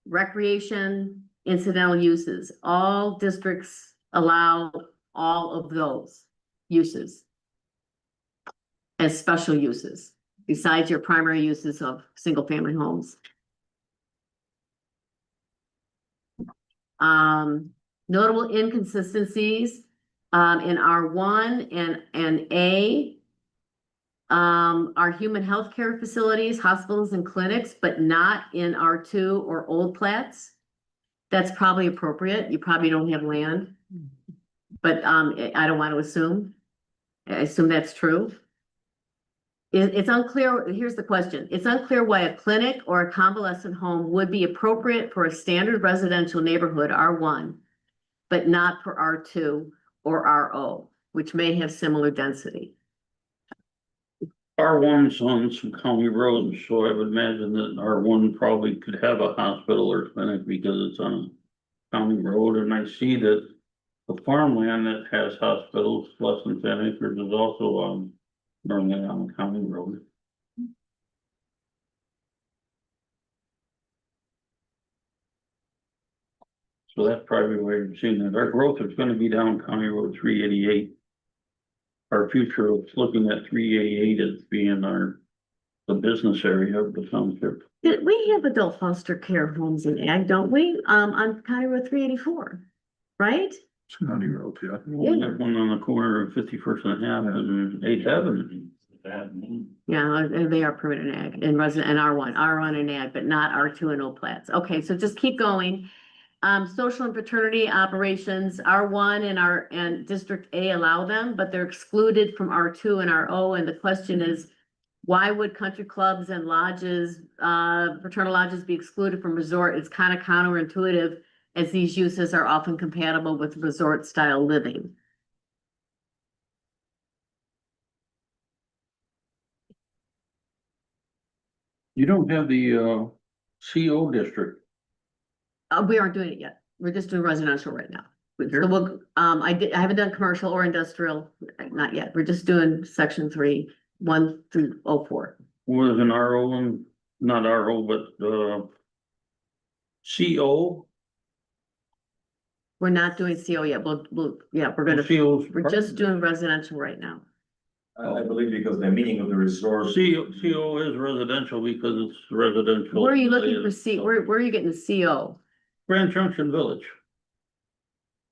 recreation, incidental uses. All districts allow all of those uses as special uses, besides your primary uses of single-family homes. Notable inconsistencies in R1 and A are human health care facilities, hospitals and clinics, but not in R2 or old plats. That's probably appropriate. You probably don't have land. But I don't want to assume. I assume that's true. It's unclear, here's the question. It's unclear why a clinic or a convalescent home would be appropriate for a standard residential neighborhood, R1, but not for R2 or RO, which may have similar density. R1's on some county roads, so I would imagine that R1 probably could have a hospital or clinic because it's on a county road, and I see that the farmland that has hospitals, less than 10 acres, is also normally on a county road. So that's probably why you're seeing that. Our growth is gonna be down County Road 388. Our future is looking at 388 as being the business area of the township. We have adult foster care homes in ag, don't we? On County Road 384, right? County road, yeah. We have one on the corner of 51st and a half and 8th Avenue. Yeah, and they are permitted in ag and resident and R1 and ag, but not R2 and O plats. Okay, so just keep going. Social and fraternity operations, R1 and District A allow them, but they're excluded from R2 and RO. And the question is, why would country clubs and lodges, fraternal lodges be excluded from resort? It's kind of counterintuitive, as these uses are often compatible with resort style living. You don't have the CO district. We aren't doing it yet. We're just doing residential right now. Sure. So we'll, I haven't done commercial or industrial, not yet. We're just doing section 3, 1 through 04. Was an RO and not RO, but CO. We're not doing CO yet. We're just doing residential right now. I believe because the meaning of the resort. CO is residential because it's residential. Where are you looking for where are you getting the CO? Grand Junction Village.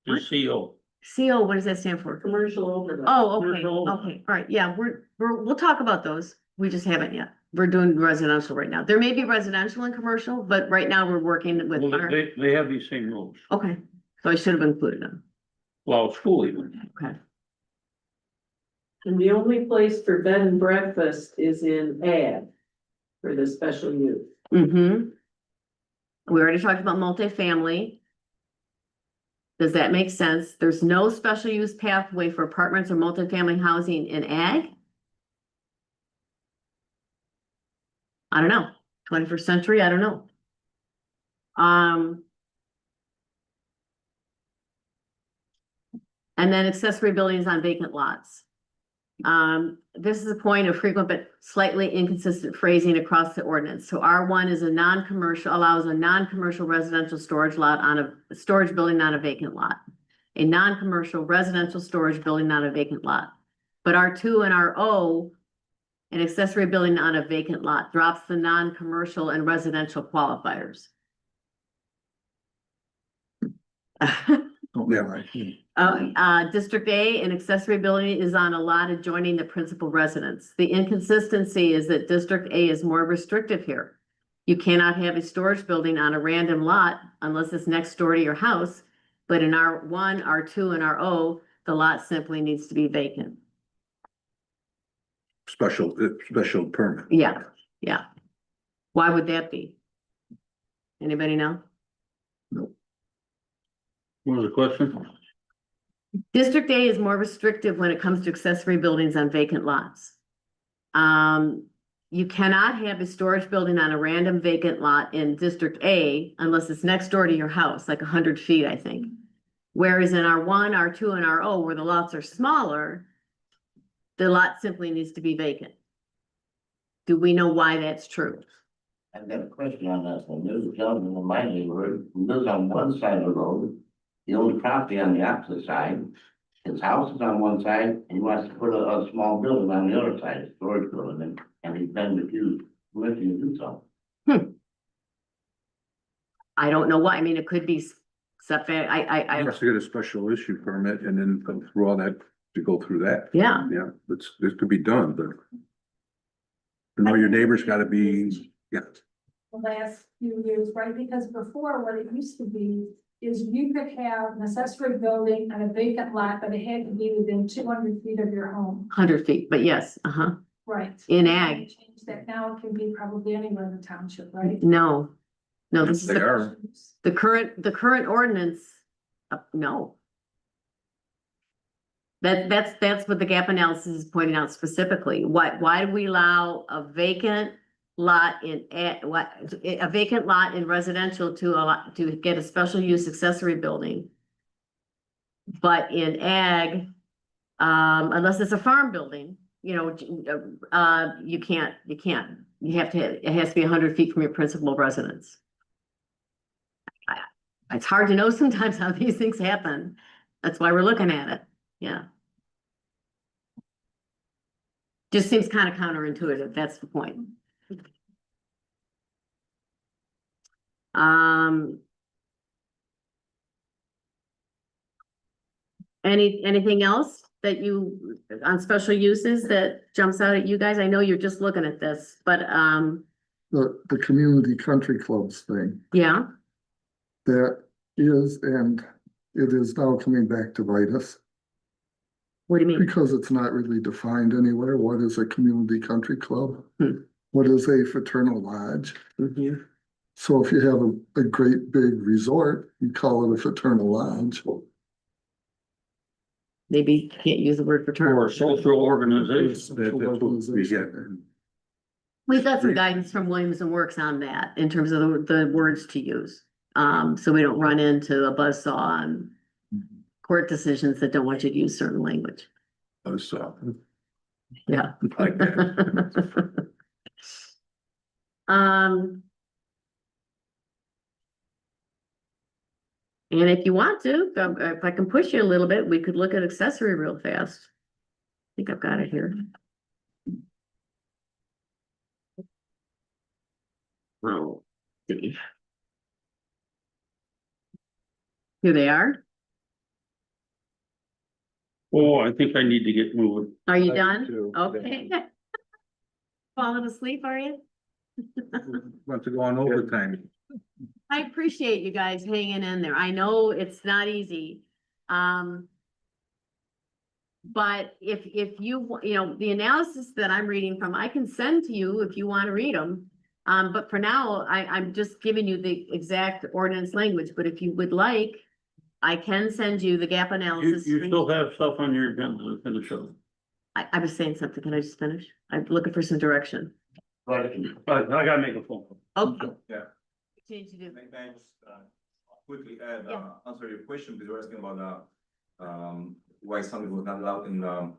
Just CO. CO, what does that stand for? Commercial overlay. Oh, okay, Commercial. okay, all right, yeah, we'll talk about those. We just haven't yet. We're doing residential right now. There may be residential and commercial, but right now we're working with Well, our, they have these same rules. okay, so I should have included them, Well, school even. okay. And the only place for bed and breakfast is in ag for the special use. Mm-hmm. We already talked about multifamily. Does that make sense? There's no special use pathway for apartments or multifamily housing in ag? I don't know, 21st century, I don't know. And then accessory buildings on vacant lots. This is a point of frequent but slightly inconsistent phrasing across the ordinance. So R1 is a non-commercial, allows a non-commercial residential storage lot on a storage building on a vacant lot. A non-commercial residential storage building on a vacant lot. But R2 and RO, an accessory building on a vacant lot, drops the non-commercial and residential qualifiers. District A, an accessory building is on a lot adjoining the principal residence. The inconsistency is that District A is more restrictive here. You cannot have a storage building on a random lot unless it's next door to your house. But in R1, R2, and RO, the lot simply needs to be vacant. Special permit. Yeah, yeah. Why would that be? Anybody know? What was the question? District A is more restrictive when it comes to accessory buildings on vacant lots. You cannot have a storage building on a random vacant lot in District A unless it's next door to your house, like 100 feet, I think. Whereas in R1, R2, and RO, where the lots are smaller, the lot simply needs to be vacant. Do we know why that's true? I've got a question on that one. There's a gentleman in my neighborhood who lives on one side of the road. He owns property on the opposite side. His house is on one side, and he wants to put a small building on the other side, a storage building, and he's been refused permission to do so. I don't know why. I mean, it could be setback. I have to get a special issue permit and then go through all that, to go through that. Yeah, Yeah, this could be done, but. You know, your neighbor's gotta be, yeah, The last few years, right? Because before, what it used to be is you could have an accessory building and a vacant lot, but it had to be within 200 feet of your home. 100 feet, but yes, uh-huh. Right. In And ag. they changed that. Now it can be probably anywhere in the township, right? No, no, this is they are. the current ordinance, no. That's what the gap analysis is pointing out specifically. Why do we allow a vacant lot a vacant lot in residential to get a special use accessory building? But in ag, unless it's a farm building, you know, you can't, it has to be 100 feet from your principal residence. It's hard to know sometimes how these things happen. That's why we're looking at it. Yeah. Just seems kind of counterintuitive. That's the point. Anything else that you, on special uses that jumps out at you guys? I know you're just looking at this, but, The community country clubs thing, yeah, that is, and it is now coming back to bite us. what do you mean? Because it's not really defined anywhere. What is a community country club? Hmm. What is a fraternal lodge? Mhm. So if you have a great big resort, you call it a fraternal lodge. Maybe you can't use the word Or fraternal. social organization. That's what we get. We've got some guidance from Williams and Works on that in terms of the words to use. So we don't run into a buzzsaw on court decisions that don't want you to use certain language. So, Yeah. like that. And if you want to, if I can push you a little bit, we could look at accessory real fast. I think I've got it here. Oh, see. Here they are. Oh, I think I need to get moving. Are you I do done? too. Okay. Falling asleep, are you? Want to go on overtime. I appreciate you guys hanging in there. I know it's not easy. But if you, you know, the analysis that I'm reading from, I can send to you if you want to read them. But for now, I'm just giving you the exact ordinance language, but if you would like, I can send you the gap You, analysis. you still have stuff on your agenda to finish up. I was saying something. Can I just finish? I'm looking for some direction. Question. I gotta make a phone call. Okay. Yeah. Change to do. May I just quickly add, Yeah. answer your question, because you're asking about why something was not allowed in a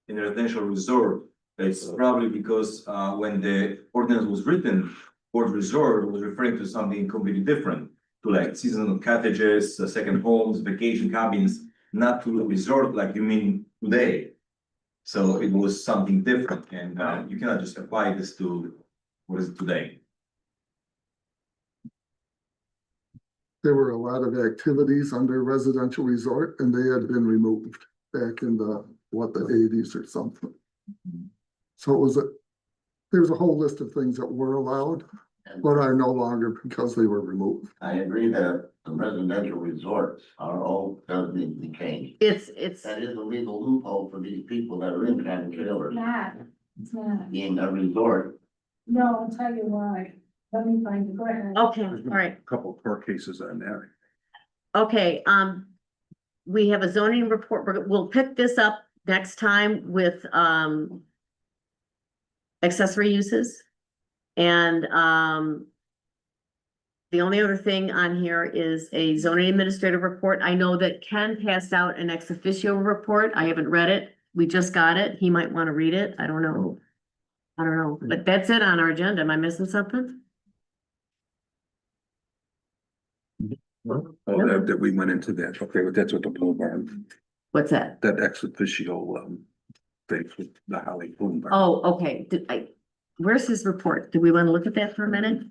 residential resort. It's probably because when the ordinance was written, word resort was referring to something completely different. To like seasonal cottages, second homes, vacation cabins, not to a resort like you mean today. So it was something different, and you cannot just apply this to what is it today. There were a lot of activities under residential resort and they had been removed back in the, the eighties or something. So it was there was a whole list of things that were allowed, but are no longer because they were removed. I agree that the residential resorts are all, does need to be changed. It's, That is a legal loophole for these people that are in kind of trailers, Not, it's not. in a resort. No, I'll tell you why. Let me find it. Go ahead. okay, all right. A couple of court cases on that. Okay, we have a zoning report. We'll pick this up next time with, accessory uses. And, the only other thing on here is a zoning administrative report. I know that Ken passed out an ex officio report. I haven't read it. We just got it. He might want to read it. I don't know. I don't know, but that's it on our agenda. Am I missing something? Oh, that we went into that. Okay, but that's what the pole barn, What's that? that ex officio, thing with the Holly Boom Barn. Oh, okay. Where's his report? Do we want to look at that for a minute?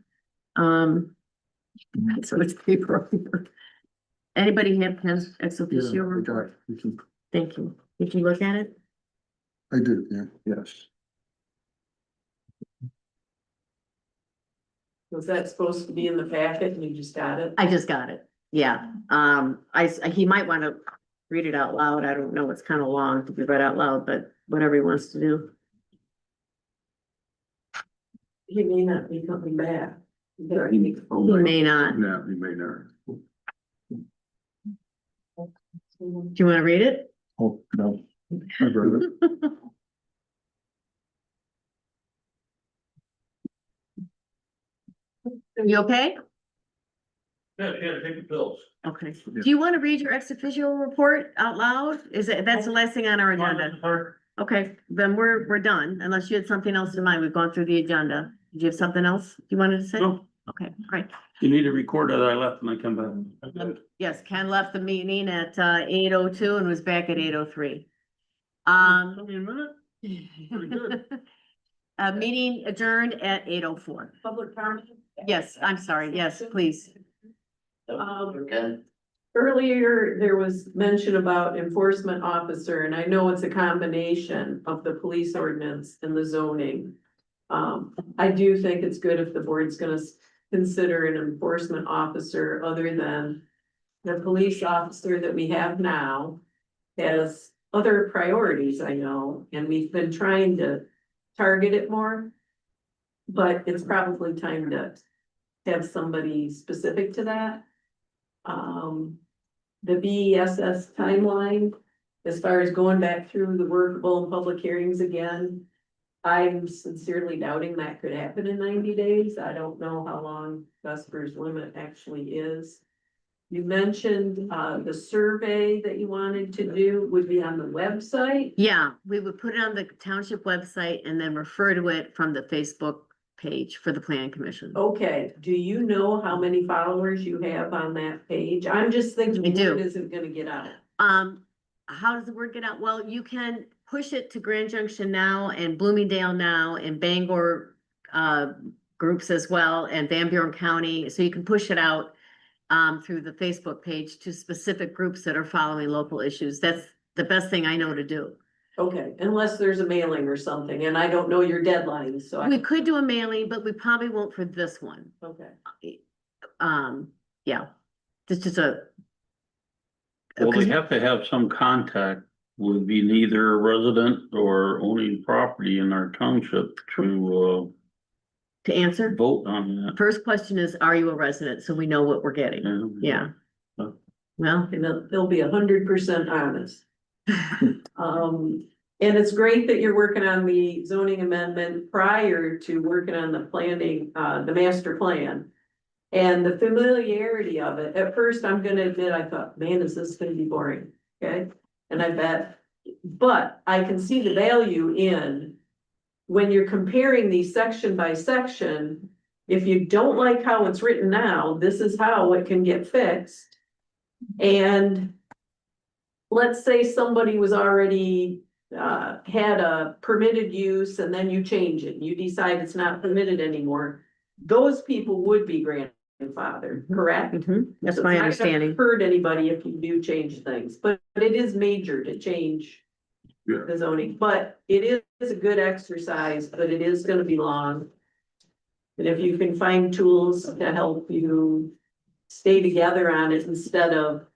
So it's paper over. Anybody have Ken's ex officio Yeah, report? we can- Thank you. Did you look at it? I did, yeah. Yes. Was that supposed to be in the packet and you just got it? I just got it. Yeah. He might want to read it out loud. I don't know. It's kind of long to be read out loud, but whatever he wants to do. He may not be coming back. Yeah, He may not. Do No, you may not. you want to read it? Oh, no. I've read it. You okay? Yeah, take your pills. Okay. Do you want to read your ex officio report out loud? That's the last thing on our agenda. Okay, then we're done, unless you had something else in mind. We've gone through the agenda. Did you have something else you wanted to say? No, Okay, great. you need to record that I left when I come back. Yes, Ken left the meeting at 8:02 and was back at 8:03. Give me a minute. Pretty good. Meeting adjourned at 8:04. Public comment? Yes, I'm sorry. Yes, please. Okay, Earlier, there was mention about enforcement officer, and I know it's a combination of the police ordinance and the zoning. I do think it's good if the board's gonna consider an enforcement officer other than the police officer that we have now has other priorities, I know, and we've been trying to target it more. But it's probably time to have somebody specific to that. The BESS timeline, as far as going back through the workable public hearings again. I'm sincerely doubting that could happen in 90 days. I don't know how long Vesper's limit actually is. You mentioned, the survey that you wanted to do would be on the website. Yeah, we would put it on the township website and then refer to it from the Facebook page for the planning commission. Okay, do you know how many followers you have on that page? I'm just thinking I do. word isn't gonna get out. How does the word get out? Well, you can push it to Grand Junction now and Bloomingdale now and Bangor groups as well and Van Buren County. So you can push it out through the Facebook page to specific groups that are following local issues. That's the best thing I know to do. Okay, unless there's a mailing or something, and I don't know your deadlines, so We I, could do a mailing, but we probably won't for this one. okay. Yeah, it's just a. Well, they have to have some contact with being either a resident or owning property in our township to To answer, vote on that. first question is, are you a resident? So we know what we're getting. Yeah. Well, And they'll be 100% honest. And it's great that you're working on the zoning amendment prior to working on the planning, the master plan. And the familiarity of it, at first, I'm gonna admit, I thought, man, is this gonna be boring, okay? And I bet, but I can see the value in when you're comparing these section by section, if you don't like how it's written now, this is how it can get fixed. And let's say somebody was already had a permitted use and then you change it, you decide it's not permitted anymore. Those people would be grandfathered, correct? that's So my it's not gonna understanding. Hurt anybody if you do change things, but it is major to change Yeah. the zoning, but it is a good exercise, but it is gonna be long. And if you can find tools to help you stay together on it instead of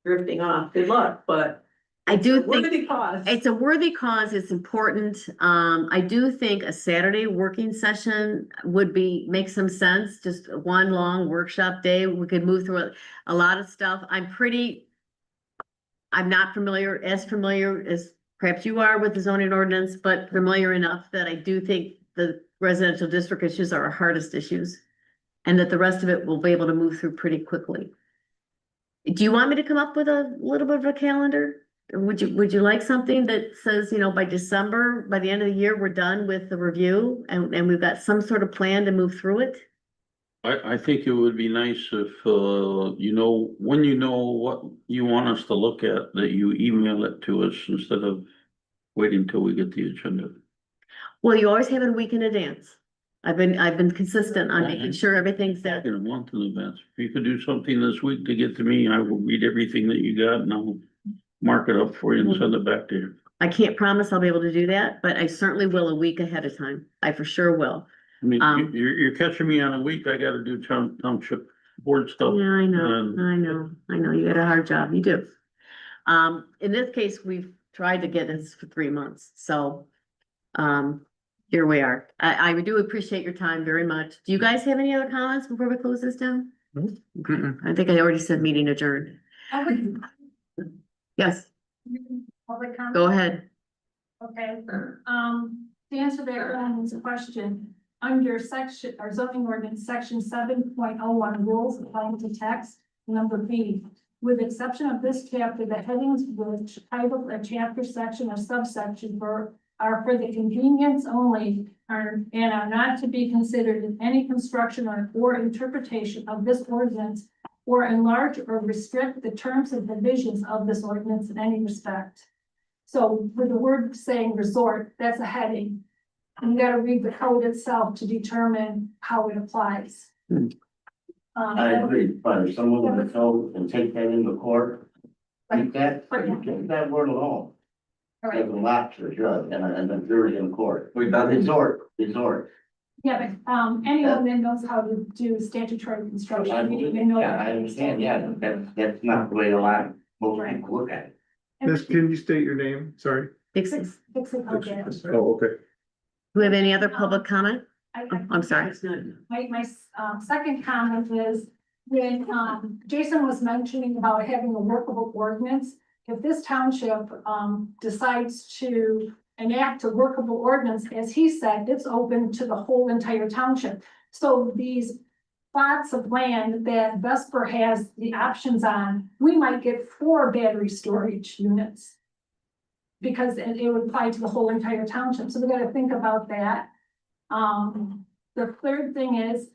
drifting off, good luck, but I do think worthy cause. it's a worthy cause. It's important. I do think a Saturday working session would make some sense. Just one long workshop day. We could move through a lot of stuff. I'm not as familiar as perhaps you are with the zoning ordinance, but familiar enough that I do think the residential district issues are our hardest issues. And that the rest of it we'll be able to move through pretty quickly. Do you want me to come up with a little bit of a calendar? Would you like something that says, by December, by the end of the year, we're done with the review and we've got some sort of plan to move through it? I think it would be nice if, when you know what you want us to look at, that you email it to us instead of waiting till we get the agenda. Well, you always have it a week in advance. I've been consistent on making sure everything's there. In a month in advance. If you could do something this week to get to me, I will read everything that you got and I'll mark it up for you and send it back to you. I can't promise I'll be able to do that, but I certainly will a week ahead of time. I for sure will. I mean, you're catching me on a week, I gotta do township board stuff. Yeah, I know, and- I know, you got a hard job, you do. In this case, we've tried to get this for 3 months, so. Here we are. I do appreciate your time very much. Do you guys have any other comments before we close this down? I think I already said meeting adjourned. Yes, Public comment? go ahead. Okay, to answer that gentleman's question, under section, or zoning ordinance, section 7.01 rules applying to text, number B. With exception of this chapter, the headings which title a chapter, section, or subsection are for the convenience only and are not to be considered in any construction or interpretation of this ordinance or enlarge or restrict the terms and provisions of this ordinance in any respect. So with the word saying resort, that's a heading. And you gotta read the code itself to determine how it applies. I agree, but if someone would go and take that into court, keep that word alone. All There's right, a lot to judge and a jury in court. Resort. yeah, but, anyone that knows how to do statutory construction, you need to know. Yeah, I understand, yeah, that's not the way a lot, most people look at it. Miss, can you state your name? Sorry. Dixon, Fix it, okay. Oh, okay. do we have any other public comment? I'm sorry. It's not. My second comment is, when, Jason was mentioning about having a workable ordinance, if this township, decides to enact a workable ordinance, as he said, it's open to the whole entire township. So these plots of land that Vesper has the options on, we might get 4 battery storage units. Because it would apply to the whole entire township, so we gotta think about that. The third thing is,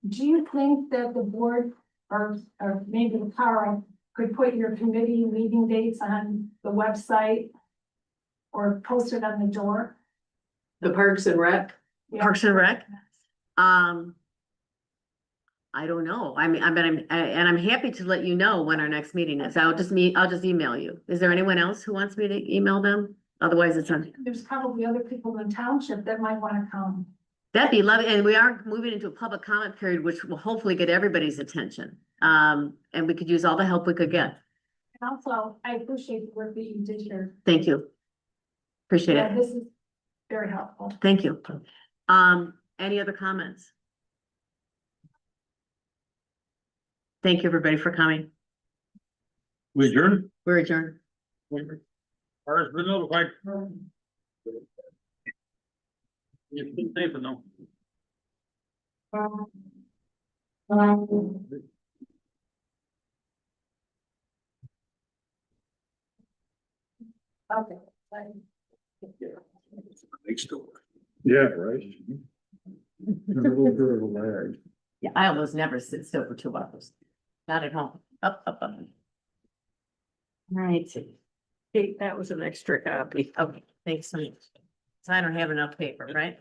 do you think that the board or maybe Carl could put your committee meeting dates on the website or post it on the door? The Parks and Rec, Parks and Rec? I don't know. I mean, I'm happy to let you know when our next meeting is. I'll just email you. Is there anyone else who wants me to email them? Otherwise, it's on. There's probably other people in the township that might want to come. That'd be lovely. And we are moving into a public comment period, which will hopefully get everybody's attention. And we could use all the help we could get. And also, I appreciate the work that you did here. Thank you. Appreciate Yeah, it. this is very helpful. Thank you. Any other comments? Thank you, everybody, for coming. We adjourn? We're adjourned. Or has been notified? You've been safe, no? Okay. Next door. Yeah, right. A little bit of a lag. Yeah, I almost never sit still for 2 hours. Not at home. Up. All right. Kate, that was an extra copy. Okay, thanks so much. So I don't have enough paper, right?